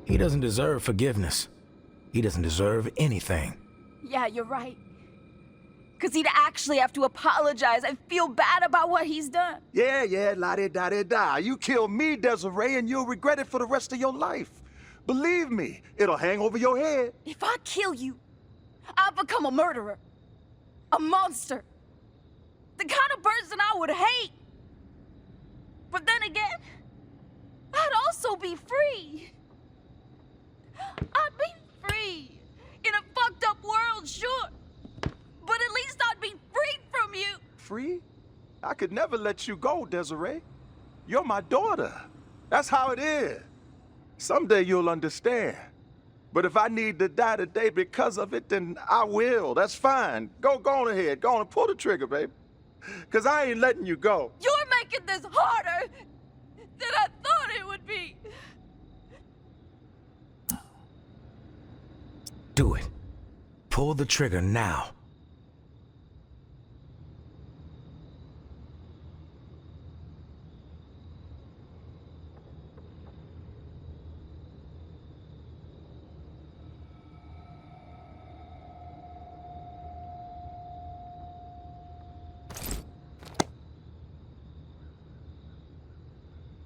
He doesn't deserve forgiveness. He doesn't deserve anything. Yeah, you're right. Because he'd actually have to apologize and feel bad about what he's done. Yeah, la-di-da-di-da. You kill me, Desiree, and you'll regret it for the rest of your life. Believe me, it'll hang over your head. If I kill you, I'll become a murderer. A monster. The kind of person I would hate. But then again, I'd also be free. I'd be free. In a fucked up world, sure. But at least I'd be free from you. Free? I could never let you go, Desiree. You're my daughter. That's how it is. Someday you'll understand. But if I need to die today because of it, then I will. That's fine. Go on ahead. Go on and pull the trigger, baby. Because I ain't letting you go. You're making this harder than I thought it would be. Do it. Pull the trigger now.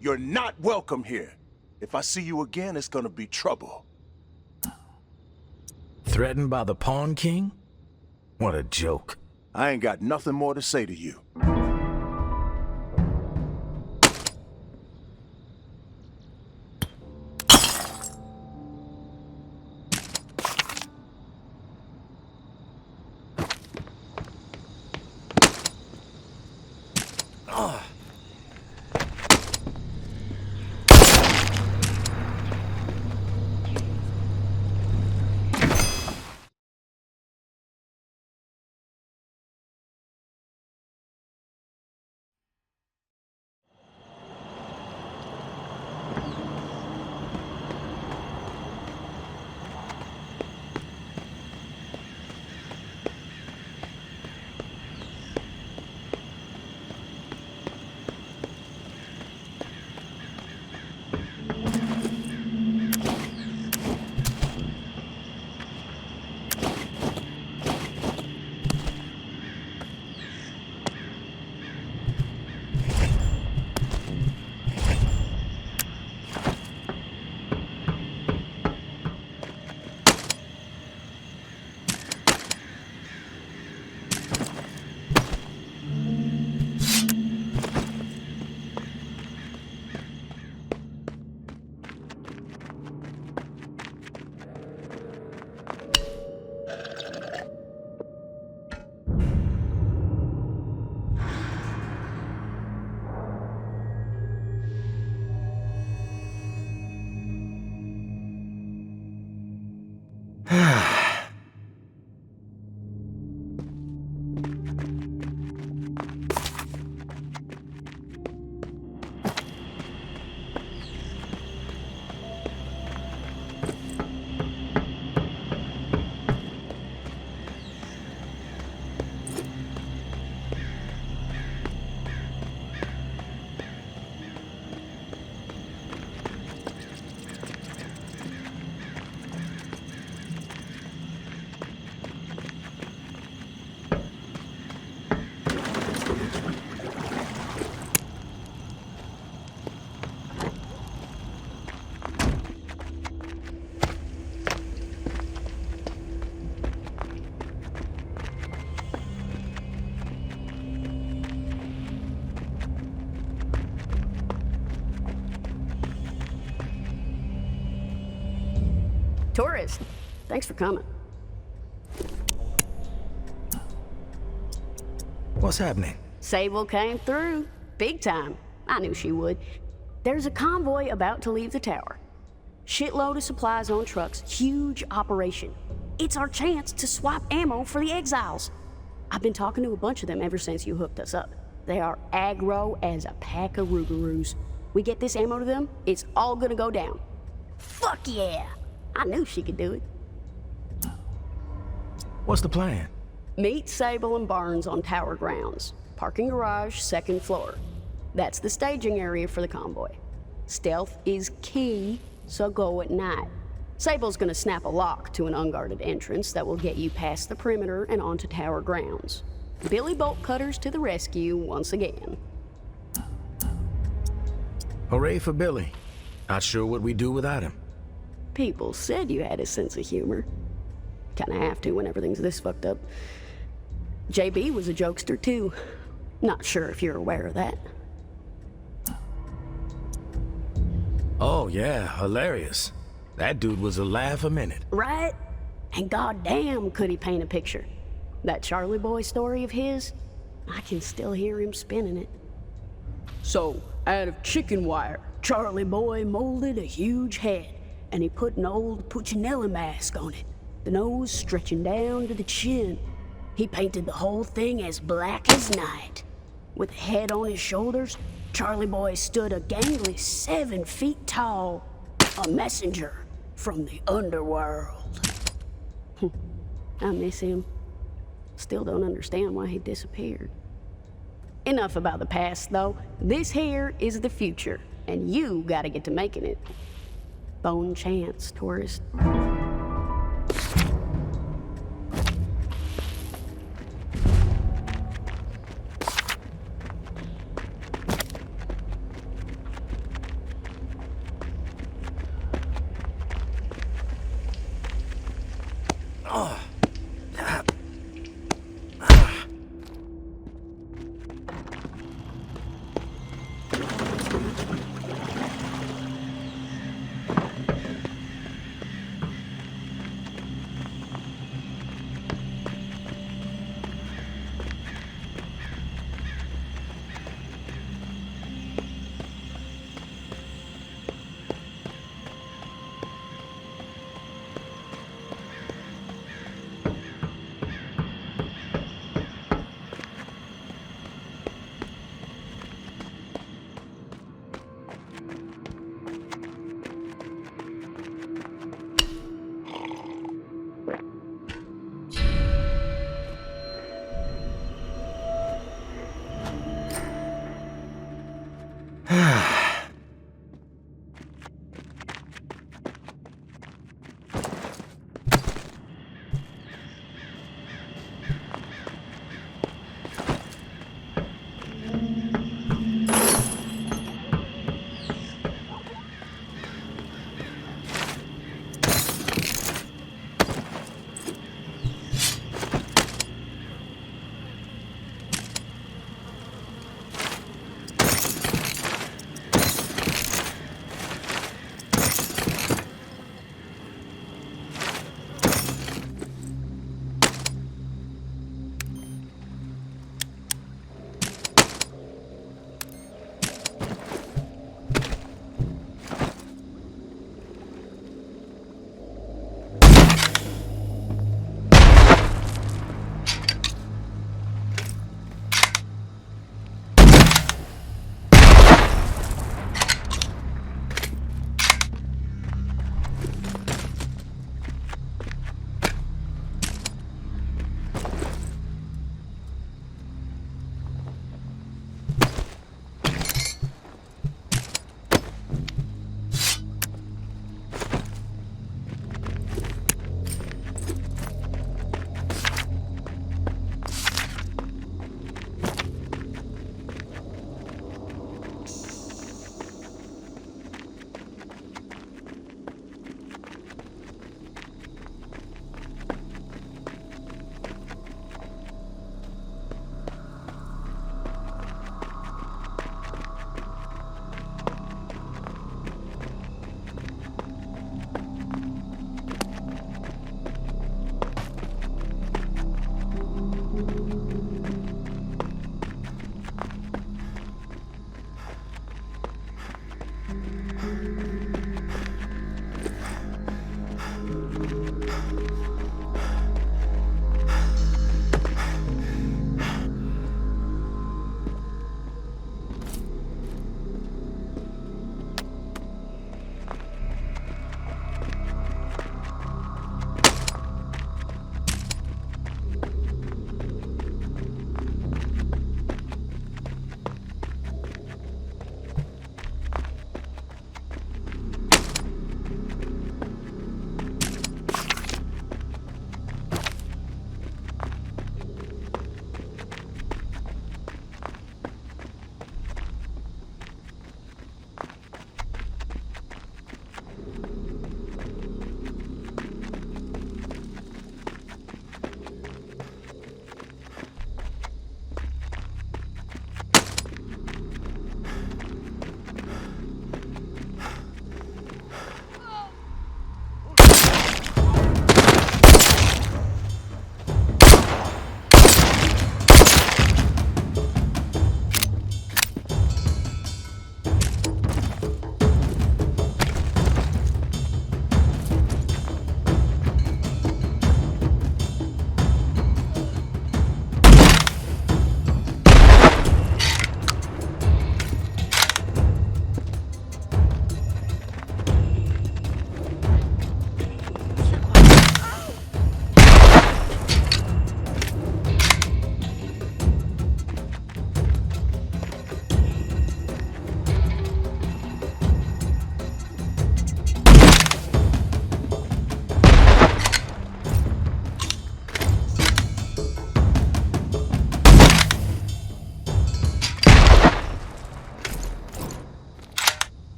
You're not welcome here. If I see you again, it's gonna be trouble. Threatened by the Pawn King? What a joke. I ain't got nothing more to say to you. Tourist, thanks for coming. What's happening? Sable came through. Big time. I knew she would. There's a convoy about to leave the tower. Shitload of supplies on trucks. Huge operation. It's our chance to swap ammo for the exiles. I've been talking to a bunch of them ever since you hooked us up. They are aggro as a pack of rougarous. We get this ammo to them, it's all gonna go down. Fuck yeah! I knew she could do it. What's the plan? Meet Sable and Barnes on tower grounds. Parking garage, 2nd floor. That's the staging area for the convoy. Stealth is key, so go at night. Sable's gonna snap a lock to an unguarded entrance that will get you past the perimeter and onto tower grounds. Billy Bolt Cutters to the rescue once again. Hooray for Billy. Not sure what we'd do without him. People said you had a sense of humor. Kinda have to when everything's this fucked up. JB was a jokester too. Not sure if you're aware of that. Oh yeah, hilarious. That dude was a laugh a minute. Right? And goddamn could he paint a picture. That Charlie Boy story of his, I can still hear him spinning it. So, out of chicken wire, Charlie Boy molded a huge head, and he put an old Puccinelli mask on it, the nose stretching down to the chin. He painted the whole thing as black as night. With a head on his shoulders, Charlie Boy stood a gangly 7 feet tall, a messenger from the underworld. I miss him. Still don't understand why he disappeared. Enough about the past, though. This here is the future, and you gotta get to making it. Bone chance, tourist.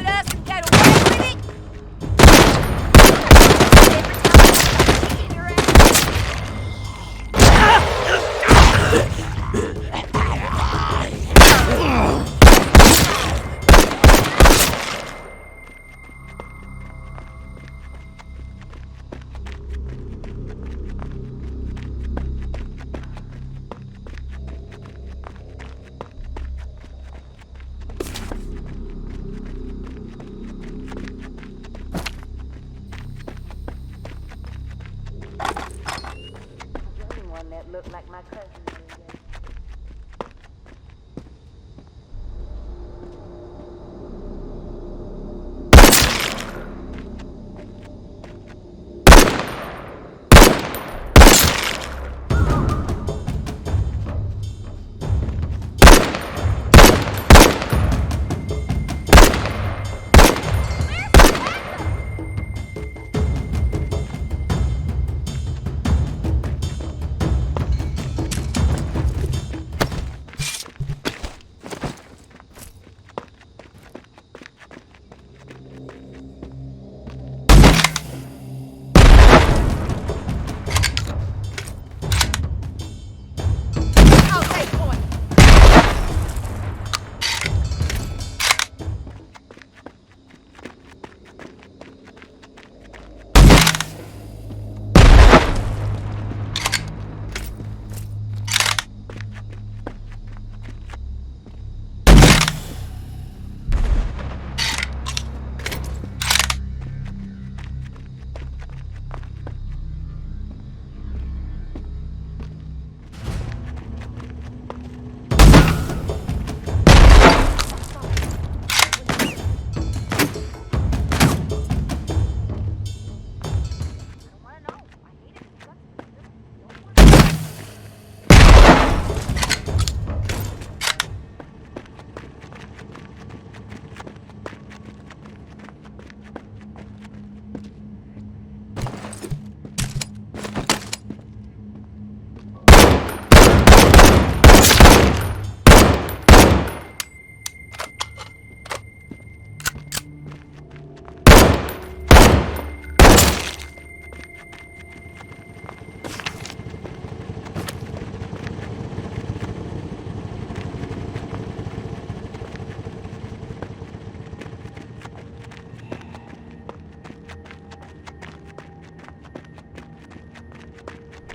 with us and get away with it?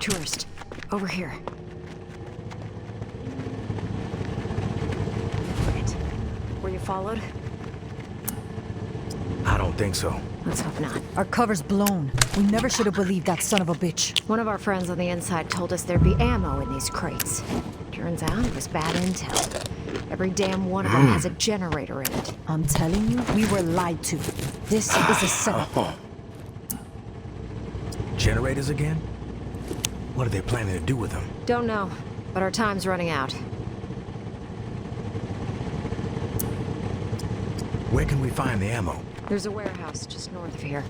Tourist, over here. Right. Were you followed? I don't think so. Let's hope not. Our cover's blown. We never should have believed that son of a bitch. One of our friends on the inside told us there'd be ammo in these crates. Turns out it was bad intel. Every damn one of them has a generator in it. I'm telling you, we were lied to. This is a setup. Generators again? What are they planning to do with them? Don't know, but our time's running out. Where can we find the ammo? There's a warehouse just north of here.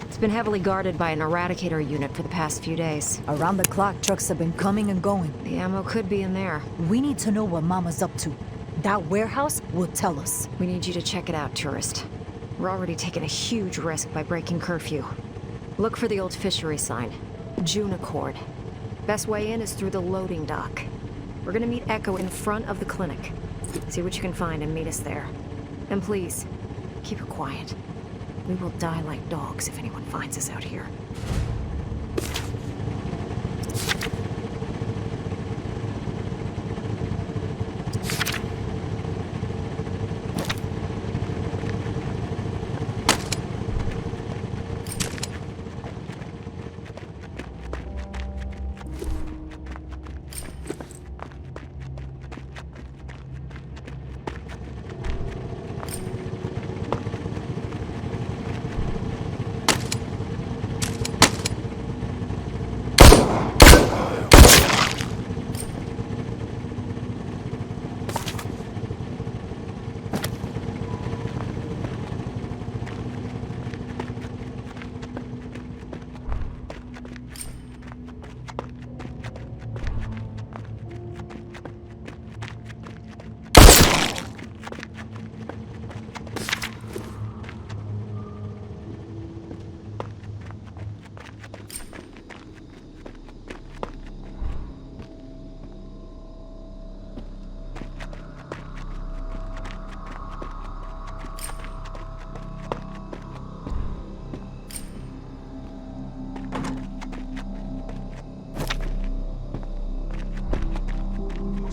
It's been heavily guarded by an eradicator unit for the past few days. Around the clock, trucks have been coming and going. The ammo could be in there. We need to know what Mama's up to. That warehouse will tell us. We need you to check it out, tourist. We're already taking a huge risk by breaking curfew. Look for the old fishery sign. June Accord. Best way in is through the loading dock. We're gonna meet Echo in front of the clinic. See what you can find and meet us there. And please, keep it quiet. We will die like dogs if anyone finds us out here.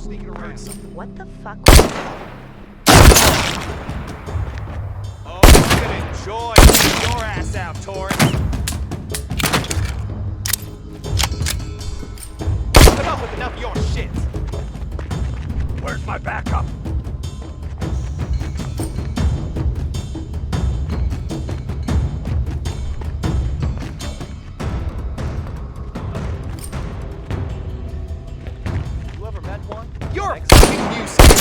sneaking around. What the fuck? Oh, you can enjoy your ass out, Taurus. Put up with enough of your shit. Where's my backup? You ever met one? You're a fucking nuisance.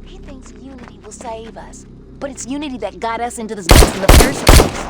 He thinks unity will save us. But it's unity that got us into this mess in the first place.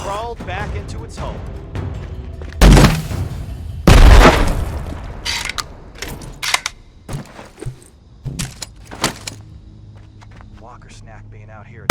Crawled back into its hole. Walker snack being out here.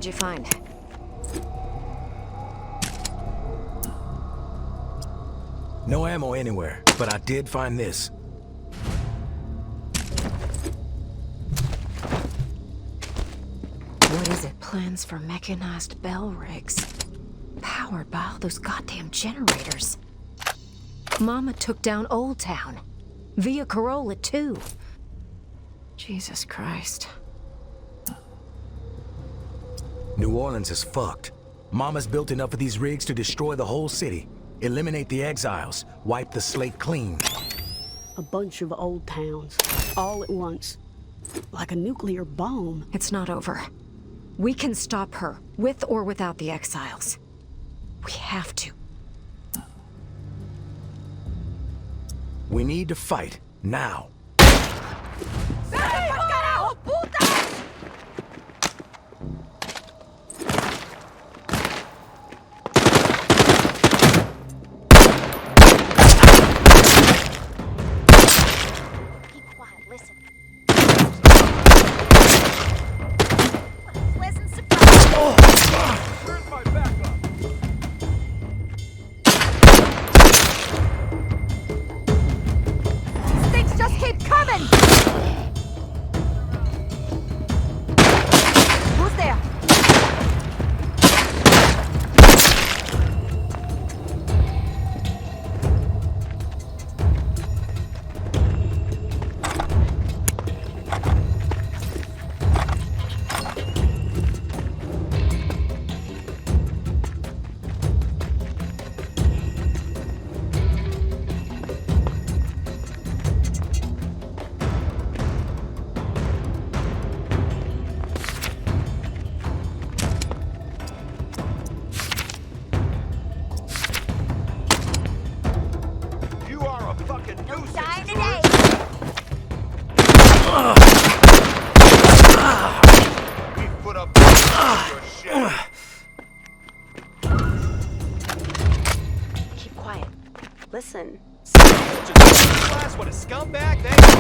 What'd you find? No ammo anywhere, but I did find this. What is it? Plans for mechanized bell rigs. Powered by all those goddamn generators. Mama took down Old Town. Via Corolla, too. Jesus Christ. New Orleans is fucked. Mama's built enough of these rigs to destroy the whole city. Eliminate the exiles. Wipe the slate clean. A bunch of old towns, all at once. Like a nuclear bomb. It's not over. We can stop her, with or without the exiles. We have to. We need to fight, now. Keep quiet. Listen. What a scumbag they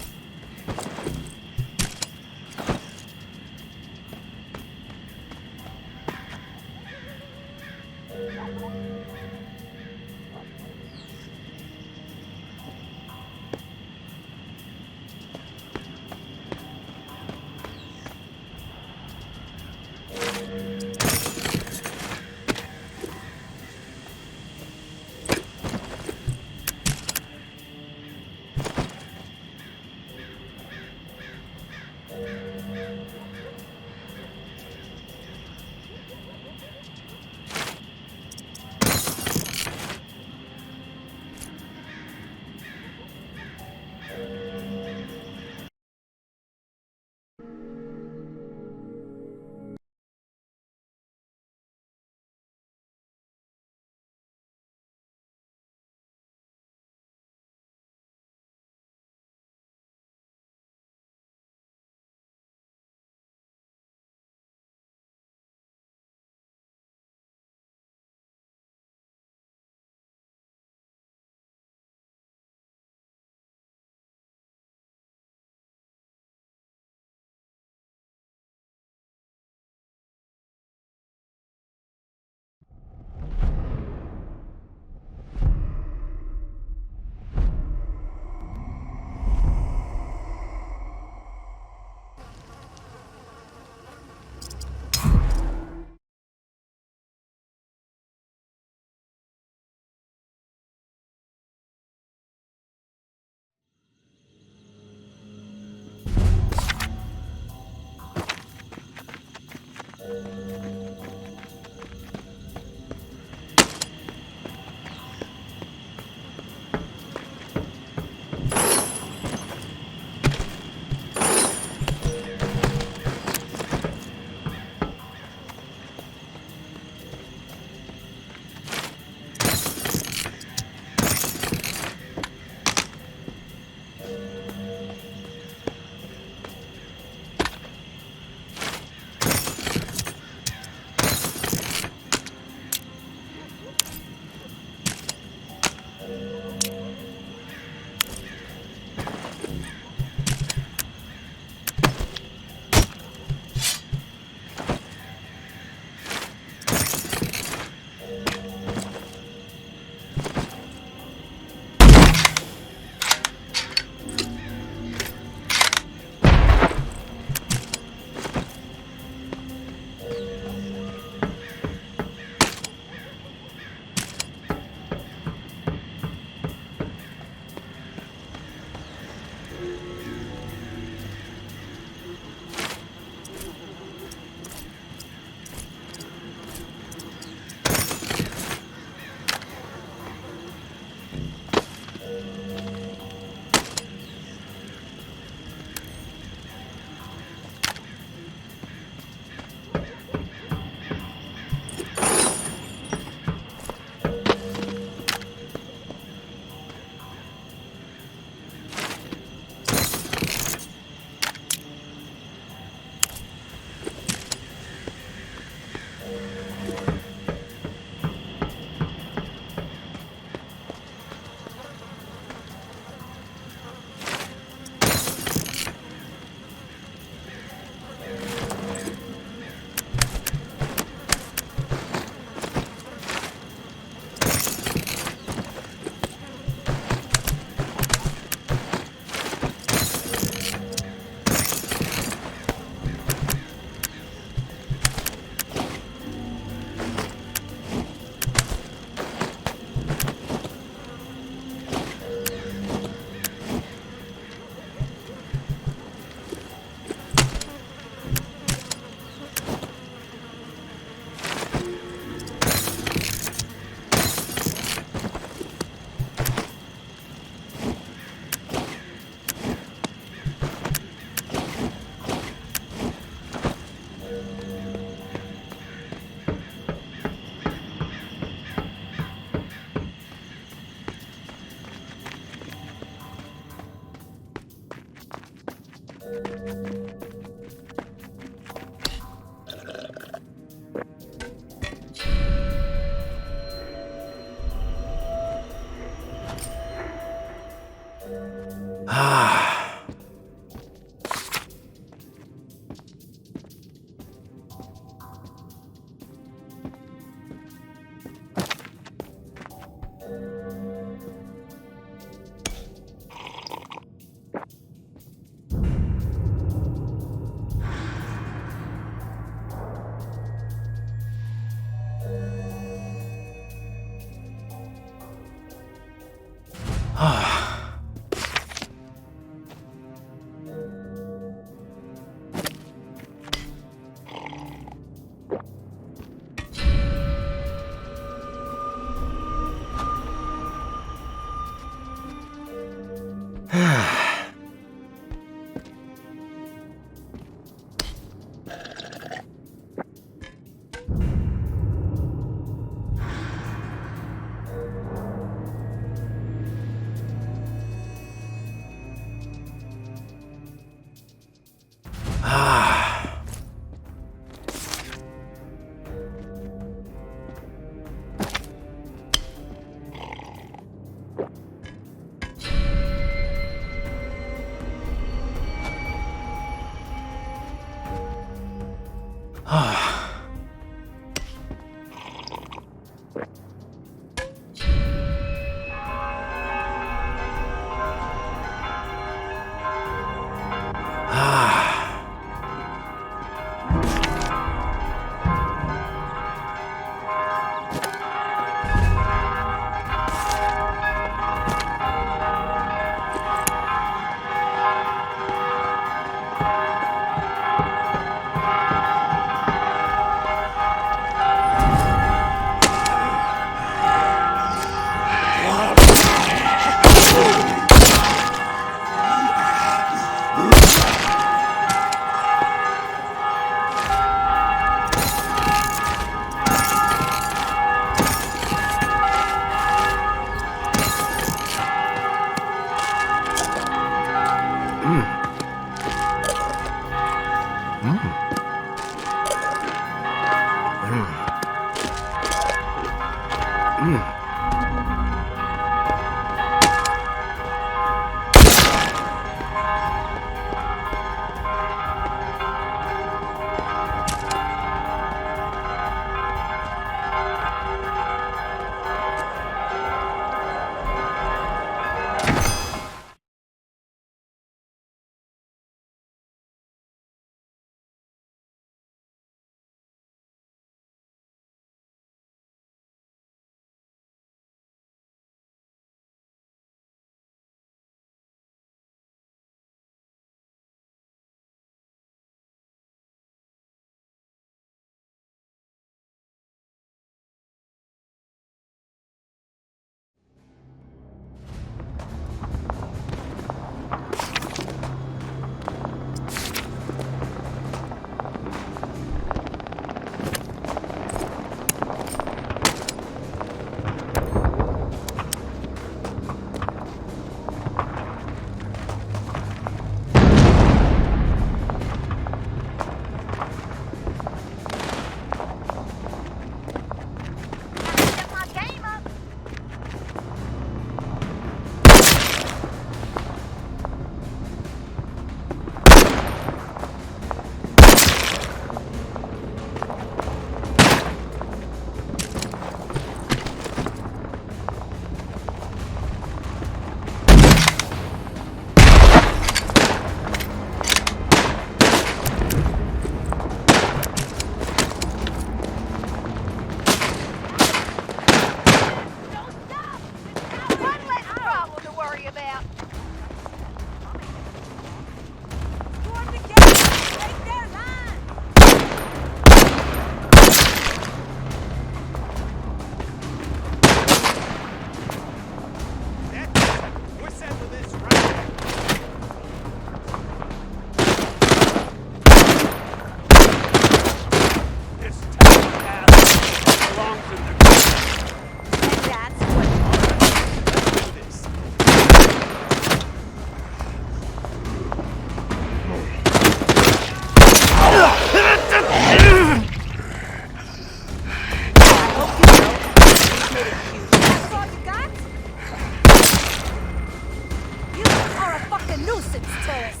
nuisance, tourist.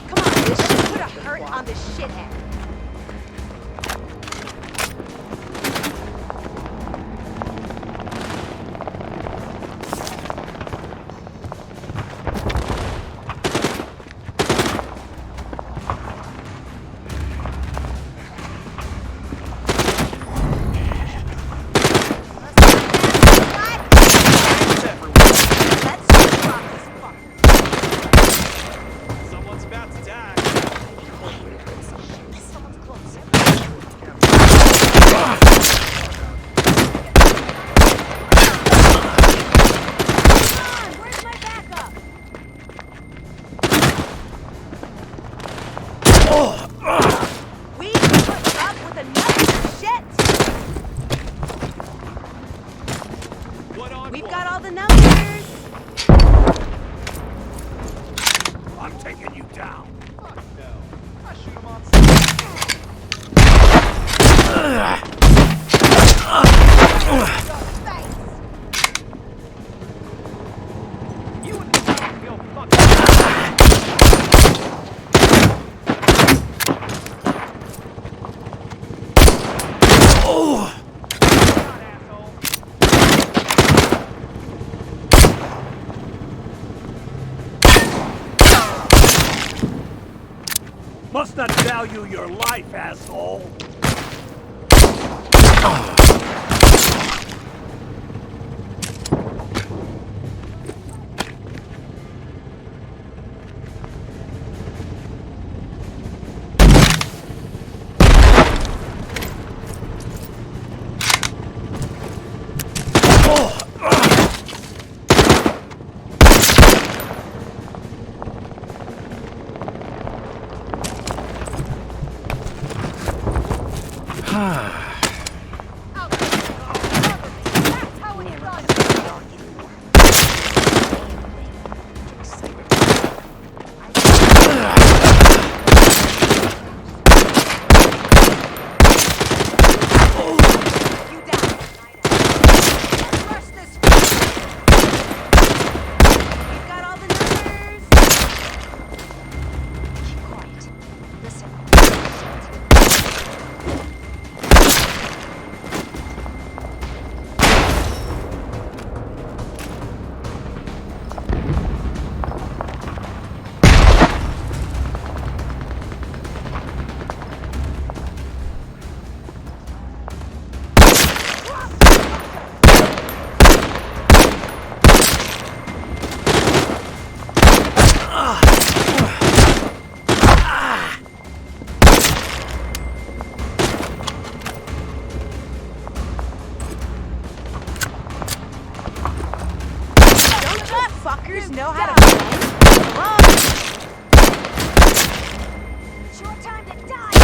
Come on, this should put a hurt on this shithead. We've got all the numbers. I'm taking you down. Fuck no. I shoot him on You and the feel fucking. Oh! Must not value your life, asshole! Fuckers know how to play. It's your time to die.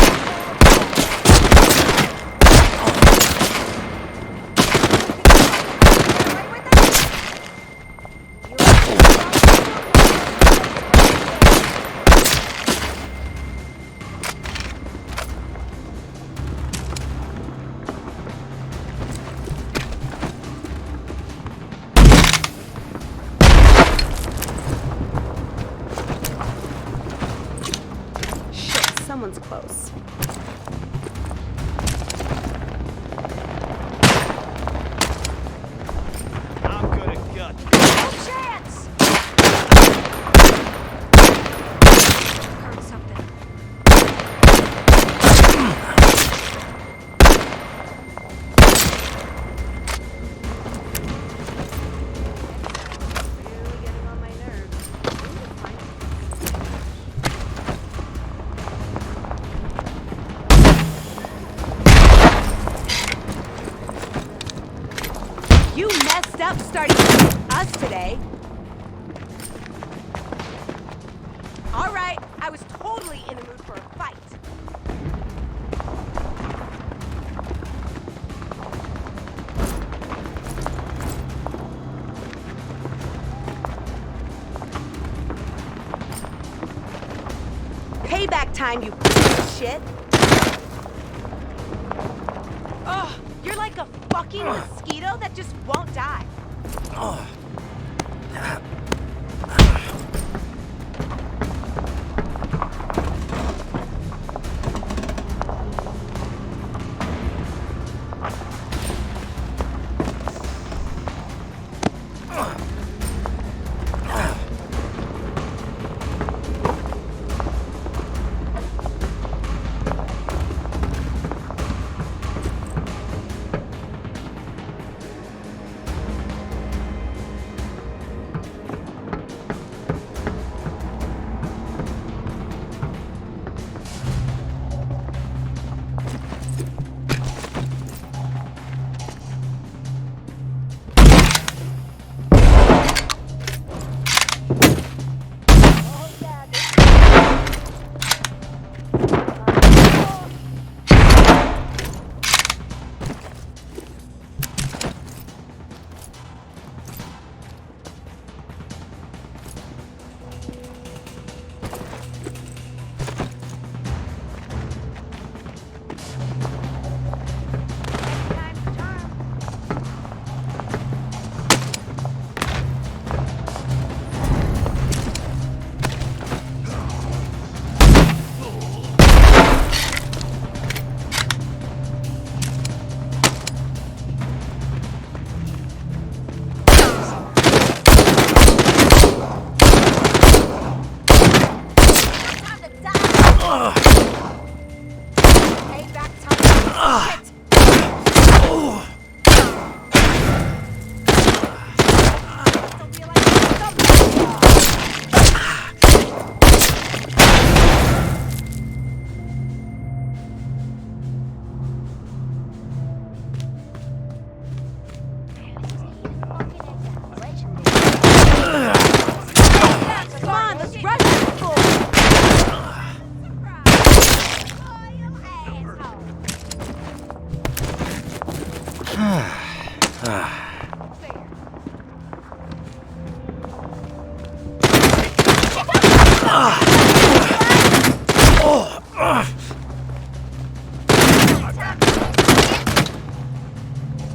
Someone's close. I'm good at gut. No chance! Heard something. Really getting on my nerves. You messed up starting with us today. All right, I was totally in the mood for a fight. Payback time, you piece of shit. Ugh, you're like a fucking mosquito that just won't die.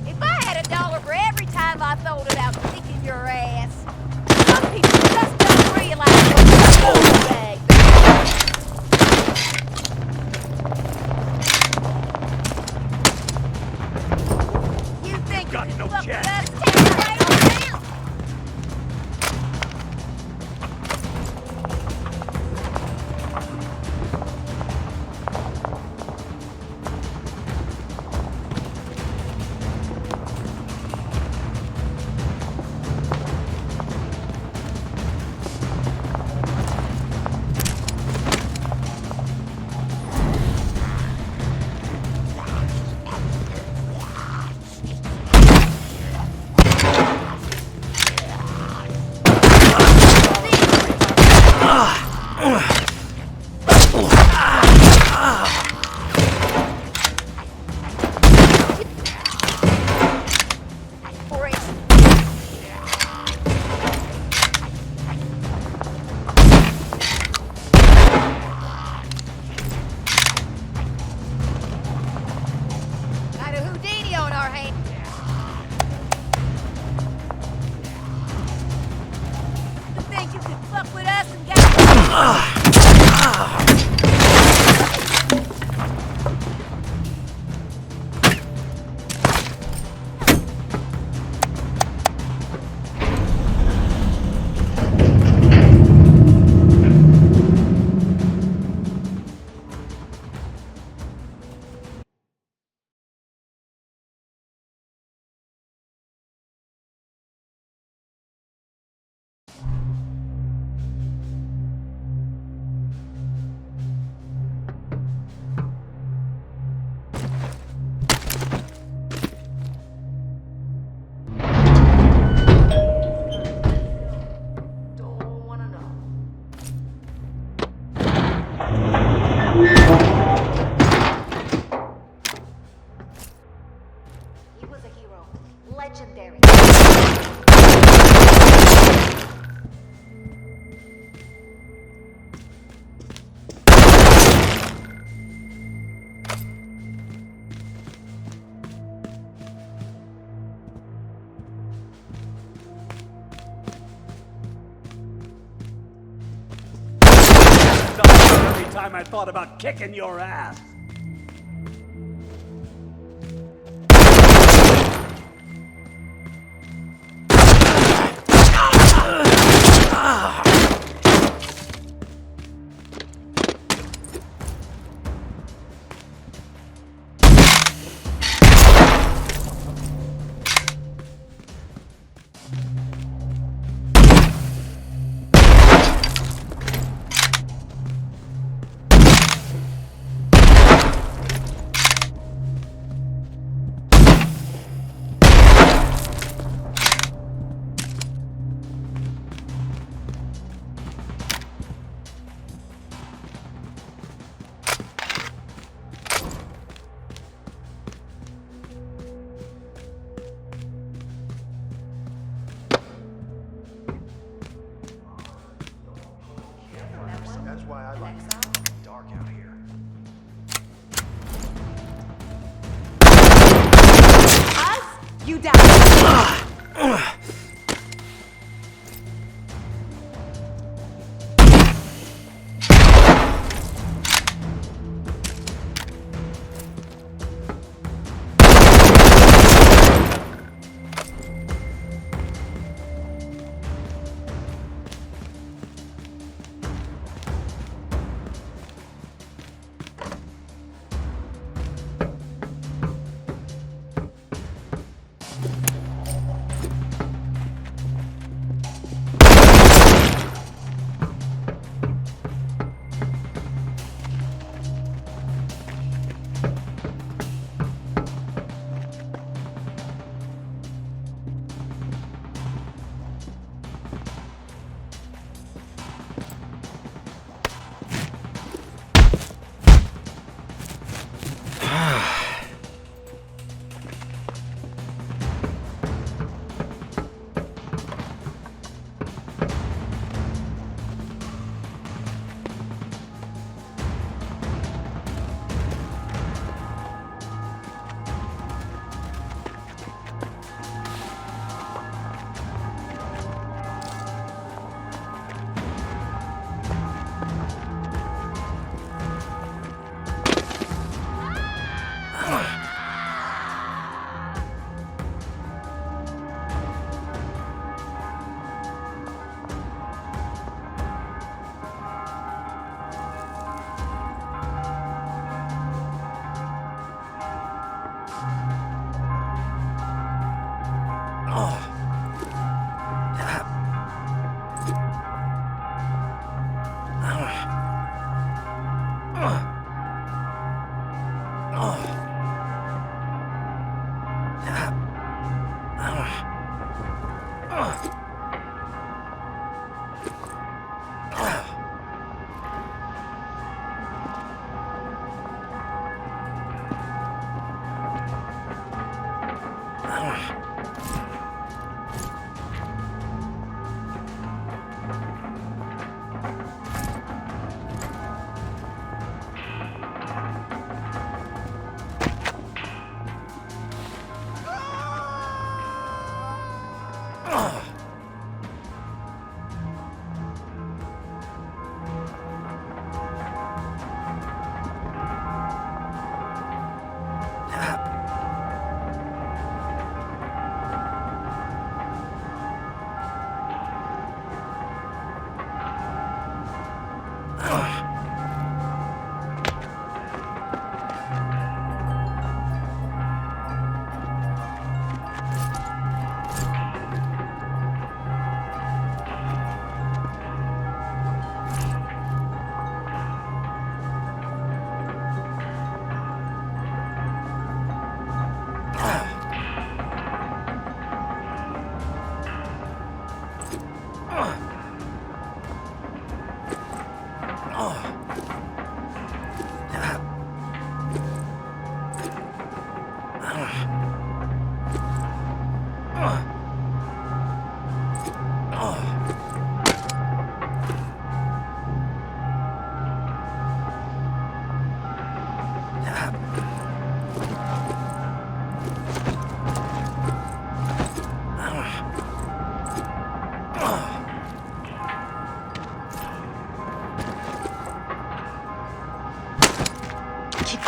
If I had $1 for every time I thought about kicking your ass, some people just don't realize what a bag. You think you can fuck with us? Take it right on down. Got a Houdini on our hands. You think you can fuck with us and get... He was a hero. Legendary. time I thought about kicking your ass. That's why I like it dark out here. Us? You die.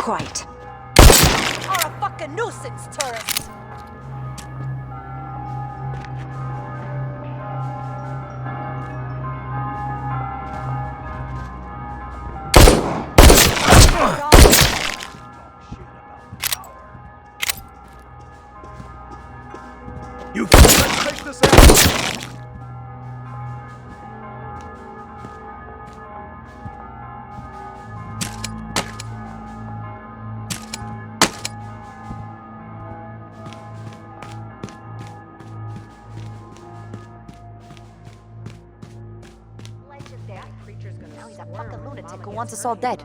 quiet. Are a fucking nuisance, tourists. You let's take this out. Now he's a fucking lunatic who wants us all dead.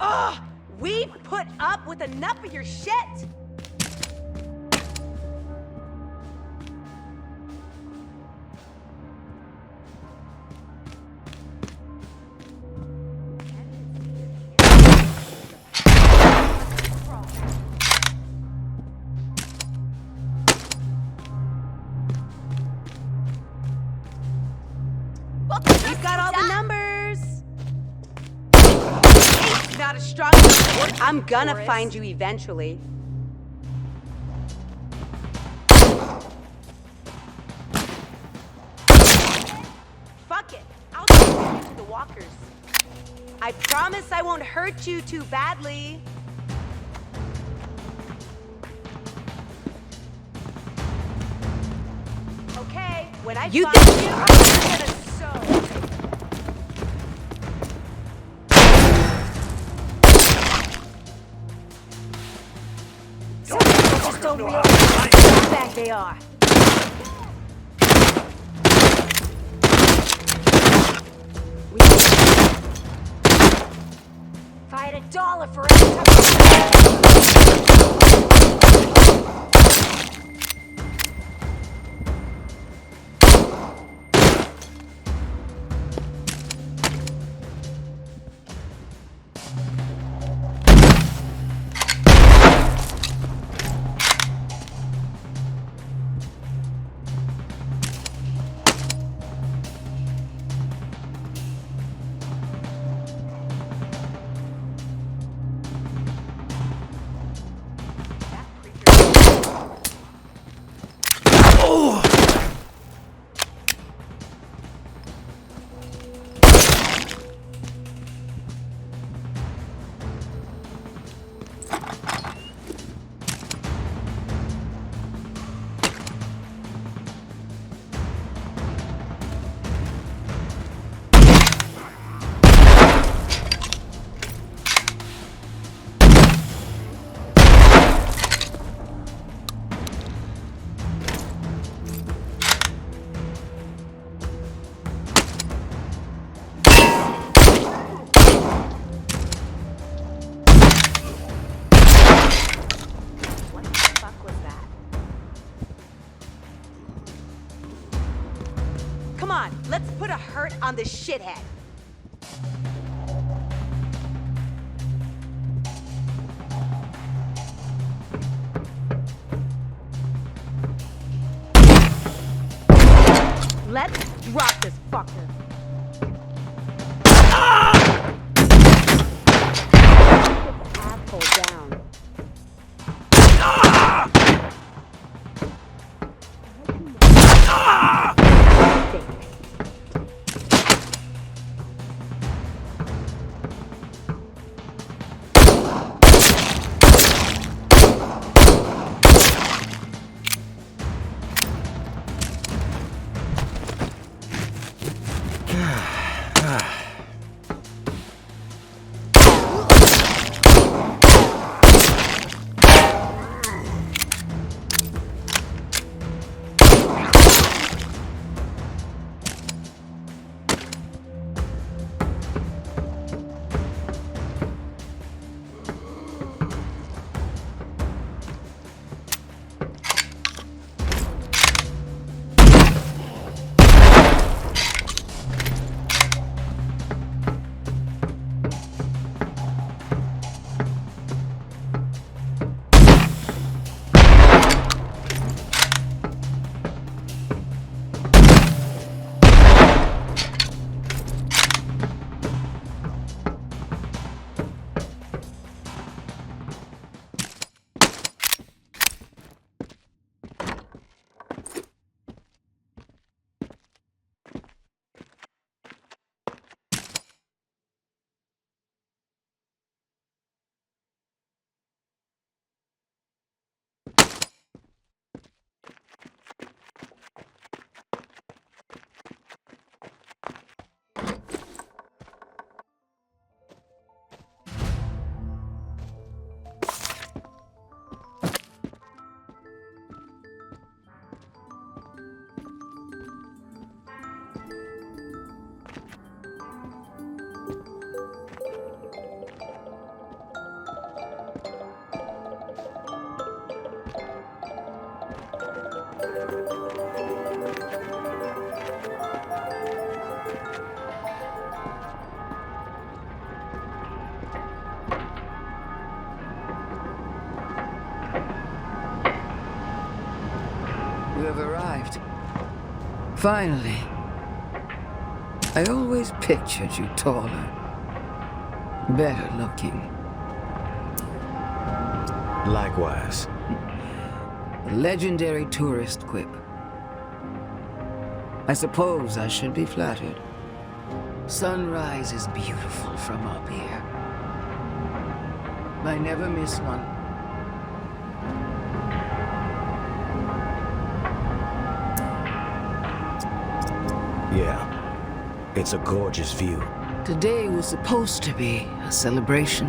Ugh! We put up with enough of your shit! We've got all the numbers! It's not a strong enough. I'm gonna find you eventually. Fuck it. I'll just send you to the walkers. I promise I won't hurt you too badly. Okay, when I find you, I'm gonna sew. Just don't realize how bad they are. If I had $1 for every Come on, let's put a hurt on this shithead. Let's drop this fucker. Get the asshole down. You have arrived. Finally. I always pictured you taller, better looking. Likewise. Legendary tourist quip. I suppose I should be flattered. Sunrise is beautiful from up here. I never miss one. Yeah, it's a gorgeous view. Today was supposed to be a celebration,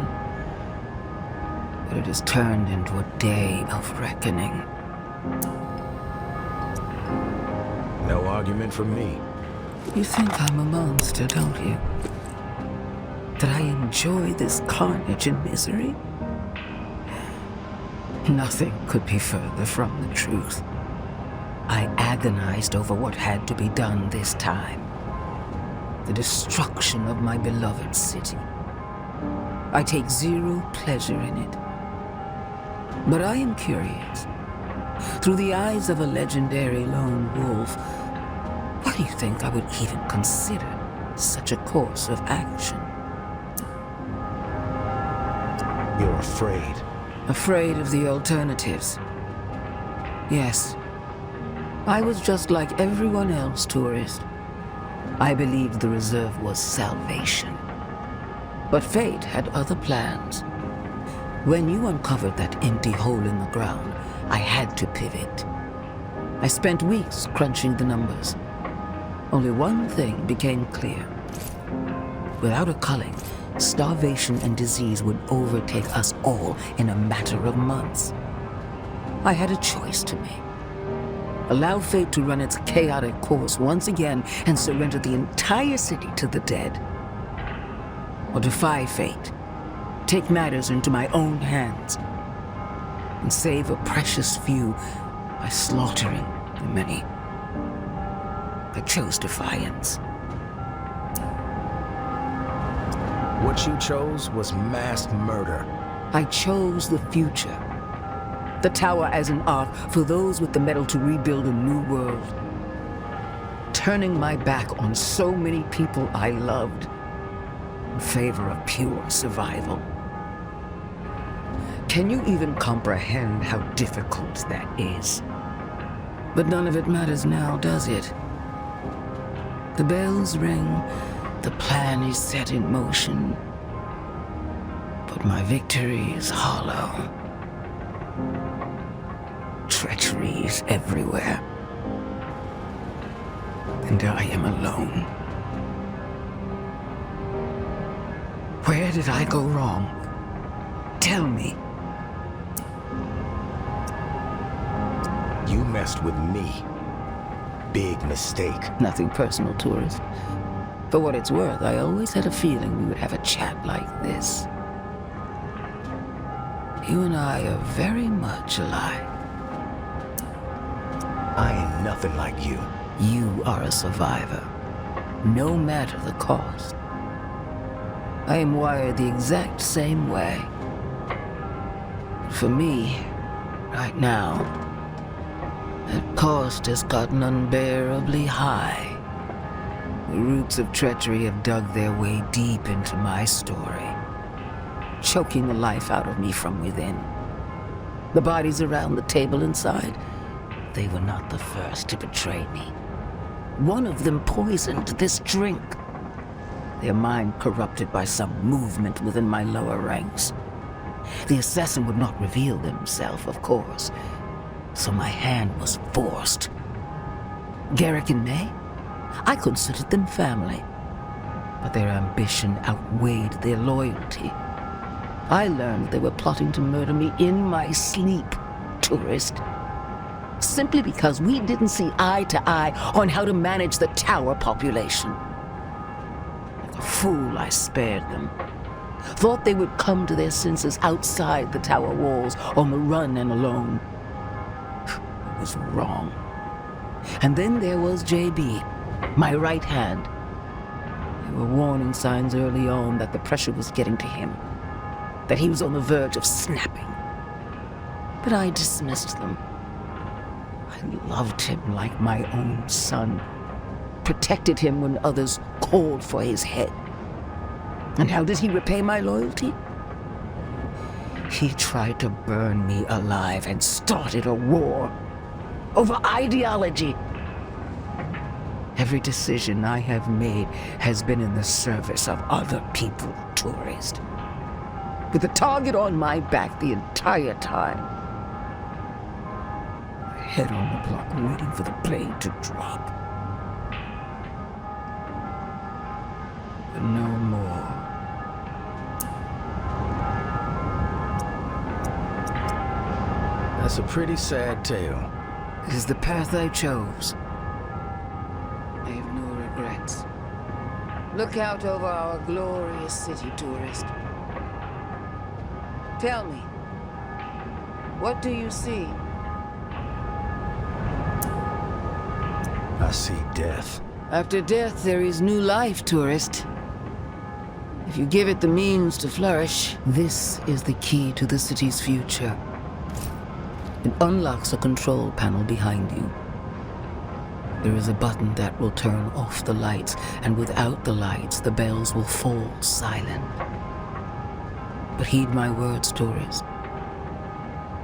but it has turned into a day of reckoning. No argument from me. You think I'm a monster, don't you? That I enjoy this carnage and misery? Nothing could be further from the truth. I agonized over what had to be done this time. The destruction of my beloved city. I take zero pleasure in it. But I am curious. Through the eyes of a legendary lone wolf, why do you think I would even consider such a course of action? You're afraid. Afraid of the alternatives. Yes. I was just like everyone else, tourist. I believed the reserve was salvation. But fate had other plans. When you uncovered that empty hole in the ground, I had to pivot. I spent weeks crunching the numbers. Only one thing became clear. Without a culling, starvation and disease would overtake us all in a matter of months. I had a choice to make. Allow fate to run its chaotic course once again and surrender the entire city to the dead. Or defy fate, take matters into my own hands, and save a precious few by slaughtering the many. I chose defiance. What you chose was mass murder. I chose the future. The tower as an ark for those with the metal to rebuild a new world. Turning my back on so many people I loved in favor of pure survival. Can you even comprehend how difficult that is? But none of it matters now, does it? The bells ring, the plan is set in motion, but my victory is hollow. Treachery is everywhere, and I am alone. Where did I go wrong? Tell me. You messed with me. Big mistake. Nothing personal, tourist. For what it's worth, I always had a feeling we would have a chat like this. You and I are very much alike. I ain't nothing like you. You are a survivor, no matter the cost. I am wired the exact same way. For me, right now, that cost has gotten unbearably high. The roots of treachery have dug their way deep into my story, choking the life out of me from within. The bodies around the table inside, they were not the first to betray me. One of them poisoned this drink. Their mind corrupted by some movement within my lower ranks. The assassin would not reveal himself, of course, so my hand was forced. Gerick and May? I considered them family, but their ambition outweighed their loyalty. I learned they were plotting to murder me in my sleep, tourist. Simply because we didn't see eye to eye on how to manage the tower population. Like a fool, I spared them. Thought they would come to their senses outside the tower walls, on the run and alone. I was wrong. And then there was JB, my right hand. There were warning signs early on that the pressure was getting to him, that he was on the verge of snapping. But I dismissed them. I loved him like my own son, protected him when others called for his head. And how did he repay my loyalty? He tried to burn me alive and started a war over ideology. Every decision I have made has been in the service of other people, tourist. With the target on my back the entire time. My head on the block waiting for the blade to drop. But no more. That's a pretty sad tale. It is the path I chose. I have no regrets. Look out over our glorious city, tourist. Tell me, what do you see? I see death. After death, there is new life, tourist. If you give it the means to flourish, this is the key to the city's future. It unlocks a control panel behind you. There is a button that will turn off the lights, and without the lights, the bells will fall silent. But heed my words, tourist.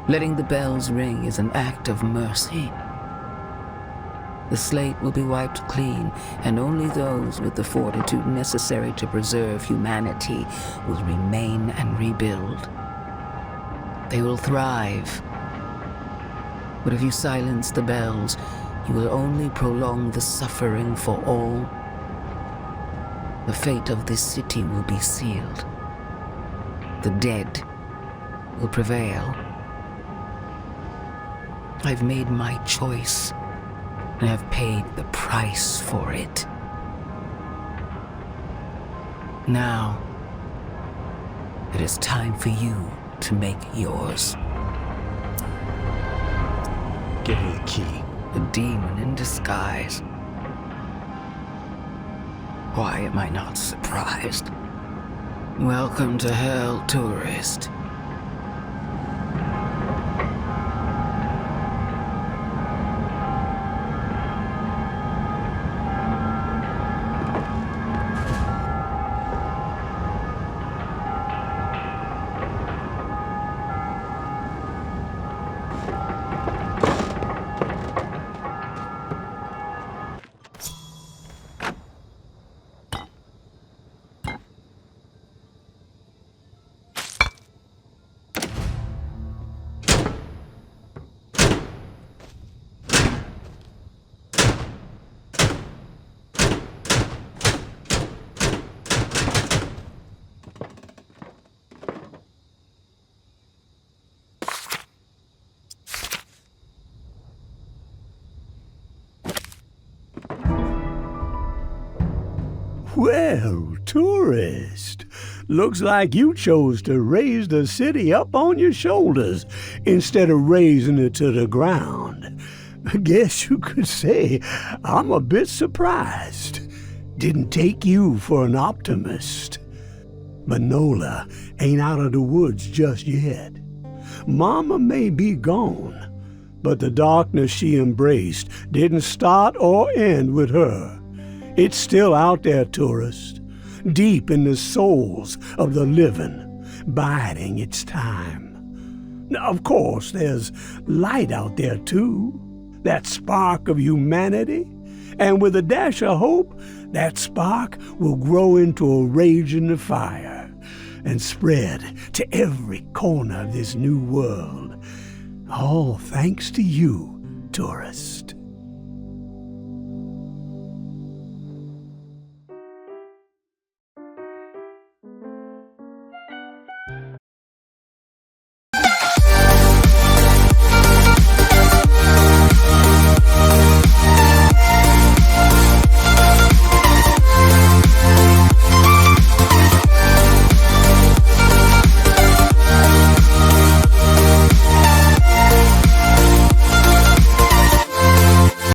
Letting the bells ring is an act of mercy. The slate will be wiped clean, and only those with the fortitude necessary to preserve humanity will remain and rebuild. They will thrive. But if you silence the bells, you will only prolong the suffering for all. The fate of this city will be sealed. The dead will prevail. I've made my choice, and have paid the price for it. Now, it is time for you to make yours. Give me the key. A demon in disguise. Why am I not surprised? Welcome to hell, tourist. Well, tourist, looks like you chose to raise the city up on your shoulders instead of raising it to the ground. I guess you could say I'm a bit surprised. Didn't take you for an optimist. But Nola ain't out of the woods just yet. Mama may be gone, but the darkness she embraced didn't start or end with her. It's still out there, tourist, deep in the souls of the living, biding its time. Now, of course, there's light out there, too, that spark of humanity, and with a dash of hope, that spark will grow into a raging fire and spread to every corner of this new world. All thanks to you, tourist.